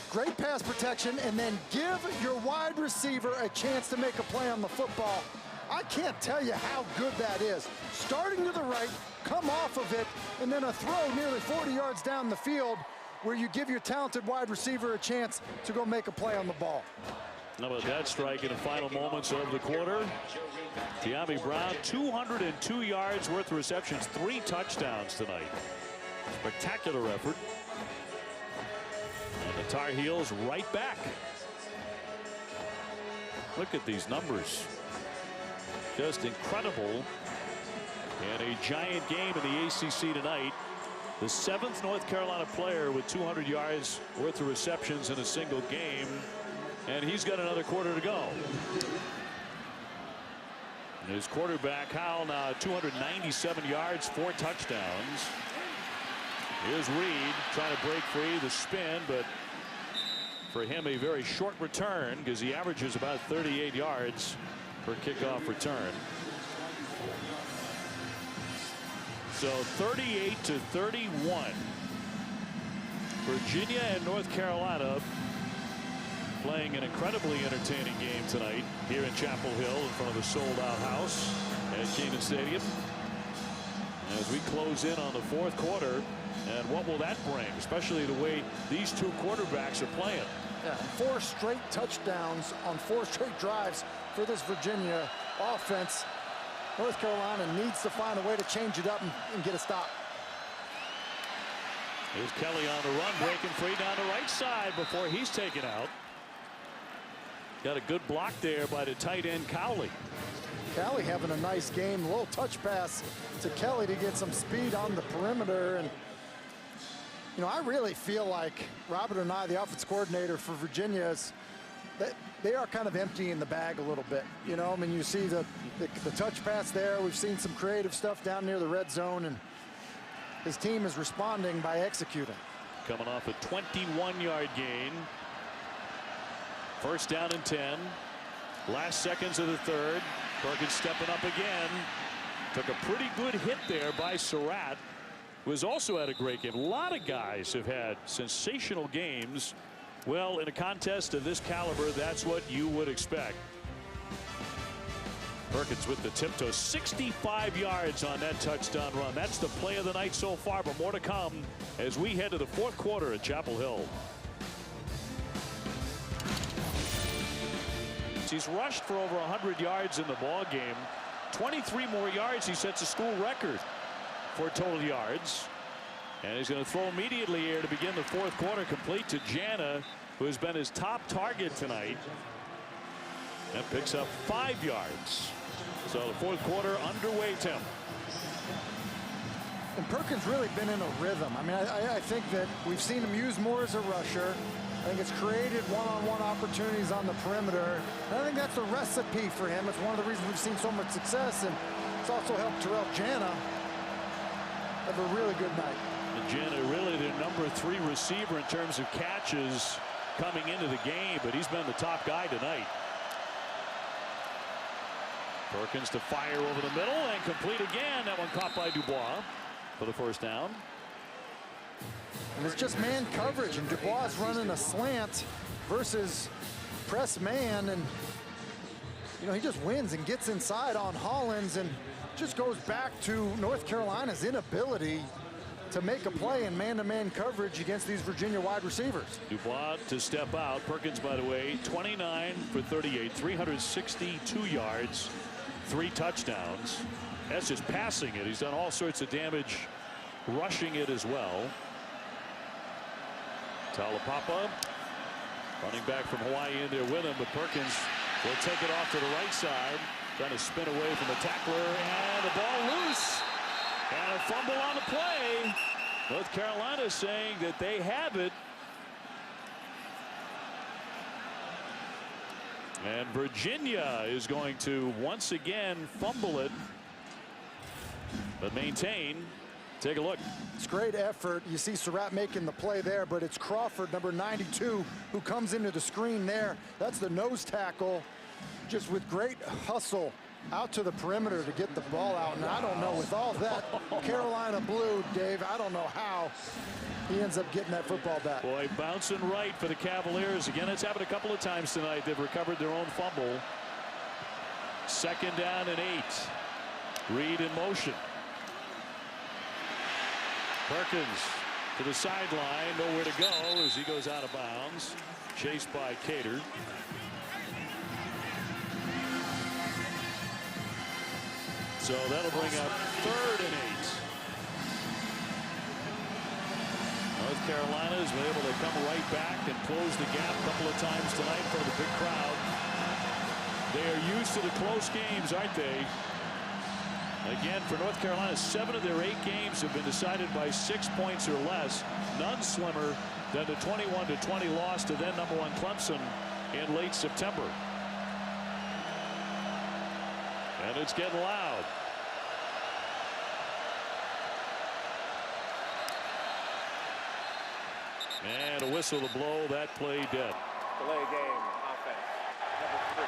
Great pass protection, and then give your wide receiver a chance to make a play on the football. I can't tell you how good that is. Starting to the right, come off of it, and then a throw nearly 40 yards down the field where you give your talented wide receiver a chance to go make a play on the ball. How about that strike in the final moments of the quarter? Deandre Brown, 202 yards worth of receptions, 3 touchdowns tonight. Spectacular effort. And the Tar Heels right back. Look at these numbers. Just incredible. And a giant game in the ACC tonight. The 7th North Carolina player with 200 yards worth of receptions in a single game. And he's got another quarter to go. And his quarterback, Howell, now 297 yards, 4 touchdowns. Here's Reed trying to break free, the spin, but for him a very short return because he averages about 38 yards per kickoff return. So 38-31. Virginia and North Carolina playing an incredibly entertaining game tonight here in Chapel Hill in front of a sold-out house at Kenan Stadium. As we close in on the 4th quarter, and what will that bring, especially the way these two quarterbacks are playing. Yeah, 4 straight touchdowns on 4 straight drives for this Virginia offense. North Carolina needs to find a way to change it up and get a stop. Here's Kelly on the run, breaking free down the right side before he's taken out. Got a good block there by the tight end Cowley. Cowley having a nice game. A little touch pass to Kelly to get some speed on the perimeter. And I really feel like Robert and I, the offense coordinator for Virginia, is that they are kind of emptying the bag a little bit. I mean, you see the touch pass there. We've seen some creative stuff down near the red zone, and his team is responding by executing. Coming off a 21-yard gain. 1st down and 10. Last seconds of the third. Perkins stepping up again. Took a pretty good hit there by Surratt, who has also had a great game. A lot of guys have had sensational games. Well, in a contest of this caliber, that's what you would expect. Perkins with the tiptoe, 65 yards on that touchdown run. That's the play of the night so far, but more to come as we head to the 4th quarter at Chapel Hill. He's rushed for over 100 yards in the ball game. 23 more yards. He sets a school record for total yards. And he's going to throw immediately here to begin the 4th quarter, complete to Jana, who has been his top target tonight. And picks up 5 yards. So the fourth quarter underway, Tim. And Perkins really been in a rhythm. I mean, I think that we've seen him used more as a rusher. I think it's created one-on-one opportunities on the perimeter. And I think that's the recipe for him. It's one of the reasons we've seen so much success. And it's also helped Terrell Jana have a really good night. And Jana really their #3 receiver in terms of catches coming into the game, but he's been the top guy tonight. Perkins to fire over the middle and complete again. That one caught by Dubois for the first down. And it's just man coverage, and Dubois is running a slant versus press man, and you know, he just wins and gets inside on Hollins, and just goes back to North Carolina's inability to make a play in man-to-man coverage against these Virginia wide receivers. Dubois to step out. Perkins, by the way, 29 for 38, 362 yards, 3 touchdowns. That's just passing it. He's done all sorts of damage rushing it as well. Talapapa running back from Hawaii in there with him, but Perkins will take it off to the right side, trying to spin away from the tackler, and the ball loose. And a fumble on the play. North Carolina saying that they have it. And Virginia is going to once again fumble it, but maintain. Take a look. It's great effort. You see Surratt making the play there, but it's Crawford, number 92, who comes into the screen there. That's the nose tackle, just with great hustle out to the perimeter to get the ball out. And I don't know, with all that Carolina blue, Dave, I don't know how he ends up getting that football back. Boy, bouncing right for the Cavaliers. Again, it's happened a couple of times tonight. They've recovered their own fumble. 2nd down and 8. Reed in motion. Perkins to the sideline, nowhere to go as he goes out of bounds. Chased by Cater. So that'll bring up 3rd and 8. North Carolina has been able to come right back and close the gap a couple of times tonight for the big crowd. They are used to the close games, aren't they? Again, for North Carolina, 7 of their 8 games have been decided by 6 points or less. None slimmer than the 21-20 loss to then #1 Clemson in late September. And it's getting loud. And a whistle to blow that play dead. Delay game offense. Number 6,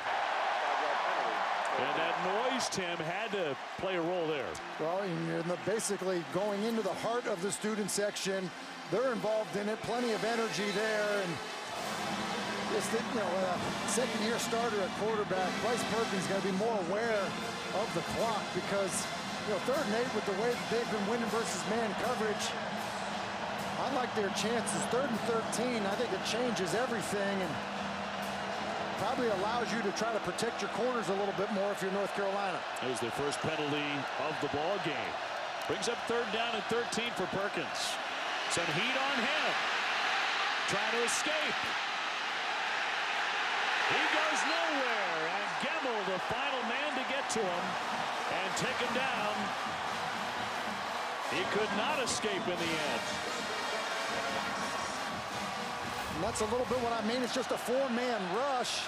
5-yard penalty. And that noise, Tim, had to play a role there. Well, you're basically going into the heart of the student section. They're involved in it. Plenty of energy there. And just, you know, a second-year starter at quarterback, Bryce Perkins is going to be more aware of the clock because, you know, 3rd and 8 with the way that they've been winning versus man coverage. I like their chances. 3rd and 13, I think it changes everything and probably allows you to try to protect your corners a little bit more if you're North Carolina. There's their first penalty of the ball game. Brings up 3rd down and 13 for Perkins. Some heat on him. Trying to escape. He goes nowhere. And Gemmel, the final man to get to him and take him down. He could not escape in the end. And that's a little bit what I mean. It's just a 4-man rush.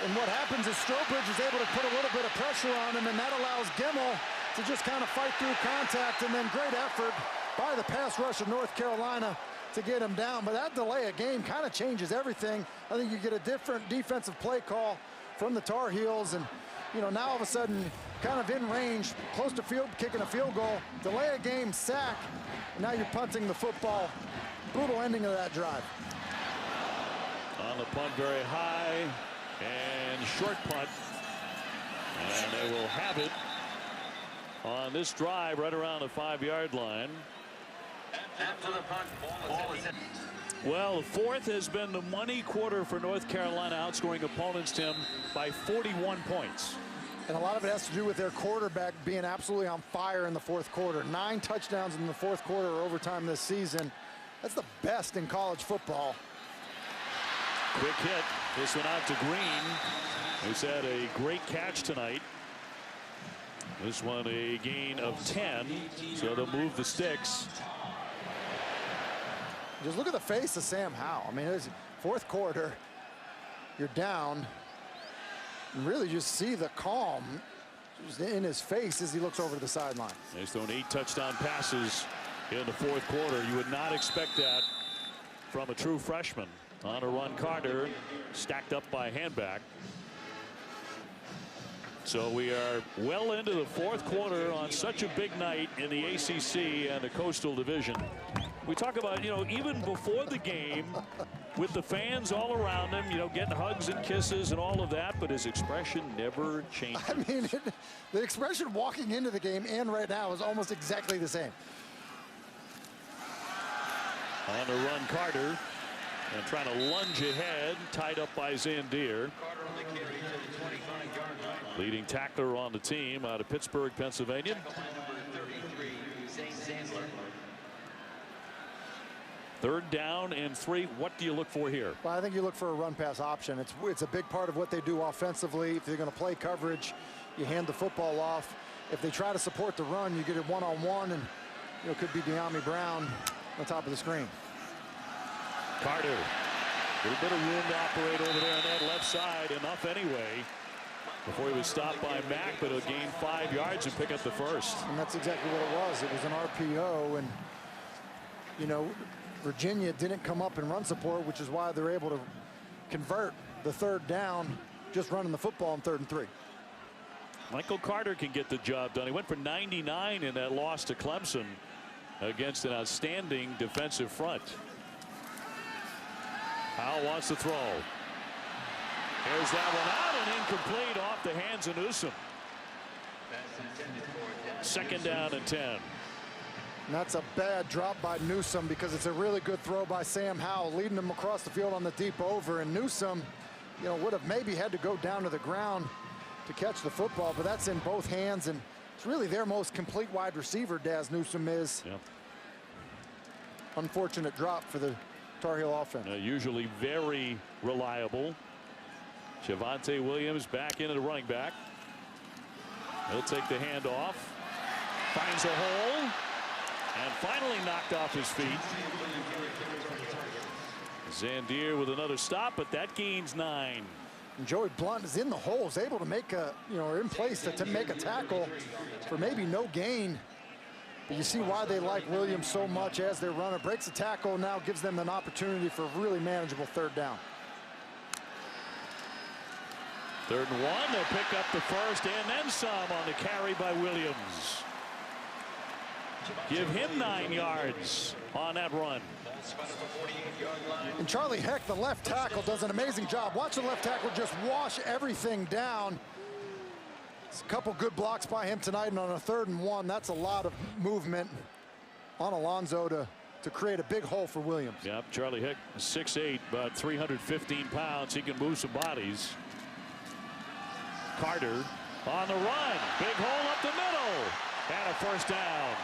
And what happens is Strobridge is able to put a little bit of pressure on him, and that allows Gemmel to just kind of fight through contact, and then great effort by the pass rush of North Carolina to get him down. But that delay of game kind of changes everything. I think you get a different defensive play call from the Tar Heels, and you know, now all of a sudden kind of in range, close to field, kicking a field goal, delay of game, sack, and now you're punting the football. Brutal ending of that drive. On the punt, very high and short punt, and they will have it on this drive right around the 5-yard line. After the punt, ball is in. Well, the 4th has been the money quarter for North Carolina, outscoring opponents, Tim, by 41 points. And a lot of it has to do with their quarterback being absolutely on fire in the 4th quarter. 9 touchdowns in the 4th quarter or overtime this season. That's the best in college football. Quick hit. This one out to Green, who's had a great catch tonight. This one a gain of 10, so they'll move the sticks. Just look at the face of Sam Howell. I mean, it's fourth quarter. You're down. And really just see the calm in his face as he looks over to the sideline. He's thrown 8 touchdown passes in the fourth quarter. You would not expect that from a true freshman. On a run, Carter stacked up by Handback. So we are well into the fourth quarter on such a big night in the ACC and the Coastal Division. We talk about, even before the game, with the fans all around him, getting hugs and kisses and all of that, but his expression never changes. I mean, the expression walking into the game and right now is almost exactly the same. On the run, Carter, and trying to lunge ahead, tied up by Zandier. Leading tackler on the team out of Pittsburgh, Pennsylvania. Third down and 3. What do you look for here? Well, I think you look for a run pass option. It's a big part of what they do offensively. If they're going to play coverage, you hand the football off. If they try to support the run, you get it one-on-one, and it could be De'Ami Brown on top of the screen. Carter, a little bit of room to operate over there on that left side, enough anyway, before he was stopped by Mack, but he'll gain 5 yards and pick up the first. And that's exactly what it was. It was an RPO, and Virginia didn't come up in run support, which is why they're able to convert the third down, just running the football on 3rd and 3. Michael Carter can get the job done. He went for 99 in that loss to Clemson against an outstanding defensive front. Howell wants to throw. Here's that one out and incomplete off the hands of Newsome. 2nd down and 10. And that's a bad drop by Newsome because it's a really good throw by Sam Howell, leading him across the field on the deep over. And Newsome, would have maybe had to go down to the ground to catch the football, but that's in both hands. And it's really their most complete wide receiver, Daz Newsome is. Yep. Unfortunate drop for the Tar Heel offense. Usually very reliable. Javante Williams back into the running back. He'll take the handoff. Finds a hole. And finally knocked off his feet. Zandier with another stop, but that gains 9. And Joey Blunt is in the hole, is able to make a, in place to make a tackle for maybe no gain. But you see why they like Williams so much as their runner. Breaks a tackle, now gives them an opportunity for a really manageable 3rd down. 3rd and 1. They'll pick up the first and then some on the carry by Williams. Give him 9 yards on that run. And Charlie Heck, the left tackle, does an amazing job. Watch the left tackle just wash everything down. It's a couple good blocks by him tonight, and on a 3rd and 1, that's a lot of movement on Alonzo to create a big hole for Williams. Yep, Charlie Heck, 6'8", about 315 pounds. He can move some bodies. Carter on the run. Big hole up the middle. And a 1st down.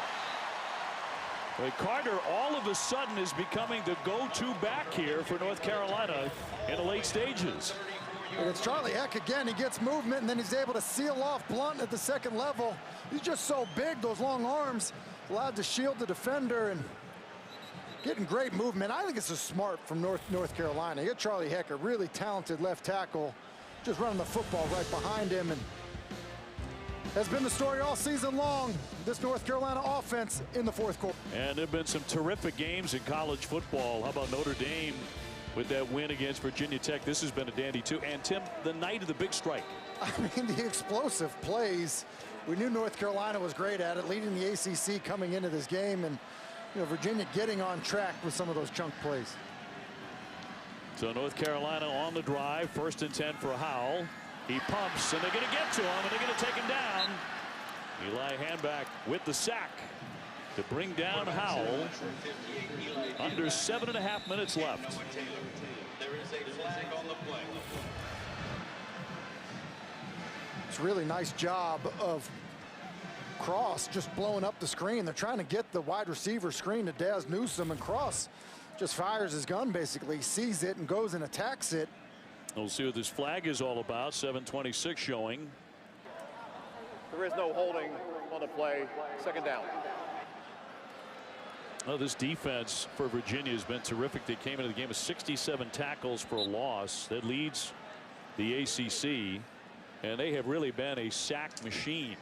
Well, Carter all of a sudden is becoming the go-to back here for North Carolina in the late stages. And it's Charlie Heck again. He gets movement, and then he's able to seal off Blunt at the 2nd level. He's just so big, those long arms, allowed to shield the defender and getting great movement. I think it's a smart from North Carolina. You got Charlie Heck, a really talented left tackle, just running the football right behind him. And has been the story all season long, this North Carolina offense in the 4th quarter. And there have been some terrific games in college football. How about Notre Dame with that win against Virginia Tech? This has been a dandy too. And Tim, the night of the big strike. I mean, the explosive plays. We knew North Carolina was great at it, leading the ACC coming into this game, and Virginia getting on track with some of those chunk plays. So North Carolina on the drive, 1st and 10 for Howell. He pumps, and they're going to get to him, and they're going to take him down. Eli Handback with the sack to bring down Howell. Under 7.5 minutes left. There is a flag on the play. It's a really nice job of Cross just blowing up the screen. They're trying to get the wide receiver screen to Daz Newsome, and Cross just fires his gun basically, sees it and goes and attacks it. We'll see what this flag is all about. 7:26 showing. There is no holding on the play. Second down. Well, this defense for Virginia has been terrific. They came into the game with 67 tackles for a loss. That leads the ACC, and they have really been a sack machine.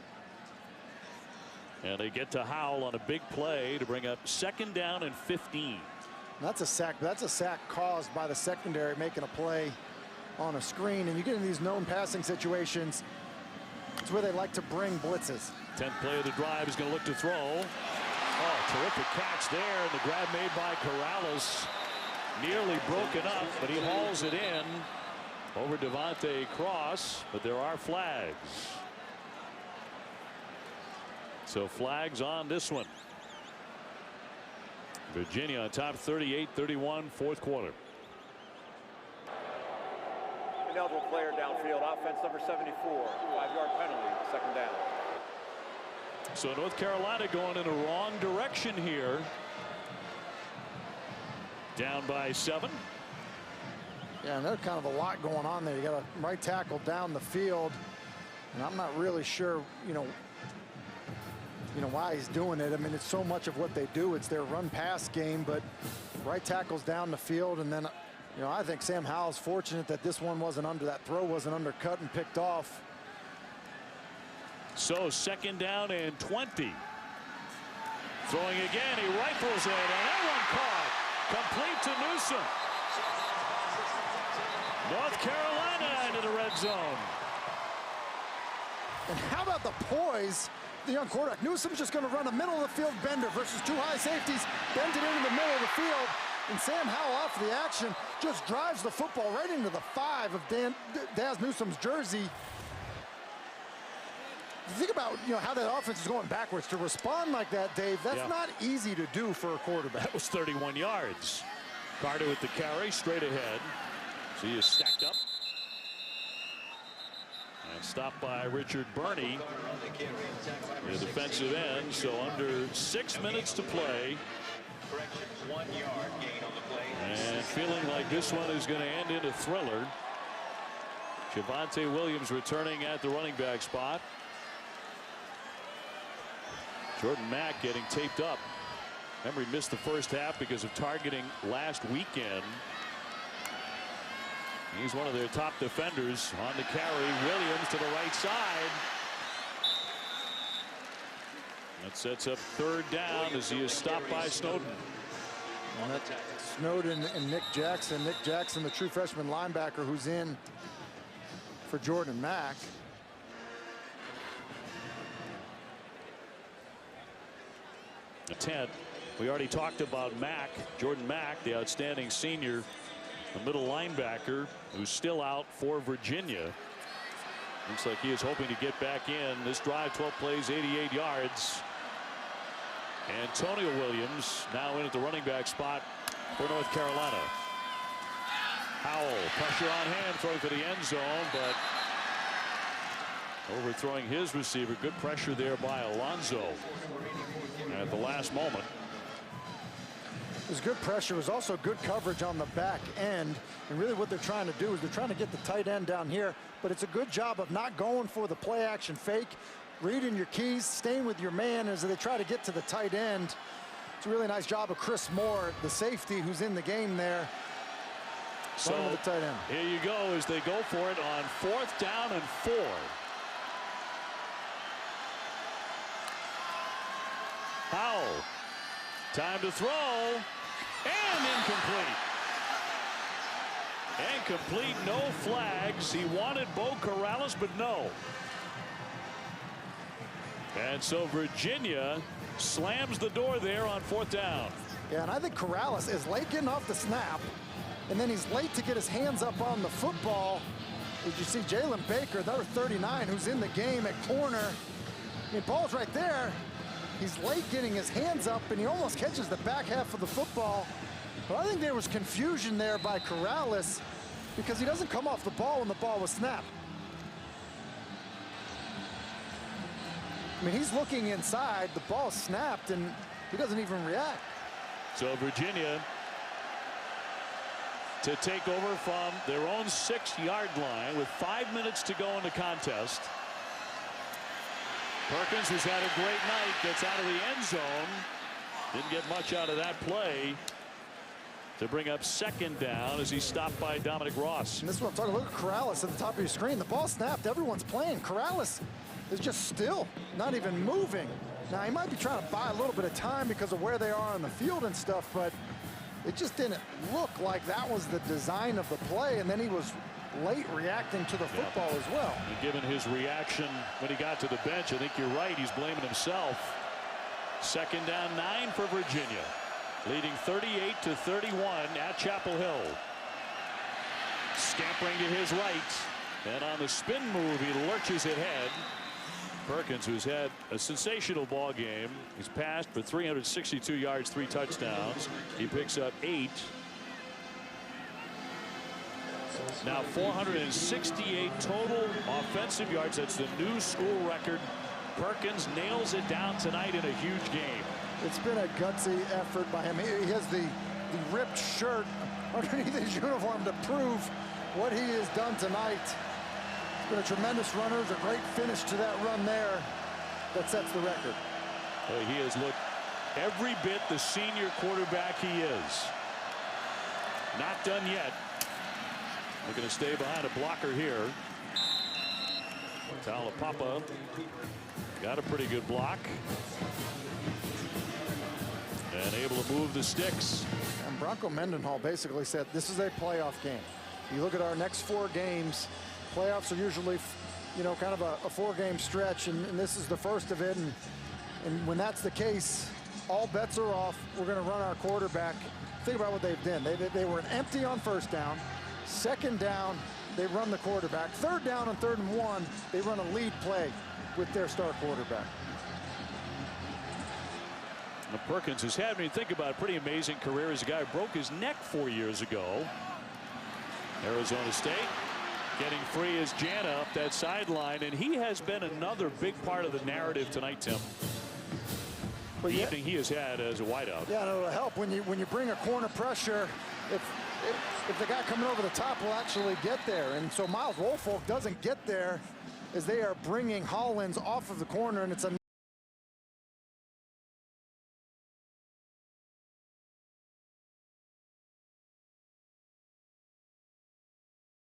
And they get to Howell on a big play to bring up 2nd down and 15. That's a sack. That's a sack caused by the secondary making a play on a screen. And you get in these known passing situations, it's where they like to bring blitzes. 10th play of the drive is going to look to throw. Oh, terrific catch there. And the grab made by Corrales. Nearly broken up, but he hauls it in over Javante Cross. But there are flags. So flags on this one. Virginia on top 38-31, 4th quarter. Ineligible player downfield. Offense number 74. 5-yard penalty. 2nd down. So North Carolina going in the wrong direction here. Down by 7. Yeah, and there's kind of a lot going on there. You got a right tackle down the field, and I'm not really sure, you know why he's doing it. I mean, it's so much of what they do. It's their run-pass game, but right tackle's down the field, and then, I think Sam Howell's fortunate that this one wasn't that throw wasn't undercut and picked off. So 2nd down and 20. Throwing again, he rifles it, and that one caught. Complete to Newsome. North Carolina into the red zone. And how about the poise? The young quarterback. Newsome's just going to run a middle of the field bender versus 2 high safeties. Bends it into the middle of the field. And Sam Howell off the action just drives the football right into the 5 of Daz Newsome's jersey. Think about how that offense is going backwards. To respond like that, Dave, that's not easy to do for a quarterback. That was 31 yards. Carter with the carry straight ahead. So he is stacked up. And stopped by Richard Burney, the defensive end. So under 6 minutes to play. 1 yard gain on the play. And feeling like this one is going to end in a thriller. Javante Williams returning at the running back spot. Jordan Mack getting taped up. Remember, he missed the first half because of targeting last weekend. He's one of their top defenders on the carry. Williams to the right side. That sets up 3rd down as he is stopped by Snowden. Snowden and Nick Jackson. Nick Jackson, the true freshman linebacker who's in for Jordan Mack. The 10. We already talked about Mack, Jordan Mack, the outstanding senior, the middle linebacker who's still out for Virginia. Looks like he is hoping to get back in. This drive, 12 plays, 88 yards. Antonio Williams now in at the running back spot for North Carolina. Howell, pressure on hand, throwing for the end zone, but overthrowing his receiver. Good pressure there by Alonzo at the last moment. It was good pressure. It was also good coverage on the back end. And really what they're trying to do is they're trying to get the tight end down here. But it's a good job of not going for the play action fake, reading your keys, staying with your man as they try to get to the tight end. It's a really nice job of Chris Moore, the safety who's in the game there. So the tight end. Here you go as they go for it on 4th down and 4. Howell, time to throw, and incomplete. Incomplete, no flags. He wanted Bo Corrales, but no. And so Virginia slams the door there on 4th down. Yeah, and I think Corrales is late getting off the snap, and then he's late to get his hands up on the football. As you see Jalen Baker, number 39, who's in the game at corner. I mean, ball's right there. He's late getting his hands up, and he almost catches the back half of the football. But I think there was confusion there by Corrales because he doesn't come off the ball when the ball was snapped. I mean, he's looking inside, the ball snapped, and he doesn't even react. So Virginia to take over from their own 6-yard line with 5 minutes to go in the contest. Perkins, who's had a great night, gets out of the end zone. Didn't get much out of that play to bring up second down as he stopped by Dominic Ross. And this is what I'm talking about. Look at Corrales at the top of your screen. The ball snapped. Everyone's playing. Corrales is just still, not even moving. Now, he might be trying to buy a little bit of time because of where they are on the field and stuff, but it just didn't look like that was the design of the play. And then he was late reacting to the football as well. And given his reaction when he got to the bench, I think you're right. He's blaming himself. Second down 9 for Virginia, leading 38-31 at Chapel Hill. Scampering to his right, and on the spin move, he lurches ahead. Perkins, who's had a sensational ball game, he's passed for 362 yards, 3 touchdowns. He picks up 8. Now 468 total offensive yards. That's the new school record. Perkins nails it down tonight in a huge game. It's been a gutsy effort by him. He has the ripped shirt underneath his uniform to prove what he has done tonight. It's been a tremendous runner. It's a great finish to that run there that sets the record. He has looked every bit the senior quarterback he is. Not done yet. They're going to stay behind a blocker here. Talapapa got a pretty good block. And able to move the sticks. And Bronco Mendenhall basically said, this is a playoff game. You look at our next 4 games, playoffs are usually, you know, kind of a 4-game stretch, and this is the first of it. And when that's the case, all bets are off. We're going to run our quarterback. Think about what they've done. They were empty on first down. Second down, they run the quarterback. Third down and 3rd and 1, they run a lead play with their star quarterback. Now Perkins has had, when you think about it, a pretty amazing career as a guy who broke his neck 4 years ago. Arizona State getting free as Jana up that sideline, and he has been another big part of the narrative tonight, Tim. But the evening he has had as a wideout. Yeah, and it'll help when you bring a corner pressure. If the guy coming over the top will actually get there, and so Miles Woolfolk doesn't get there as they are bringing Hollins off of the corner, and it's a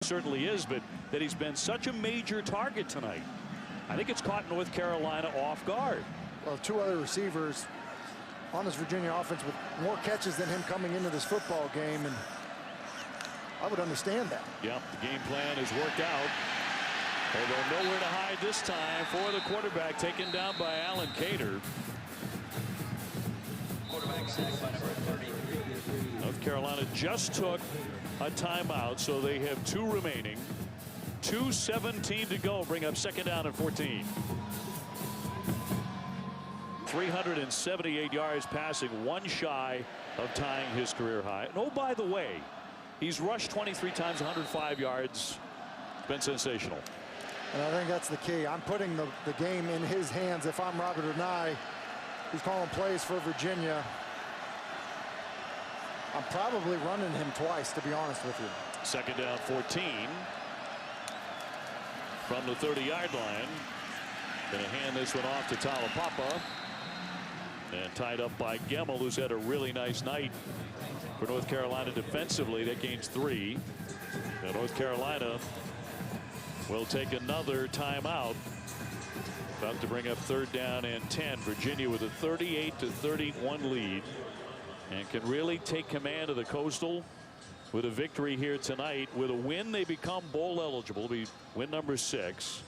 certainly is, but that he's been such a major target tonight. I think it's caught North Carolina off guard. Well, 2 other receivers on this Virginia offense with more catches than him coming into this football game, and I would understand that. Yep, the game plan has worked out. Although nowhere to hide this time for the quarterback, taken down by Alan Cater. Quarterback sacked by number 33. North Carolina just took a timeout, so they have 2 remaining. 2:17 to go, bring up second down and 14. 378 yards passing, 1 shy of tying his career high. And oh, by the way, he's rushed 23 times, 105 yards. It's been sensational. And I think that's the key. I'm putting the game in his hands. If I'm Robert Anae, who's calling plays for Virginia, I'm probably running him twice, to be honest with you. Second down 14 from the 30-yard line. Going to hand this one off to Talapapa. And tied up by Gemmel, who's had a really nice night for North Carolina defensively. That gains 3. And North Carolina will take another timeout. About to bring up 3rd down and 10. Virginia with a 38-31 lead. And can really take command of the Coastal with a victory here tonight. With a win, they become bowl eligible. Be win number 6.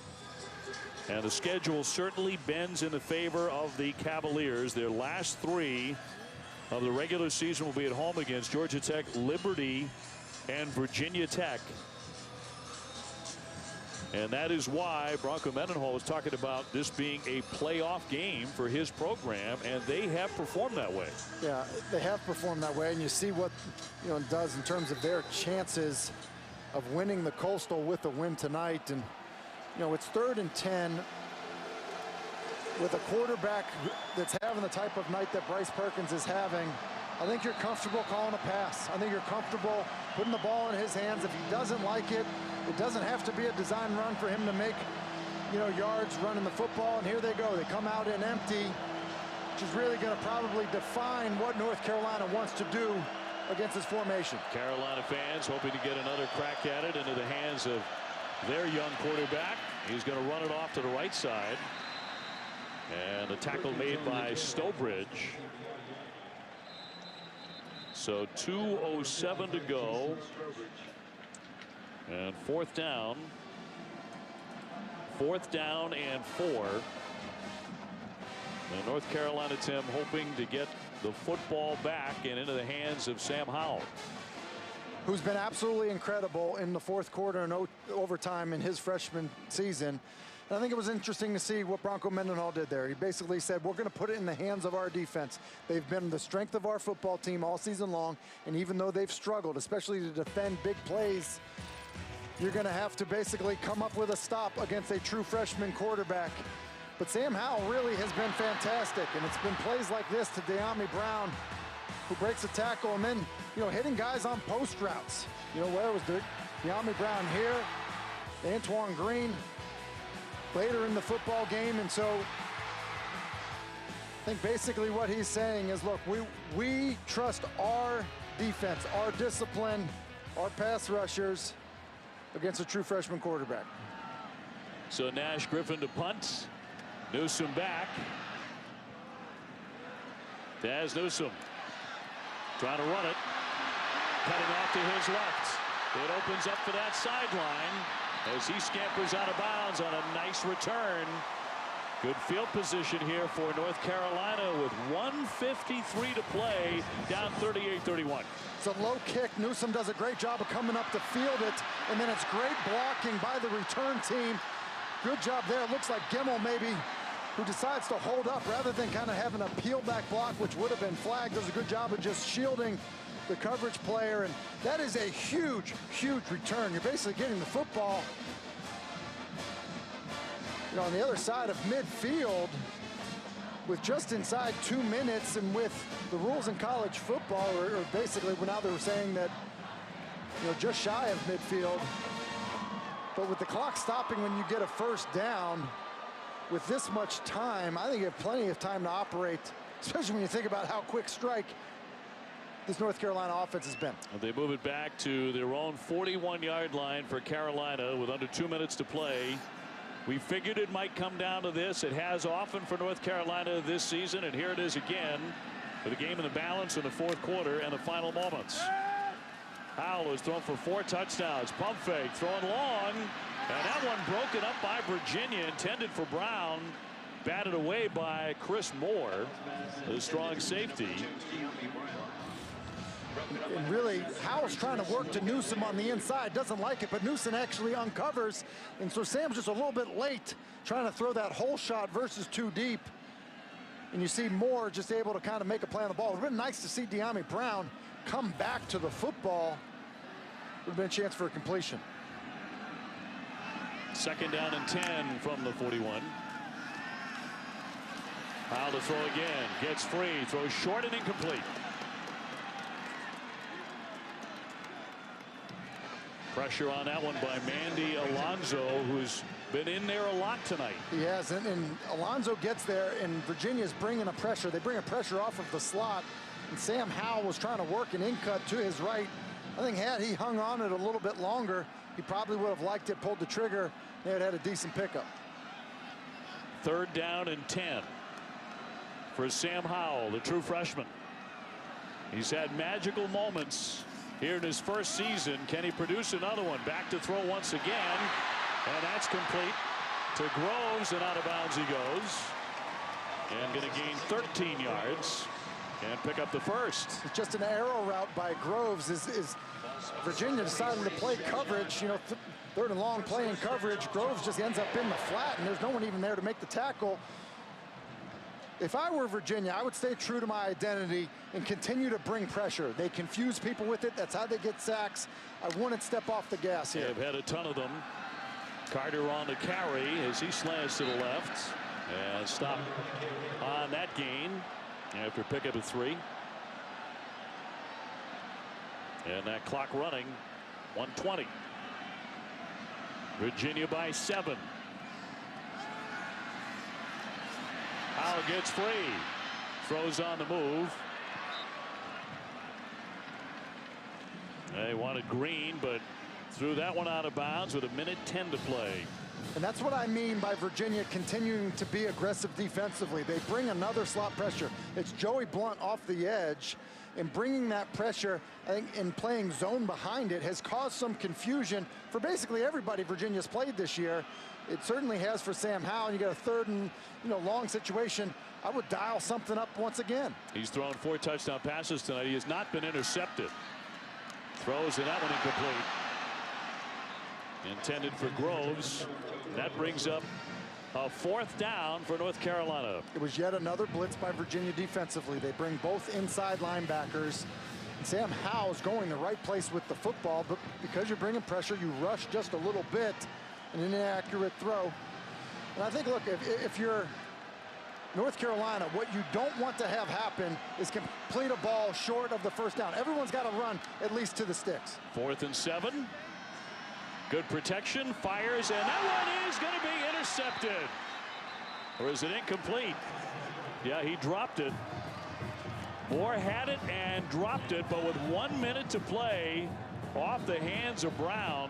And the schedule certainly bends in the favor of the Cavaliers. Their last 3 of the regular season will be at home against Georgia Tech, Liberty, and Virginia Tech. And that is why Bronco Mendenhall was talking about this being a playoff game for his program, and they have performed that way. Yeah, they have performed that way, and you see what it does in terms of their chances of winning the Coastal with a win tonight. And it's 3rd and 10 with a quarterback that's having the type of night that Bryce Perkins is having. I think you're comfortable calling a pass. I think you're comfortable putting the ball in his hands. If he doesn't like it, it doesn't have to be a design run for him to make yards running the football, and here they go. They come out in empty, which is really going to probably define what North Carolina wants to do against this formation. Carolina fans hoping to get another crack at it into the hands of their young quarterback. He's going to run it off to the right side. And a tackle made by Stowbridge. So 2:07 to go. And fourth down. Fourth down and 4. And North Carolina, Tim, hoping to get the football back and into the hands of Sam Howell, who's been absolutely incredible in the fourth quarter and overtime in his freshman season. And I think it was interesting to see what Bronco Mendenhall did there. He basically said, we're going to put it in the hands of our defense. They've been the strength of our football team all season long, and even though they've struggled, especially to defend big plays, you're going to have to basically come up with a stop against a true freshman quarterback. But Sam Howell really has been fantastic, and it's been plays like this to Deandre Brown, who breaks a tackle, and then, hitting guys on post routes. Where was Deandre Brown here, Antoine Green later in the football game. And so I think basically what he's saying is, look, we trust our defense, our discipline, our pass rushers against a true freshman quarterback. So Nash Griffin to punt. Newsome back. Daz Newsome trying to run it. Cutting off to his left. It opens up for that sideline as he scampers out of bounds on a nice return. Good field position here for North Carolina with 1:53 to play, down 38-31. It's a low kick. Newsome does a great job of coming up to field it, and then it's great blocking by the return team. Good job there. It looks like Gimmel maybe, who decides to hold up rather than kind of having a peel back block, which would have been flagged. Does a good job of just shielding the coverage player, and that is a huge, huge return. You're basically getting the football, on the other side of midfield with just inside 2 minutes, and with the rules in college football, or basically now they're saying that, just shy of midfield. But with the clock stopping when you get a first down with this much time, I think you have plenty of time to operate, especially when you think about how quick strike this North Carolina offense has been. They move it back to their own 41-yard line for Carolina with under 2 minutes to play. We figured it might come down to this. It has often for North Carolina this season, and here it is again with a game in the balance in the fourth quarter and the final moments. Howell has thrown for 4 touchdowns. Pump fake, throwing long, and that one broken up by Virginia, intended for Brown, batted away by Chris Moore, the strong safety. And really, Howell's trying to work to Newsome on the inside. Doesn't like it, but Newsome actually uncovers. And so Sam's just a little bit late trying to throw that hole shot versus too deep. And you see Moore just able to kind of make a play on the ball. It would have been nice to see Deandre Brown come back to the football. Would have been a chance for a completion. Second down and 10 from the 41. Howell to throw again. Gets free. Throws short and incomplete. Pressure on that one by Mandy Alonzo, who's been in there a lot tonight. He has, and Alonzo gets there, and Virginia's bringing a pressure. They bring a pressure off of the slot, and Sam Howell was trying to work an in-cut to his right. I think had he hung on it a little bit longer, he probably would have liked it, pulled the trigger, they had a decent pickup. Third down and 10 for Sam Howell, the true freshman. He's had magical moments here in his first season. Can he produce another one? Back to throw once again, and that's complete to Groves, and out of bounds he goes, and going to gain 13 yards and pick up the first. It's just an arrow route by Groves. Is Virginia decided to play coverage, third and long playing coverage. Groves just ends up in the flat, and there's no one even there to make the tackle. If I were Virginia, I would stay true to my identity and continue to bring pressure. They confuse people with it. That's how they get sacks. I wouldn't step off the gas here. They've had a ton of them. Carter on the carry as he slants to the left and stop on that gain after pickup of 3. And that clock running, 1:20. Virginia by 7. Howe gets free. Throws on the move. They wanted Green, but threw that one out of bounds with 1:10 to play. And that's what I mean by Virginia continuing to be aggressive defensively. They bring another slot pressure. It's Joey Blount off the edge, and bringing that pressure, I think, and playing zone behind it has caused some confusion for basically everybody Virginia's played this year. It certainly has for Sam Howell. You got a third and long situation. I would dial something up once again. He's thrown 4 touchdown passes tonight. He has not been intercepted. Throws, and that one incomplete. Intended for Groves. That brings up a 4th down for North Carolina. It was yet another blitz by Virginia defensively. They bring both inside linebackers. Sam Howell's going the right place with the football, but because you're bringing pressure, you rush just a little bit. An inaccurate throw. And I think, look, if you're North Carolina, what you don't want to have happen is complete a ball short of the first down. Everyone's got to run at least to the sticks. 4th and 7. Good protection, fires, and that one is going to be intercepted. Or is it incomplete? Yeah, he dropped it. Moore had it and dropped it, but with 1 minute to play, off the hands of Brown.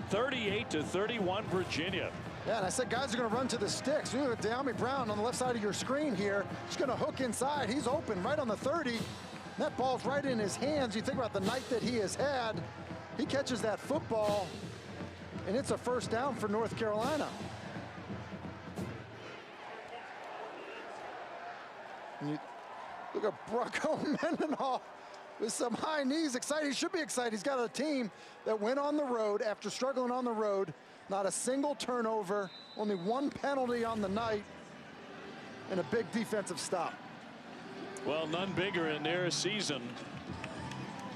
38-31 Virginia. Yeah, and I said guys are going to run to the sticks. You look at Deandre Brown on the left side of your screen here. He's going to hook inside. He's open right on the 30. That ball's right in his hands. You think about the night that he has had. He catches that football, and it's a first down for North Carolina. And you look at Bronco Mendenhall with some high knees, excited. He should be excited. He's got a team that went on the road after struggling on the road. Not a single turnover, only 1 penalty on the night, and a big defensive stop. Well, none bigger in their season.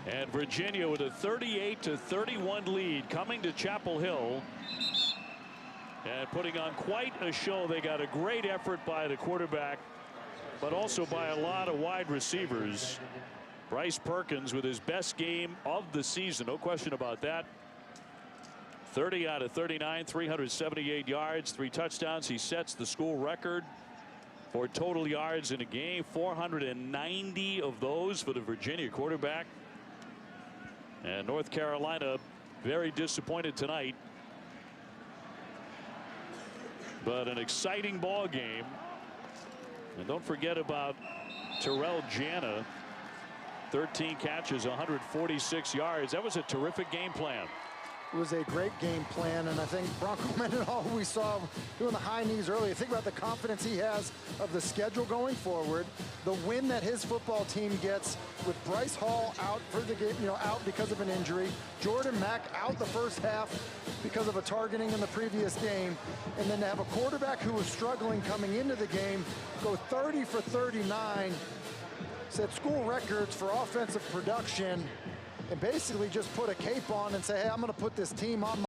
And Virginia with a 38-31 lead coming to Chapel Hill and putting on quite a show. They got a great effort by the quarterback, but also by a lot of wide receivers. Bryce Perkins with his best game of the season, no question about that. 30 out of 39, 378 yards, 3 touchdowns. He sets the school record for total yards in a game, 490 of those for the Virginia quarterback. And North Carolina very disappointed tonight, but an exciting ball game. And don't forget about Terrell Jana, 13 catches, 146 yards. That was a terrific game plan. It was a great game plan, and I think Bronco Mendenhall, who we saw doing the high knees earlier, think about the confidence he has of the schedule going forward, the win that his football team gets with Bryce Hall out for the game, out because of an injury, Jordan Mack out the first half because of a targeting in the previous game, and then to have a quarterback who was struggling coming into the game go 30 for 39, set school records for offensive production, and basically just put a cape on and say, hey, I'm going to put this team on